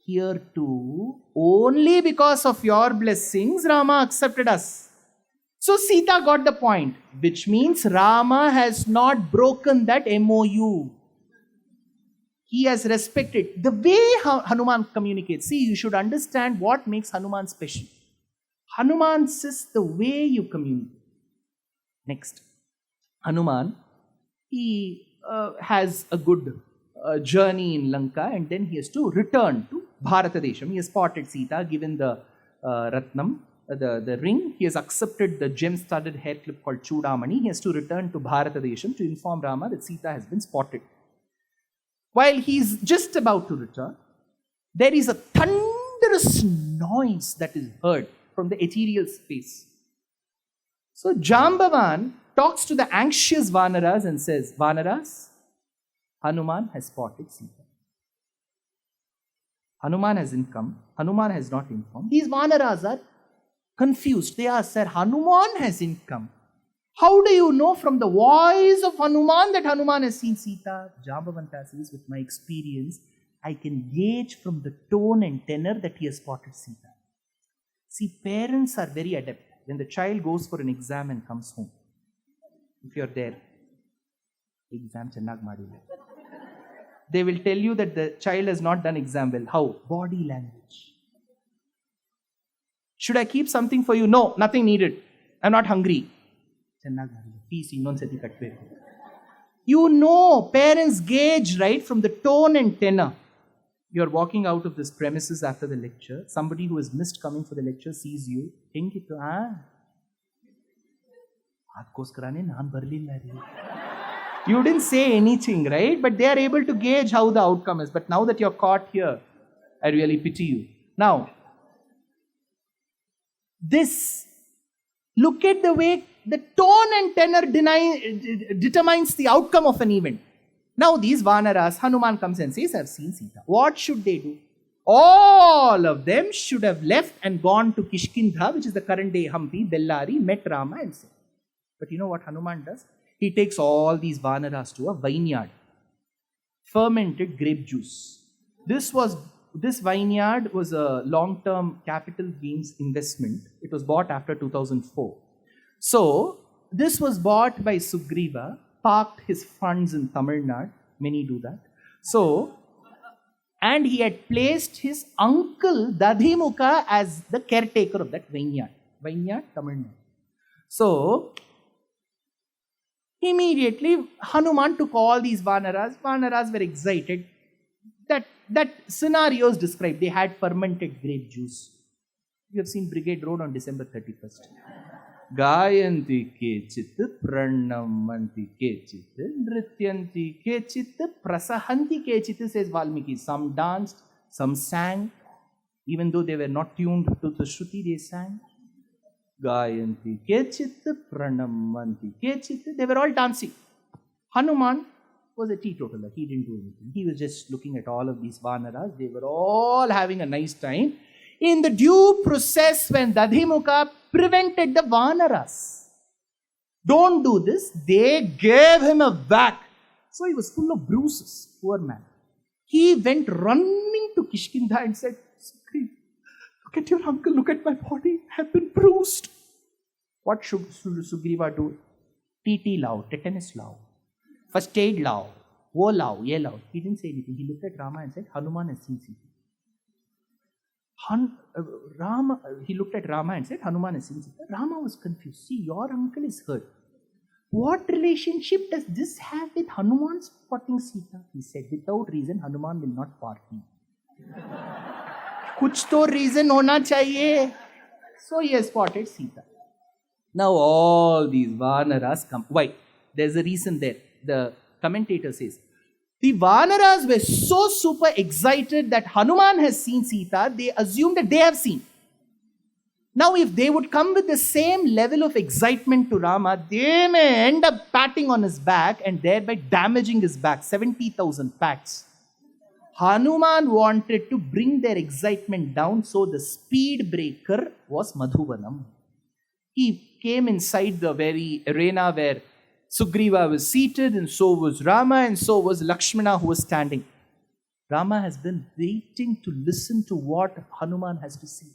here too, only because of your blessings, Rama accepted us. So Sita got the point, which means Rama has not broken that MOU. He has respected the way Hanuman communicates. See, you should understand what makes Hanuman special. Hanuman says the way you communicate. Next, Hanuman, he has a good journey in Lanka and then he has to return to Bharatadesham. He has spotted Sita, given the Ratnam, the ring. He has accepted the gem-studded hair clip called Chudamani. He has to return to Bharatadesham to inform Rama that Sita has been spotted. While he is just about to return, there is a thunderous noise that is heard from the ethereal space. So Jambavan talks to the anxious Vanaras and says, Vanaras, Hanuman has spotted Sita. Hanuman hasn't come. Hanuman has not informed. These Vanaras are confused. They ask, Sir, Hanuman hasn't come. How do you know from the voice of Hanuman that Hanuman has seen Sita? Jambavanta says, with my experience, I can gauge from the tone and tenor that he has spotted Sita. See, parents are very adept. When the child goes for an exam and comes home, if you're there, exam chennag madila, they will tell you that the child has not done exam well. How? Body language. Should I keep something for you? No, nothing needed. I'm not hungry. You know, parents gauge right from the tone and tenor. You're walking out of this premises after the lecture. Somebody who has missed coming for the lecture sees you. You didn't say anything, right? But they are able to gauge how the outcome is. But now that you're caught here, I really pity you. Now, look at the way the tone and tenor determines the outcome of an event. Now these Vanaras, Hanuman comes and says, I've seen Sita. What should they do? All of them should have left and gone to Kishkindha, which is the current day Hampi, Bellari, met Rama and said. But you know what Hanuman does? He takes all these Vanaras to a vineyard. Fermented grape juice. This vineyard was a long-term capital gains investment. It was bought after 2004. So, this was bought by Sugriva, parked his funds in Tamil Nadu. Many do that. So, and he had placed his uncle Dadhimuka as the caretaker of that vineyard. Vineyard, Tamil Nadu. So, immediately Hanuman took all these Vanaras. Vanaras were excited. That scenario is described. They had fermented grape juice. You have seen Brigade Road on December 31st. Gayanti kechit, pranamanti kechit, nrityanti kechit, prasahanti kechit, says Valmiki. Some danced, some sang. Even though they were not tuned to the Shruti, they sang. Gayanti kechit, pranamanti kechit. They were all dancing. Hanuman was a teetotaler. He didn't do anything. He was just looking at all of these Vanaras. They were all having a nice time. in the due process when Dadhimuka prevented the Vanaras. Don't do this. They gave him a whack. So he was full of bruises, poor man. He went running to Kishkinda and said, look at your uncle, look at my body, I have been bruised. What should Sugriva do? TT lao, tetanus lao, first aid lao, wo lao, ye lao. He didn't say anything. He looked at Rama and said, Hanuman has seen Sita. He looked at Rama and said, Hanuman has seen Sita. Rama was confused. See, your uncle is hurt. What relationship does this have with Hanuman spotting Sita? He said, without reason, Hanuman will not party. Kuch to reason hona chahiye. So he has spotted Sita. Now all these Vanaras come. Why? There's a reason there. The commentator says, the Vanaras were so super excited that Hanuman has seen Sita, they assumed that they have seen. Now if they would come with the same level of excitement to Rama, they may end up patting on his back and thereby damaging his back. 70,000 pats. Hanuman wanted to bring their excitement down, so the speed breaker was Madhuvanam. He came inside the very arena where Sugriva was seated, and so was Rama, and so was Lakshmana who was standing. Rama has been waiting to listen to what Hanuman has to say.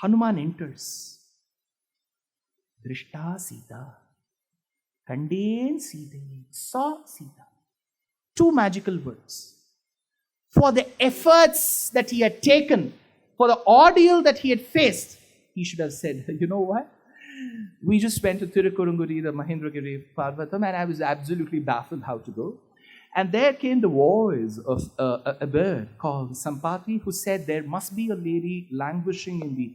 Hanuman enters. Drishta Sita. Kandeen Sita. Saw Sita. Two magical words. For the efforts that he had taken, for the ordeal that he had faced, he should have said, you know what? We just went to Tirukurunguri, the Mahendragiri Parvatam, and I was absolutely baffled how to go. And there came the voice of a bird called Sampati, who said there must be a lady languishing in the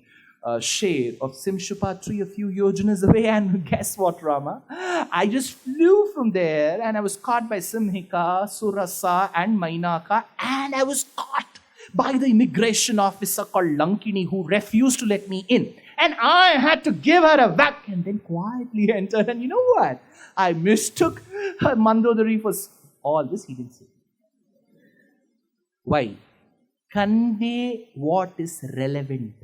shade of Simshupa tree a few yojanas away. And guess what, Rama? I just flew from there and I was caught by Simhika, Surasa and Mainaka, and I was caught by the immigration officer called Lankini, who refused to let me in. And I had to give her a whack and then quietly entered. And you know what? I mistook her Mandodari for all this. He didn't say. Why? Convey what is relevant.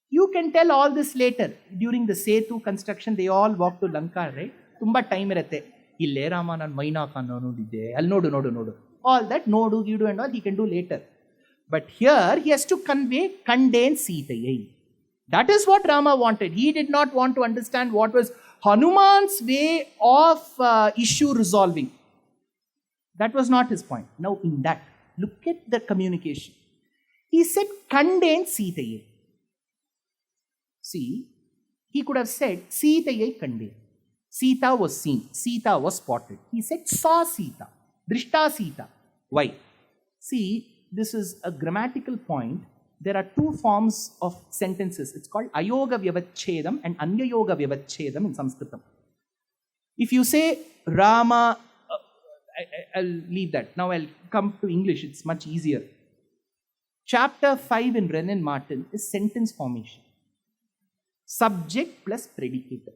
You can tell all this later. During the Setu construction, they all walked to Lanka, right? Tumba time irate. Ille Rama nan Mainaka nodide. I'll nodu. All that nodu, gidu and all he can do later. But here he has to contain Sita. That is what Rama wanted. He did not want to understand what was Hanuman's way of issue resolving. That was not his point. Now in that, look at the communication. He said, contain Sita. See, he could have said, Sita contain. Sita was seen. Sita was spotted. He said, saw Sita. Drishta Sita. Why? See, this is a grammatical point. There are two forms of sentences. It's called Ayoga Vyavachedam and Anyayoga Vyavachedam in Sanskritam. If you say Rama, I'll leave that. Now I'll come to English. It's much easier. Chapter 5 in Wren and Martin is sentence formation. Subject plus predicate.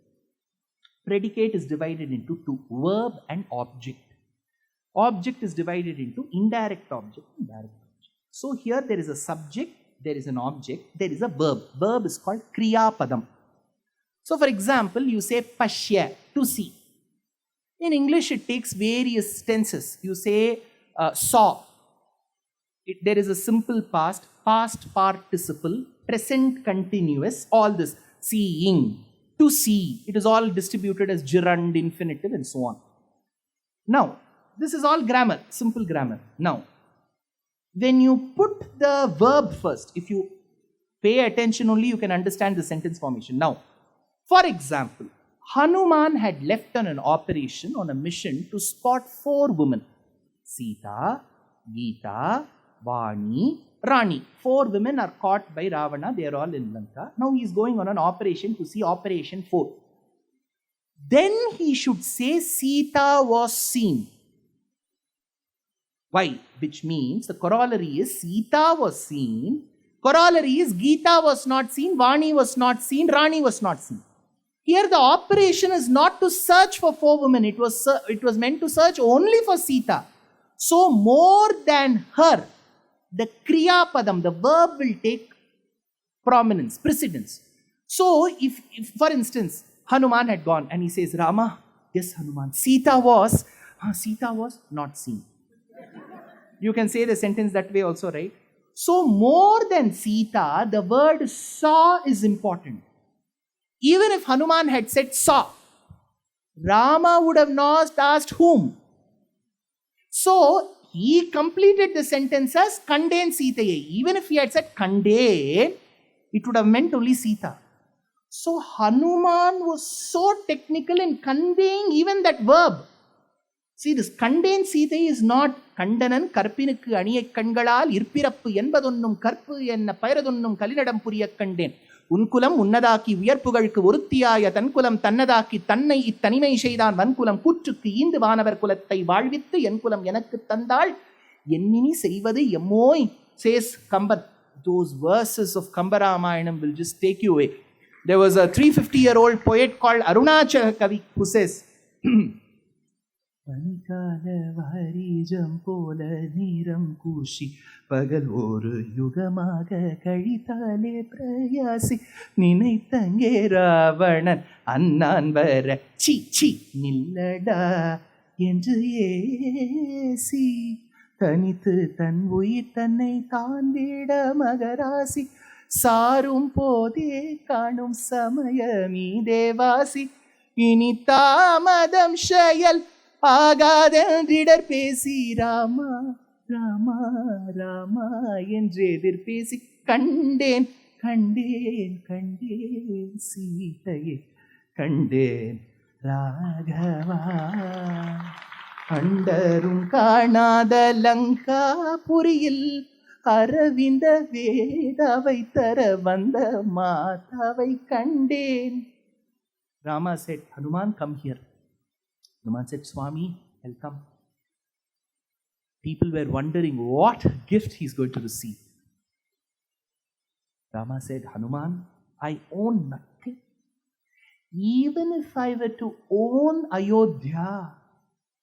Predicate is divided into two, verb and object. Object is divided into indirect object and direct object. So here there is a subject, there is an object, there is a verb. Verb is called Kriya Padam. So for example, you say Pashya, to see. In English, it takes various tenses. You say saw. There is a simple past, past participle, present continuous, all this. Seeing, to see. It is all distributed as gerund, infinitive and so on. Now, this is all grammar, simple grammar. Now, when you put the verb first, if you pay attention only, you can understand the sentence formation. Now, for example, Hanuman had left on an operation, on a mission to spot 4 women. Sita, Geeta, Vani, Rani. 4 women are caught by Ravana. They are all in Lanka. Now he is going on an operation to see operation 4. Then he should say Sita was seen. Why? Which means the corollary is Sita was seen. Corollary is Geeta was not seen, Vani was not seen, Rani was not seen. Here the operation is not to search for 4 women. It was meant to search only for Sita. So more than her, the Kriya Padam, the verb will take prominence, precedence. So, if for instance, Hanuman had gone and he says, Rama, yes, Hanuman, Sita was not seen. You can say the sentence that way also, right? So, more than Sita, the word saw is important. Even if Hanuman had said saw, Rama would have not asked whom. So, he completed the sentence as Kanden Sitaye. Even if he had said Kanden, it would have meant only Sita. So, Hanuman was so technical in conveying even that verb. See, this Kanden Sitaye is not Kandanan Karpinukku Aniyai Kangalal Irpirappu Enbadonnum Karpu Enna Pairadonnum Kalinadam Puriyak Kanden. Unkulam Unnadaki Vierpugalku Urutiyaya Tankulam Tannadaki Tannai Ittanimai Shaidan Vankulam Kuttukku Indu Vanavar Kulathai Vaalvittu Enkulam Enakku Thandal Ennini Seivadu Emmoi, says Kamban. Those verses of Kamba Ramayanam will just take you away. There was a 350-year-old poet called Arunachal Kavi who says, Panikala Varijam Pola Niram Kushi Pagal Oru Yugamaga Karitale Prayasi Ninaitange Ravanan Annan Vara Chi Nillada Yendu Yesi Tanitu Tanvui Tanai Tandida Magarasi Sarum Pode Kanum Samayami Devasi Initamadam Shayal ஆகாதென்றிடர் பேசி ராமா ராமா ராமா என்றெதிர் பேசி கண்டேன் கண்டேன் கண்டேன் சீதையை கண்டேன் ராகவா அண்டரும் காணாத லங்கா புரியில் அரவிந்த வேதாவை தர வந்த மாதாவை கண்டேன். Rama said, Hanuman, come here. Hanuman said, Swami, I'll come. People were wondering what gift he's going to receive. Rama said, Hanuman, I own nothing. Even if I were to own Ayodhya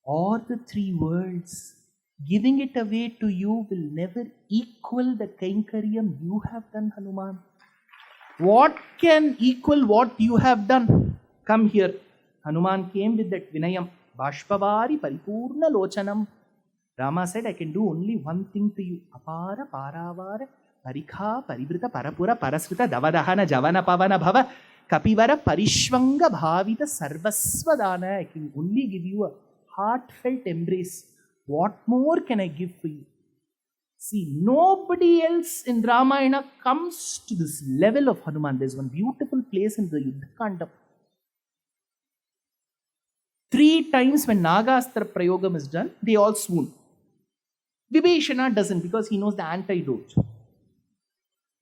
or the 3 worlds, giving it away to you will never equal the Kainkaryam you have done, Hanuman. What can equal what you have done? Come here. Hanuman came with that Vinayam, Bashpavari Paripurna Lochanam. Rama said, I can do only one thing to you. Apara Paravara Parikha Paribrita Parapura Parasrita Davadahana Javana Pavana Bhava Kapivara Parishvanga Bhavita Sarvasvadana. I can only give you a heartfelt embrace. What more can I give for you? See, nobody else in Ramayana comes to this level of Hanuman. There's one beautiful place in the Yuddhakanda. 3 times when Nagastra Prayogam is done, they all swoon. Vibhishana doesn't because he knows the antidote.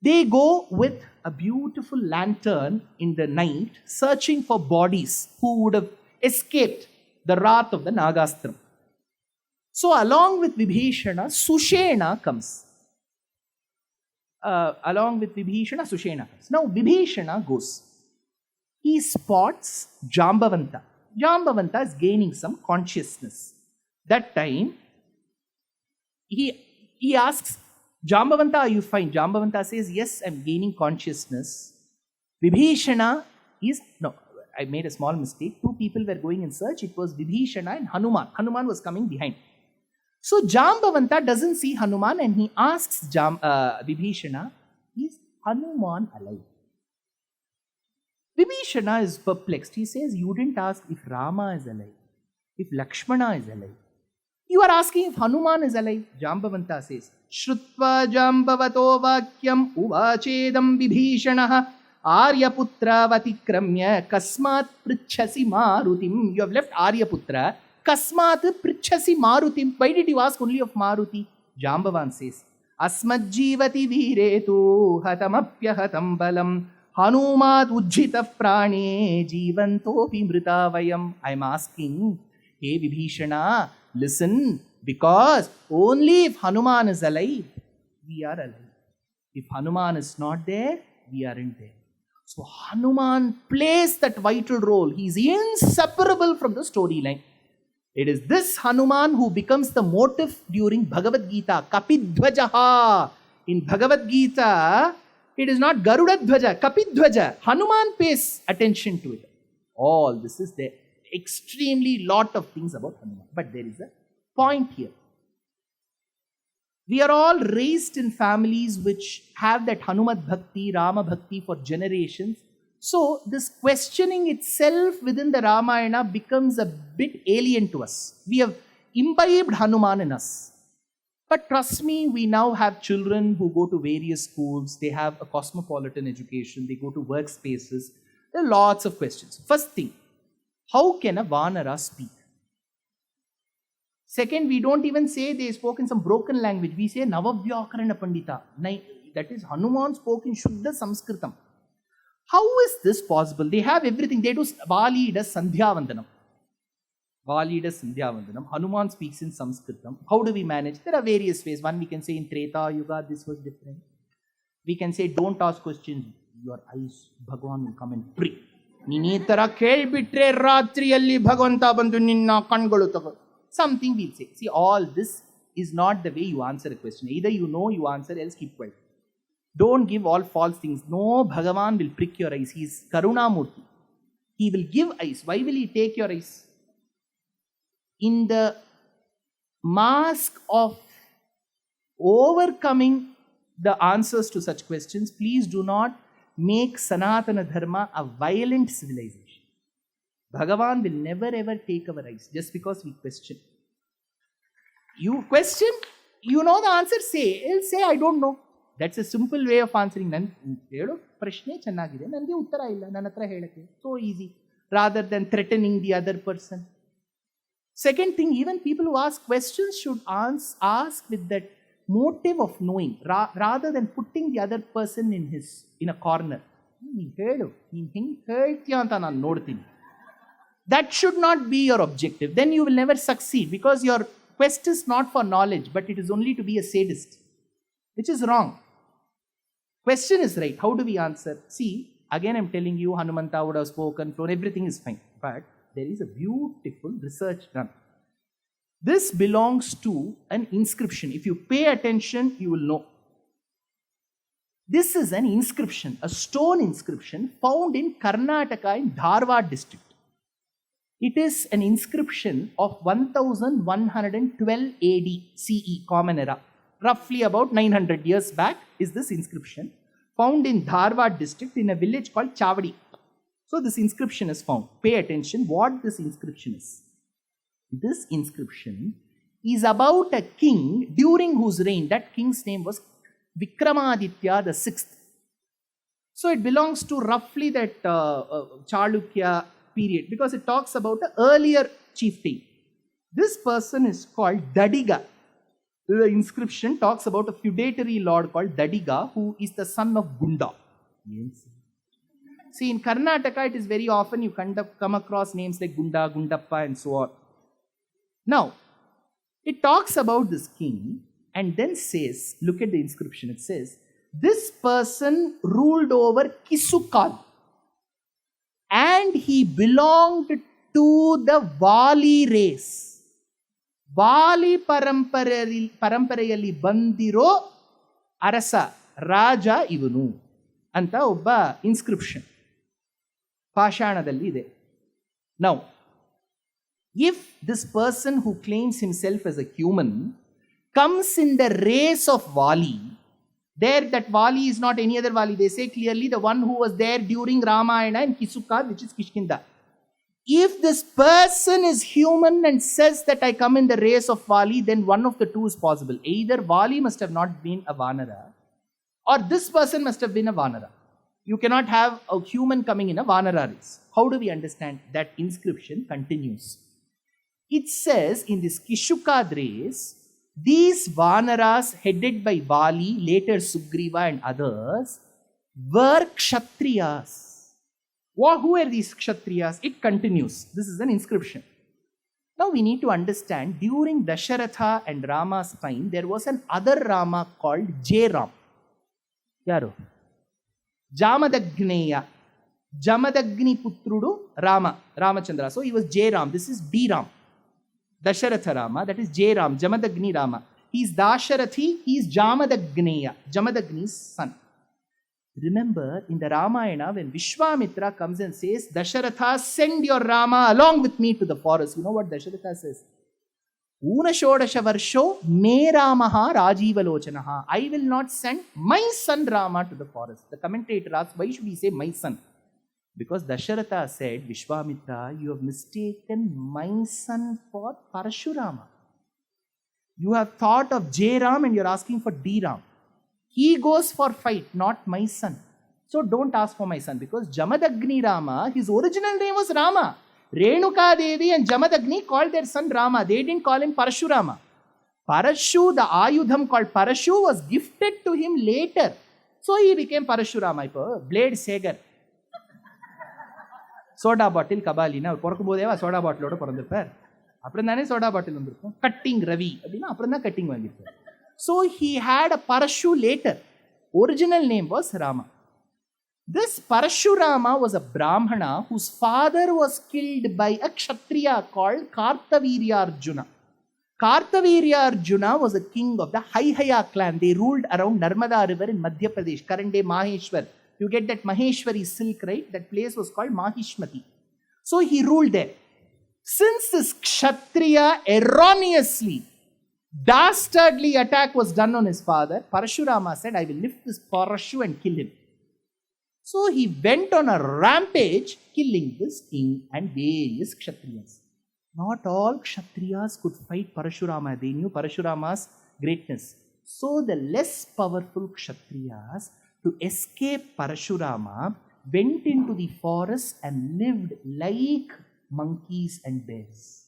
They go with a beautiful lantern in the night searching for bodies who would have escaped the wrath of the Nagastra. So along with Vibhishana, Sushena comes. Now Vibhishana goes. He spots Jambavanta. Jambavanta is gaining some consciousness. That time, he asks, Jambavanta, are you fine? Jambavanta says, yes, I'm gaining consciousness. Vibhishana is, no, I made a small mistake. 2 people were going in search. It was Vibhishana and Hanuman. Hanuman was coming behind. So Jambavanta doesn't see Hanuman and he asks Vibhishana, is Hanuman alive? Vibhishana is perplexed. He says, you didn't ask if Rama is alive, if Lakshmana is alive. You are asking if Hanuman is alive. Jambavanta says, Shrutva Jambavato Vakyam Uvachedam Vibhishanaha Aryaputra Vatikramya Kasmat Prichasi Marutim. You have left Aryaputra. Kasmat Prichasi Marutim. Why did you ask only of Maruti? Jambavan says, Asmajjivati Viretu Hatamapya Hatam Balam Hanumat Ujjita Prane Jivantopi Mritavayam. I am asking, hey Vibhishana, listen, because only if Hanuman is alive, we are alive. If Hanuman is not there, we aren't there. So Hanuman plays that vital role. He is inseparable from the storyline. It is this Hanuman who becomes the motif during Bhagavad Gita. Kapidhvajaha. In Bhagavad Gita, it is not Garuda Dhvaja, Kapidhvaja. Hanuman pays attention to it. All this is there. Extremely lot of things about Hanuman. But there is a point here. We are all raised in families which have that Hanumat Bhakti, Rama Bhakti for generations. So this questioning itself within the Ramayana becomes a bit alien to us. We have imbibed Hanuman in us. But trust me, we now have children who go to various schools. They have a cosmopolitan education. They go to workspaces. There are lots of questions. First thing, how can a Vanara speak? Second, we don't even say they spoke in some broken language. We say Navavyakarana Pandita. That is, Hanuman spoke in Shuddha Sanskritam. How is this possible? They have everything. They do, Vali does Sandhya Vandanam. Vali does Sandhya Vandanam. Hanuman speaks in Sanskritam. How do we manage? There are various ways. One, we can say in Treta Yuga, this was different. We can say, don't ask questions. Your eyes, Bhagavan will come and prick. Ninitara kelbitre ratriyalli Bhagavanta bandu ninna kangalu tago. Something we'll say. See, all this is not the way you answer a question. Either you know, you answer, else keep quiet. Don't give all false things. No, Bhagavan will prick your eyes. He is Karunamurti. He will give eyes. Why will he take your eyes? In the mask of overcoming the answers to such questions, please do not make Sanatana Dharma a violent civilization. Bhagavan will never ever take our eyes just because we question. You question, you know the answer, say. He'll say, I don't know. That's a simple way of answering. So easy. Rather than threatening the other person. Second thing, even people who ask questions should ask with that motive of knowing, rather than putting the other person in a corner. That should not be your objective. Then you will never succeed, because your quest is not for knowledge, but it is only to be a sadist, which is wrong. Question is right. How do we answer? See, again I'm telling you, Hanumanta would have spoken, flown, everything is fine. But there is a beautiful research done. This belongs to an inscription. If you pay attention, you will know. This is an inscription, a stone inscription found in Karnataka in Dharwad district. It is an inscription of 1112 AD CE, Common Era. Roughly about 900 years back is this inscription, found in Dharwad district in a village called Chavadi. So this inscription is found. Pay attention what this inscription is. This inscription is about a king during whose reign, that king's name was Vikramaditya the sixth. So it belongs to roughly that Chalukya period, because it talks about an earlier chieftain. This person is called Dadiga. The inscription talks about a feudatory lord called Dadiga, who is the son of Gunda. Yes. See, in Karnataka, it is very often you come across names like Gunda, Gundappa, and so on. Now, it talks about this king and then says, look at the inscription, it says, this person ruled over Kisukal and he belonged to the Vali race. Vali paramparayalli bandiro arasa raja ivanu anta obba inscription pashanadalli ide. Now, if this person who claims himself as a human comes in the race of Vali, there that Vali is not any other Vali. They say clearly the one who was there during Ramayana in Kisuka, which is Kishkinda. If this person is human and says that I come in the race of Vali, then one of the two is possible. Either Vali must have not been a Vanara, or this person must have been a Vanara. You cannot have a human coming in a Vanara race. How do we understand? That inscription continues. It says in this Kishukad race, these Vanaras headed by Vali, later Sugriva and others, were Kshatriyas. Who are these Kshatriyas? It continues. This is an inscription. Now we need to understand, during Dasharatha and Rama's time, there was an other Rama called J-Ram. Yaro? Jamadagneya. Jamadagni Putrudu Rama. Ramachandra. So he was J-Ram. This is D-Ram. Dasharatha Rama, that is J Ram, Jamadagni Rama. He is Dasharathi, he is Jamadagneya, Jamadagni's son. Remember, in the Ramayana, when Vishwamitra comes and says, Dasharatha, send your Rama along with me to the forest. You know what Dasharatha says? Unashodasha Varsho me Ramaha Rajivalochanaha. I will not send my son Rama to the forest. The commentator asks, why should we say my son? Because Dasharatha said, Vishwamitra, you have mistaken my son for Parashurama. You have thought of J Ram and you are asking for D Ram. He goes for fight, not my son. So don't ask for my son, because Jamadagni Rama, his original name was Rama. Renuka Devi and Jamadagni called their son Rama. They didn't call him Parashurama. Parashu, the Ayudham called Parashu, was gifted to him later. So he became Parashurama. Blade Sagar. Soda bottle, Kabalina, Porkubodeva, soda bottle, Porandapar. Apranane soda bottle, cutting Ravi, Aprana cutting one. So he had a Parashu later. Original name was Rama. This Parashurama was a Brahmana whose father was killed by a Kshatriya called Kartavirya Arjuna. Kartavirya Arjuna was a king of the Haihaya clan. They ruled around Narmada river in Madhya Pradesh, current day Maheshwar. You get that Maheshwari silk, right? That place was called Mahishmati. So he ruled there. Since this Kshatriya erroneously, dastardly attack was done on his father, Parashurama said, I will lift this Parashu and kill him. So he went on a rampage, killing this king and various Kshatriyas. Not all Kshatriyas could fight Parashurama. They knew Parashurama's greatness. So the less powerful Kshatriyas, to escape Parashurama, went into the forest and lived like monkeys and bears.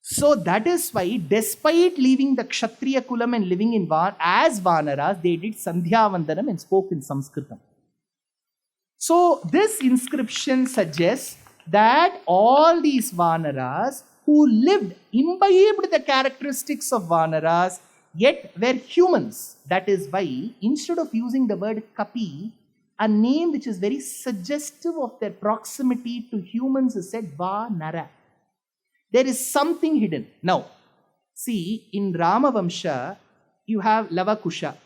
So that is why, despite leaving the Kshatriya Kulam and living in as Vanaras, they did Sandhya Vandanam and spoke in Sanskritam. So this inscription suggests that all these Vanaras who lived, imbibed the characteristics of Vanaras, yet were humans. That is why, instead of using the word Kapi, a name which is very suggestive of their proximity to humans is said Vanara. There is something hidden. Now, see, in Ramavamsha, you have Lavakusha.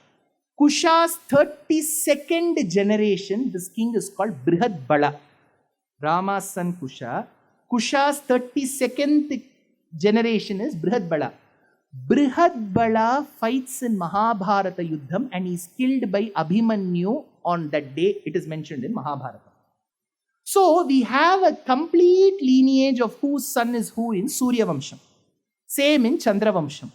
Kusha's 32nd generation, this king is called Brihad Bala. Rama's son Kusha. Kusha's 32nd generation is Brihad Bala. Brihad Bala fights in Mahabharata Yuddham and is killed by Abhimanyu on that day. It is mentioned in Mahabharata. So we have a complete lineage of whose son is who in Surya Vamsham. Same in Chandra Vamsham.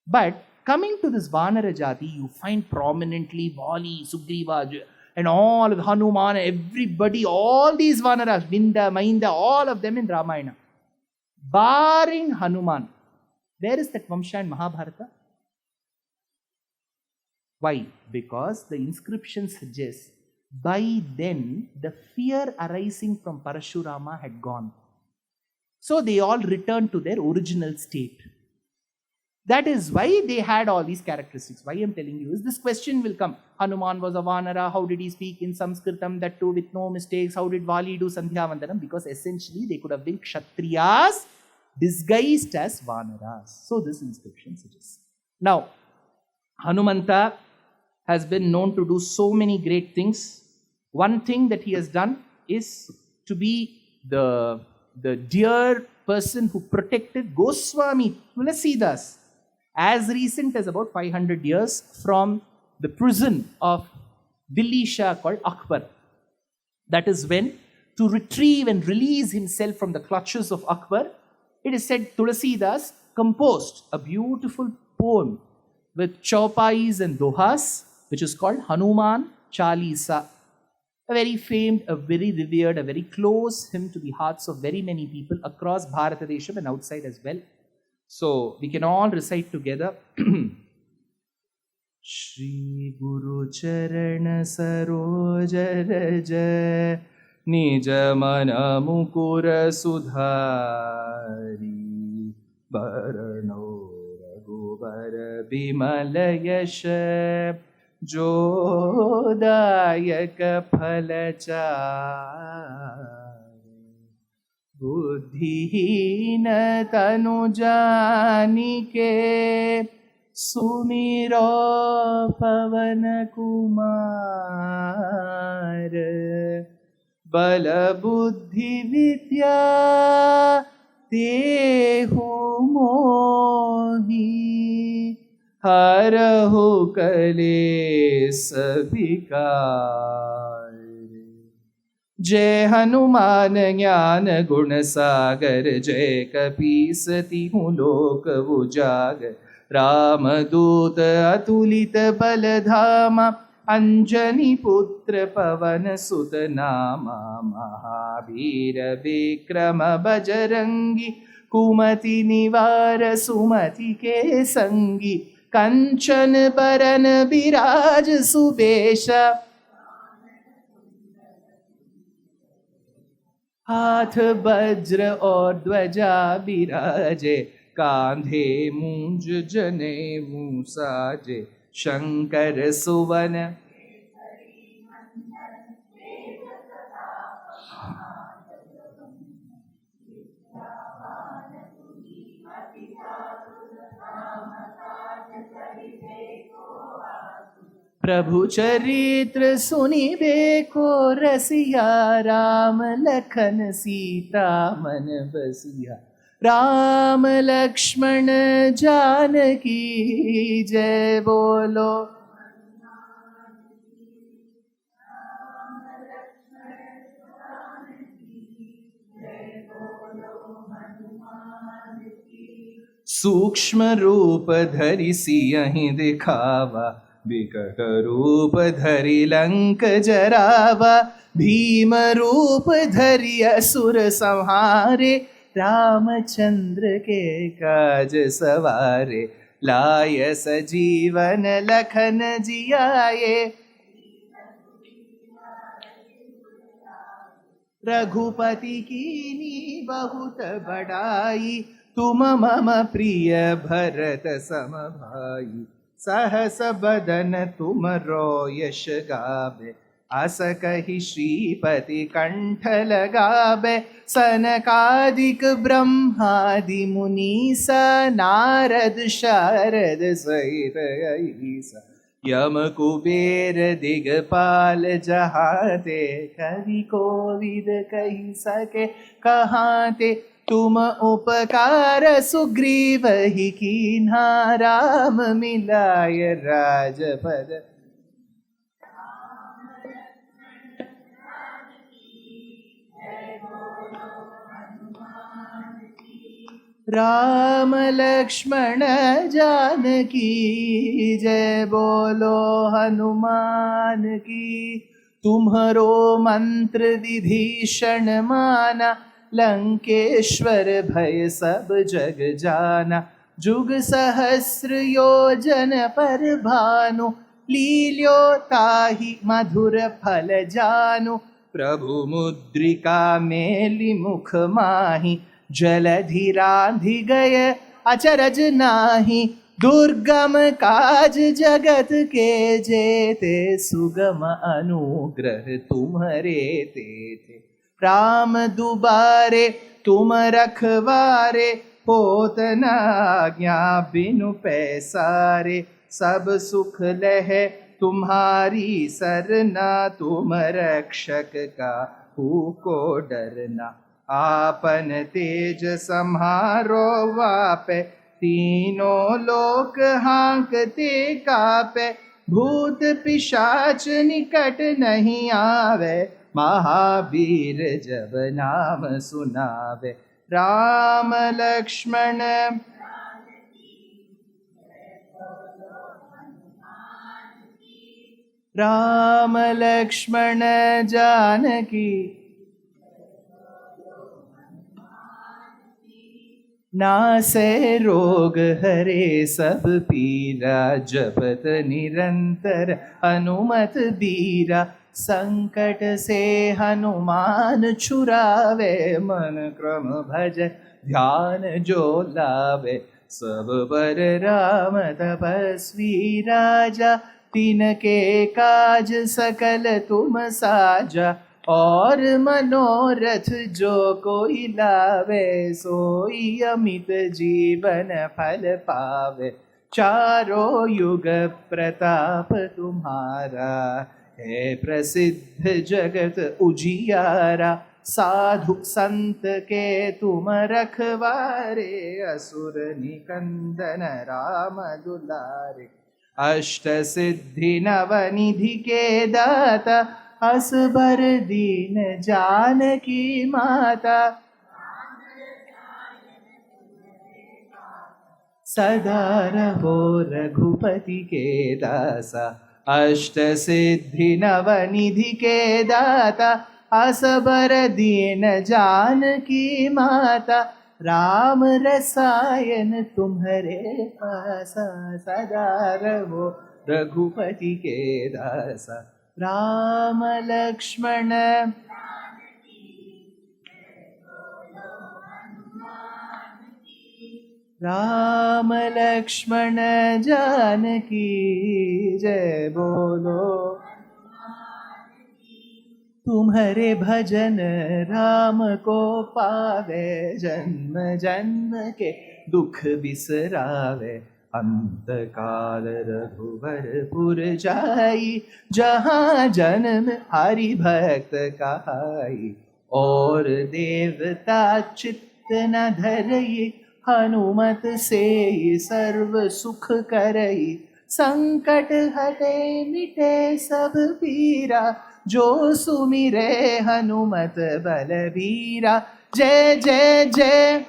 But coming to this Vanara Jati, you find prominently Vali, Sugriva, and all of Hanuman, everybody, all these Vanaras, Vinda, Mainda, all of them in Ramayana. Barring Hanuman. Where is that Vamsha in Mahabharata? Why? Because the inscription suggests by then the fear arising from Parashurama had gone. So they all returned to their original state. That is why they had all these characteristics. Why I am telling you is this question will come. Hanuman was a Vanara. How did he speak in Sanskritam? That too with no mistakes. How did Vali do Sandhya Vandanam? Because essentially they could have been Kshatriyas disguised as Vanaras. So this inscription suggests. Now, Hanumanta has been known to do so many great things. One thing that he has done is to be the dear person who protected Goswami Tulasidas as recent as about 500 years from the prison of Dilli Shah called Akbar. That is when, to retrieve and release himself from the clutches of Akbar, it is said Tulasidas composed a beautiful poem with chaupais and dohas, which is called Hanuman Chalisa. A very famed, a very revered, a very close hymn to the hearts of very many people across Bharatadesham and outside as well. So we can all recite together. Shri Guru Charana Saroja Raja Nija Mana Mukura Sudhari Barano Raghuvara Bimala Yasha Jodayak Phalachar Buddhi बुद्धिहीन तनु जानिके सुमिरो पवन कुमार। बल बुद्धि विद्या देहु मोहि हरहु कलेस विकार। जय हनुमान ज्ञान गुण सागर जय कपीसति लोक उजागर। रामदूत अतुलित बल धामा अंजनी पुत्र पवन सुत नामा। महावीर विक्रम बजरंगी कुमति निवार सुमति के संगी। कंचन बरन बिराज सुबेशा हाथ वज्र और ध्वजा बिराजे। कांधे मूंज जनेऊ साजे शंकर सुवन। प्रभु चरित्र सुनिबे को रसिया राम लखन सीता मन बसिया। राम लक्ष्मण जानकी जय बोलो। सूक्ष्म रूप धरि सियहि दिखावा विकट रूप धरि लंक जरावा। भीम रूप धरि असुर संहारे रामचंद्र के काज सवारे। लाय सजीवन लखन जियाए रघुपति कीनी बहुत बड़ाई। तुम मम प्रिय भरत सम भाई। सहस बदन तुम रो यश गावे अस कहि श्रीपति कंठ लगावे। सनकादिक ब्रह्मादि मुनीसा नारद शारद सहित अहिसा। यम कुबेर दिगपाल जहाते कवि कोविद कहि सके कहाते। तुम उपकार सुग्रीव ही कीन्हा राम मिलाय राजपद। राम लक्ष्मण जानकी जय बोलो हनुमान की। तुम्हरो मंत्र विभीषण माना लंकेश्वर भय सब जग जाना। जुग सहस्र योजन पर भानु लील्यो ताहि मधुर फल जानु। प्रभु मुद्रिका मेलि मुख माहि जलधि राधि गय अचरज नाही। दुर्गम काज जगत के जेते सुगम अनुग्रह तुम्हरे तेते। राम दुबारे तुम रखवारे होत न आज्ञा बिनु पैसारे। सब सुख लहे तुम्हारी सरना तुम रक्षक का को डरना। आपन तेज सम्हारो वापे तीनों लोक हांकते कापे। भूत पिशाच निकट नहीं आवे महावीर जब नाम सुनावे। राम लक्ष्मण राम लक्ष्मण जानकी। नासे रोग हरे सब पीरा जपत निरंतर हनुमत बीरा। संकट से हनुमान छुरावे मन क्रम भज ध्यान जो लावे। सब पर राम तपस्वी राजा तिनके काज सकल तुम साजा। और मनोरथ जो कोई लावे, सोई अमित जीवन फल पावे। चारों युग प्रताप तुम्हारा, है प्रसिद्ध जगत उजियारा। साधु संत के तुम रखवारे, असुर निकंदन राम दुलारे। अष्ट सिद्धि नवनिधि के दाता, असबर दीन जानकी माता। सदा रहो रघुपति के दासा, अष्ट सिद्धि नवनिधि के दाता। असबर दीन जानकी माता, राम रसायन तुम्हारे पासा। सदा रहो रघुपति के दासा, राम लक्ष्मण राम लक्ष्मण जानकी जय बोलो। तुम्हारे भजन राम को पावे, जन्म जन्म के दुख बिसरावे। अंत काल रघुवरपुर जाई, जहाँ जन्म हरि भक्त कहाई। और देवता चित्त न धरई, हनुमत से सर्व सुख करई। संकट हटे मिटे सब पीरा, जो सुमिरे हनुमत बलबीरा। जय जय जय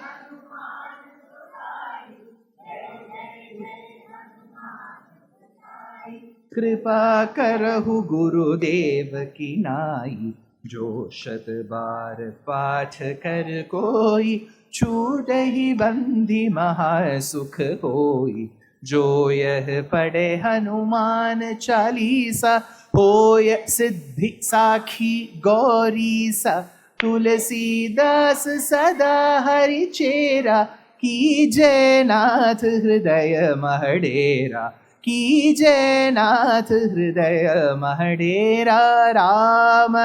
कृपा करहु गुरुदेव की नाई। जो शत बार पाठ कर कोई, छूटहि बंधि महासुख होई। जो यह पढ़े हनुमान चालीसा, होय सिद्धि साखी गौरीसा। तुलसीदास सदा हरि चेरा, कीजय नाथ हृदय महडेरा। कीजय नाथ हृदय महडेरा। राम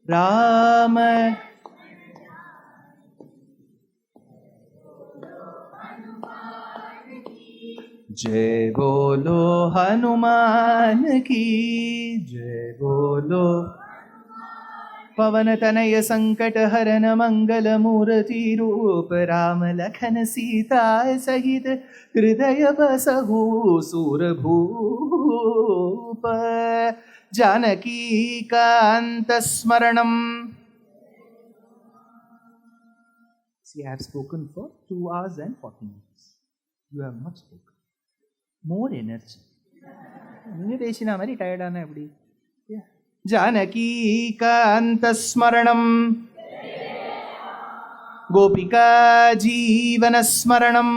राम जय बोलो हनुमान की जय बोलो। पवन तनय संकट हरन मंगल मूर्ति रूप, राम लखन सीता सहित हृदय बसहु सूरभूप। Janaki Kant स्मरणम। See, I have spoken for 2 hours and 40 minutes. You have not spoken. More energy. நீங்க பேசினா மாதிரி டயர்டான எப்படி? जानकी कांत स्मरणम, गोपिका जीवन स्मरणम।